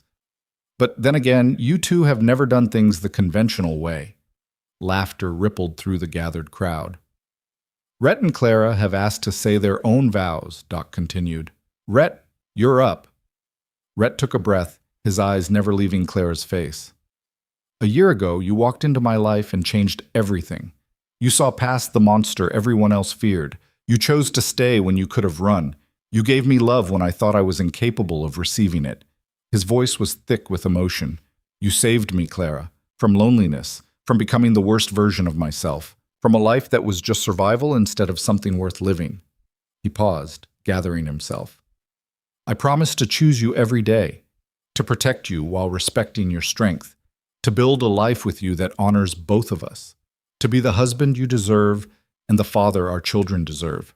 But then again, you two have never done things the conventional way." Laughter rippled through the gathered crowd. "Rhett and Clara have asked to say their own vows," Doc continued. "Rhett, you're up." Rhett took a breath, his eyes never leaving Clara's face. "A year ago, you walked into my life and changed everything. You saw past the monster everyone else feared. You chose to stay when you could have run. You gave me love when I thought I was incapable of receiving it." His voice was thick with emotion. "You saved me, Clara, from loneliness, from becoming the worst version of myself, from a life that was just survival instead of something worth living." He paused, gathering himself. "I promise to choose you every day, to protect you while respecting your strength, to build a life with you that honors both of us, to be the husband you deserve and the father our children deserve,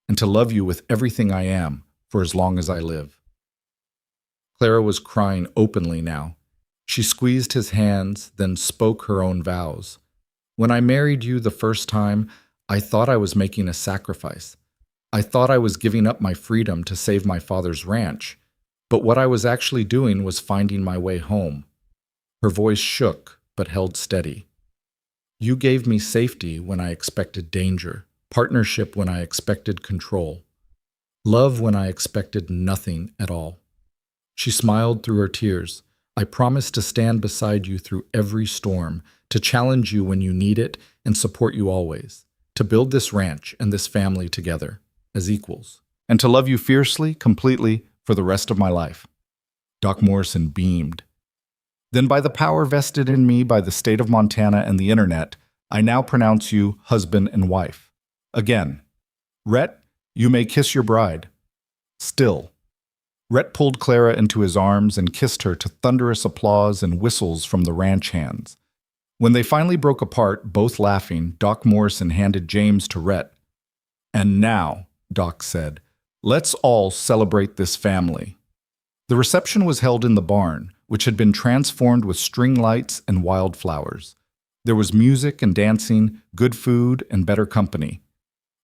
and to love you with everything I am for as long as I live." Clara was crying openly now. She squeezed his hands, then spoke her own vows. "When I married you the first time, I thought I was making a sacrifice. I thought I was giving up my freedom to save my father's ranch, but what I was actually doing was finding my way home." Her voice shook, but held steady. "You gave me safety when I expected danger, partnership when I expected control, love when I expected nothing at all." She smiled through her tears. "I promise to stand beside you through every storm, to challenge you when you need it and support you always, to build this ranch and this family together as equals, and to love you fiercely, completely, for the rest of my life." Doc Morrison beamed. "Then by the power vested in me by the state of Montana and the internet, I now pronounce you husband and wife. Again. Rhett, you may kiss your bride. Still." Rhett pulled Clara into his arms and kissed her to thunderous applause and whistles from the ranch hands. When they finally broke apart, both laughing, Doc Morrison handed James to Rhett. "And now," Doc said, "let's all celebrate this family." The reception was held in the barn, which had been transformed with string lights and wildflowers. There was music and dancing, good food, and better company.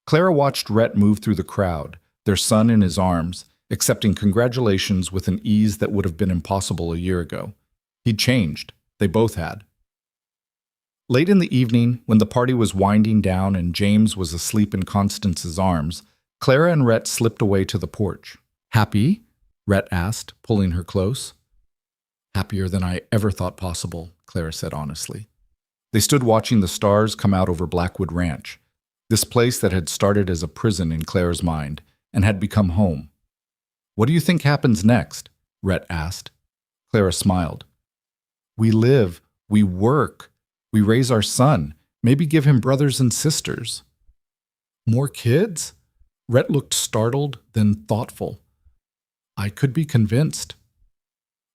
Clara watched Rhett move through the crowd, their son in his arms, accepting congratulations with an ease that would have been impossible a year ago. He'd changed. They both had. Late in the evening, when the party was winding down and James was asleep in Constance's arms, Clara and Rhett slipped away to the porch. "Happy?" Rhett asked, pulling her close. "Happier than I ever thought possible," Clara said honestly. They stood watching the stars come out over Blackwood Ranch, this place that had started as a prison in Clara's mind and had become home. "What do you think happens next?" Rhett asked. Clara smiled. "We live, we work, we raise our son, maybe give him brothers and sisters." "More kids?" Rhett looked startled, then thoughtful. "I could be convinced."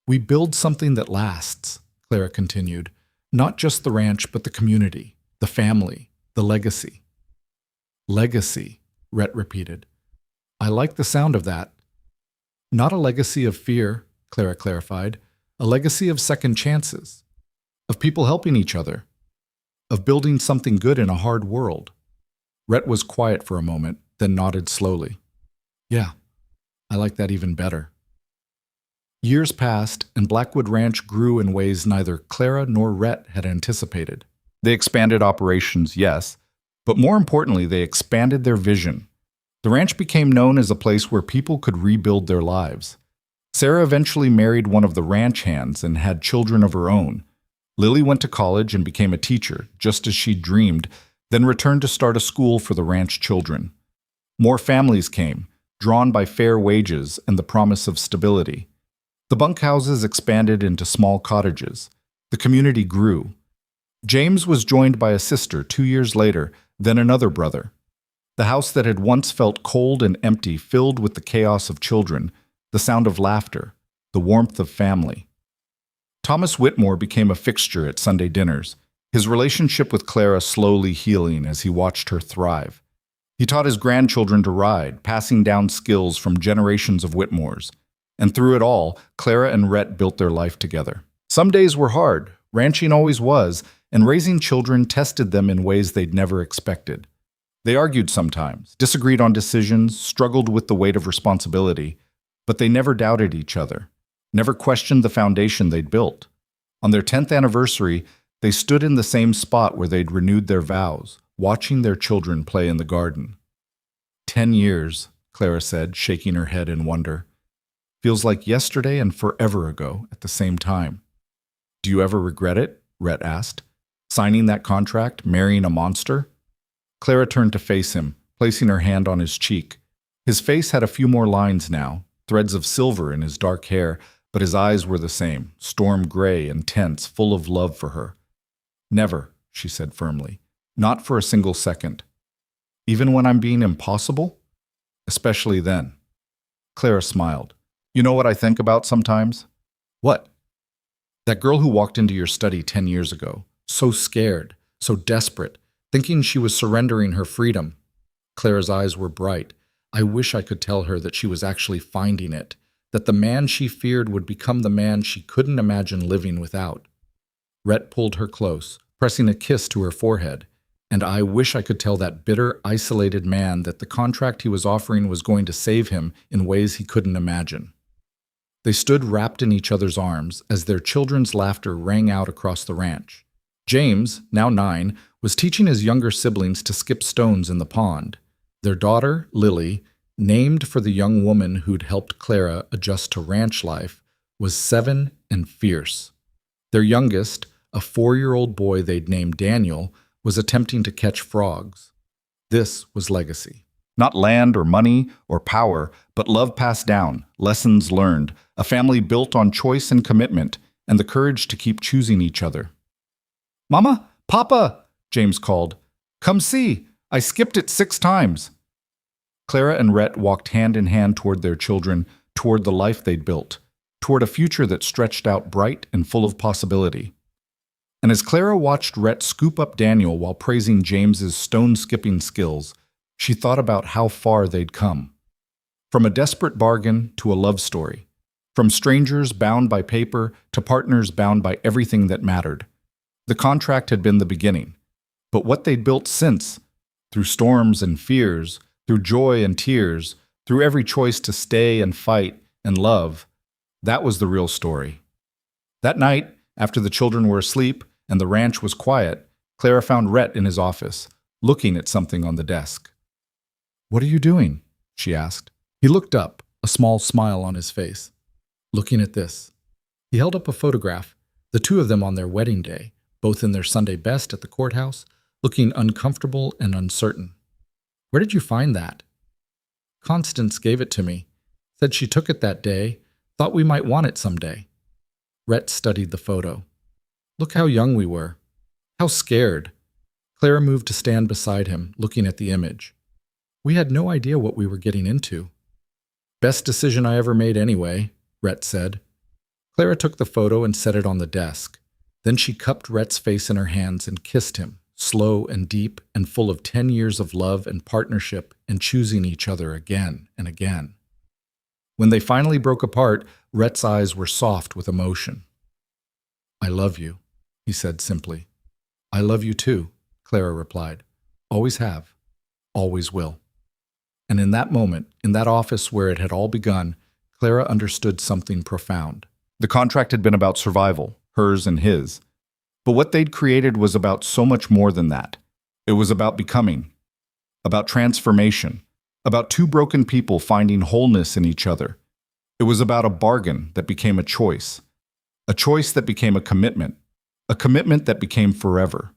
"We build something that lasts," Clara continued. "Not just the ranch, but the community, the family, the legacy." "Legacy," Rhett repeated. "I like the sound of that." "Not a legacy of fear," Clara clarified. "A legacy of second chances, of people helping each other, of building something good in a hard world." Rhett was quiet for a moment, then nodded slowly. "Yeah, I like that even better." Years passed, and Blackwood Ranch grew in ways neither Clara nor Rhett had anticipated. They expanded operations, yes, but more importantly, they expanded their vision. The ranch became known as a place where people could rebuild their lives. Sarah eventually married one of the ranch hands and had children of her own. Lily went to college and became a teacher, just as she dreamed, then returned to start a school for the ranch children. More families came, drawn by fair wages and the promise of stability. The bunkhouses expanded into small cottages. The community grew. James was joined by a sister 2 years later, then another brother. The house that had once felt cold and empty filled with the chaos of children, the sound of laughter, the warmth of family. Thomas Whitmore became a fixture at Sunday dinners, his relationship with Clara slowly healing as he watched her thrive. He taught his grandchildren to ride, passing down skills from generations of Whitmores. And through it all, Clara and Rhett built their life together. Some days were hard, ranching always was, and raising children tested them in ways they'd never expected. They argued sometimes, disagreed on decisions, struggled with the weight of responsibility, but they never doubted each other, never questioned the foundation they'd built. On their 10th anniversary, they stood in the same spot where they'd renewed their vows, watching their children play in the garden. 10 years, Clara said, shaking her head in wonder. Feels like yesterday and forever ago at the same time. Do you ever regret it? Rhett asked. Signing that contract, marrying a monster? Clara turned to face him, placing her hand on his cheek. His face had a few more lines now, threads of silver in his dark hair, but his eyes were the same, storm gray and tense, full of love for her. Never, she said firmly. Not for a single second. Even when I'm being impossible? Especially then. Clara smiled. You know what I think about sometimes? What? That girl who walked into your study 10 years ago, so scared, so desperate, thinking she was surrendering her freedom. Clara's eyes were bright. I wish I could tell her that she was actually finding it, that the man she feared would become the man she couldn't imagine living without. Rhett pulled her close, pressing a kiss to her forehead. And I wish I could tell that bitter, isolated man that the contract he was offering was going to save him in ways he couldn't imagine. They stood wrapped in each other's arms as their children's laughter rang out across the ranch. James, now 9, was teaching his younger siblings to skip stones in the pond. Their daughter, Lily, named for the young woman who'd helped Clara adjust to ranch life, was 7 and fierce. Their youngest, a 4-year-old boy they'd named Daniel, was attempting to catch frogs. This was legacy. Not land or money or power, but love passed down, lessons learned, a family built on choice and commitment, and the courage to keep choosing each other. Mama, Papa, James called. Come see, I skipped it 6 times. Clara and Rhett walked hand in hand toward their children, toward the life they'd built, toward a future that stretched out bright and full of possibility. And as Clara watched Rhett scoop up Daniel while praising James's stone-skipping skills, she thought about how far they'd come. From a desperate bargain to a love story. From strangers bound by paper to partners bound by everything that mattered. The contract had been the beginning. But what they'd built since, through storms and fears, through joy and tears, through every choice to stay and fight and love, that was the real story. That night, after the children were asleep and the ranch was quiet, Clara found Rhett in his office, looking at something on the desk. What are you doing? She asked. He looked up, a small smile on his face. Looking at this. He held up a photograph, the two of them on their wedding day, both in their Sunday best at the courthouse, looking uncomfortable and uncertain. Where did you find that? Constance gave it to me. Said she took it that day, thought we might want it someday. Rhett studied the photo. Look how young we were. How scared. Clara moved to stand beside him, looking at the image. We had no idea what we were getting into. Best decision I ever made anyway, Rhett said. Clara took the photo and set it on the desk. Then she cupped Rhett's face in her hands and kissed him, slow and deep and full of 10 years of love and partnership and choosing each other again and again. When they finally broke apart, Rhett's eyes were soft with emotion. I love you, he said simply. I love you too, Clara replied. Always have, always will. And in that moment, in that office where it had all begun, Clara understood something profound. The contract had been about survival, hers and his. But what they'd created was about so much more than that. It was about becoming, about transformation, about 2 broken people finding wholeness in each other. It was about a bargain that became a choice that became a commitment that became forever.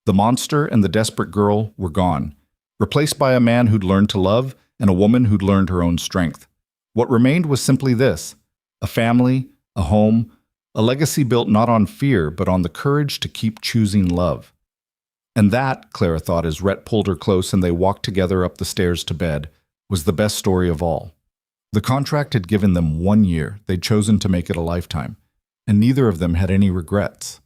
The monster and the desperate girl were gone, replaced by a man who'd learned to love and a woman who'd learned her own strength. What remained was simply this: a family, a home, a legacy built not on fear but on the courage to keep choosing love. And that, Clara thought as Rhett pulled her close and they walked together up the stairs to bed, was the best story of all. The contract had given them 1 year, they'd chosen to make it a lifetime, and neither of them had any regrets.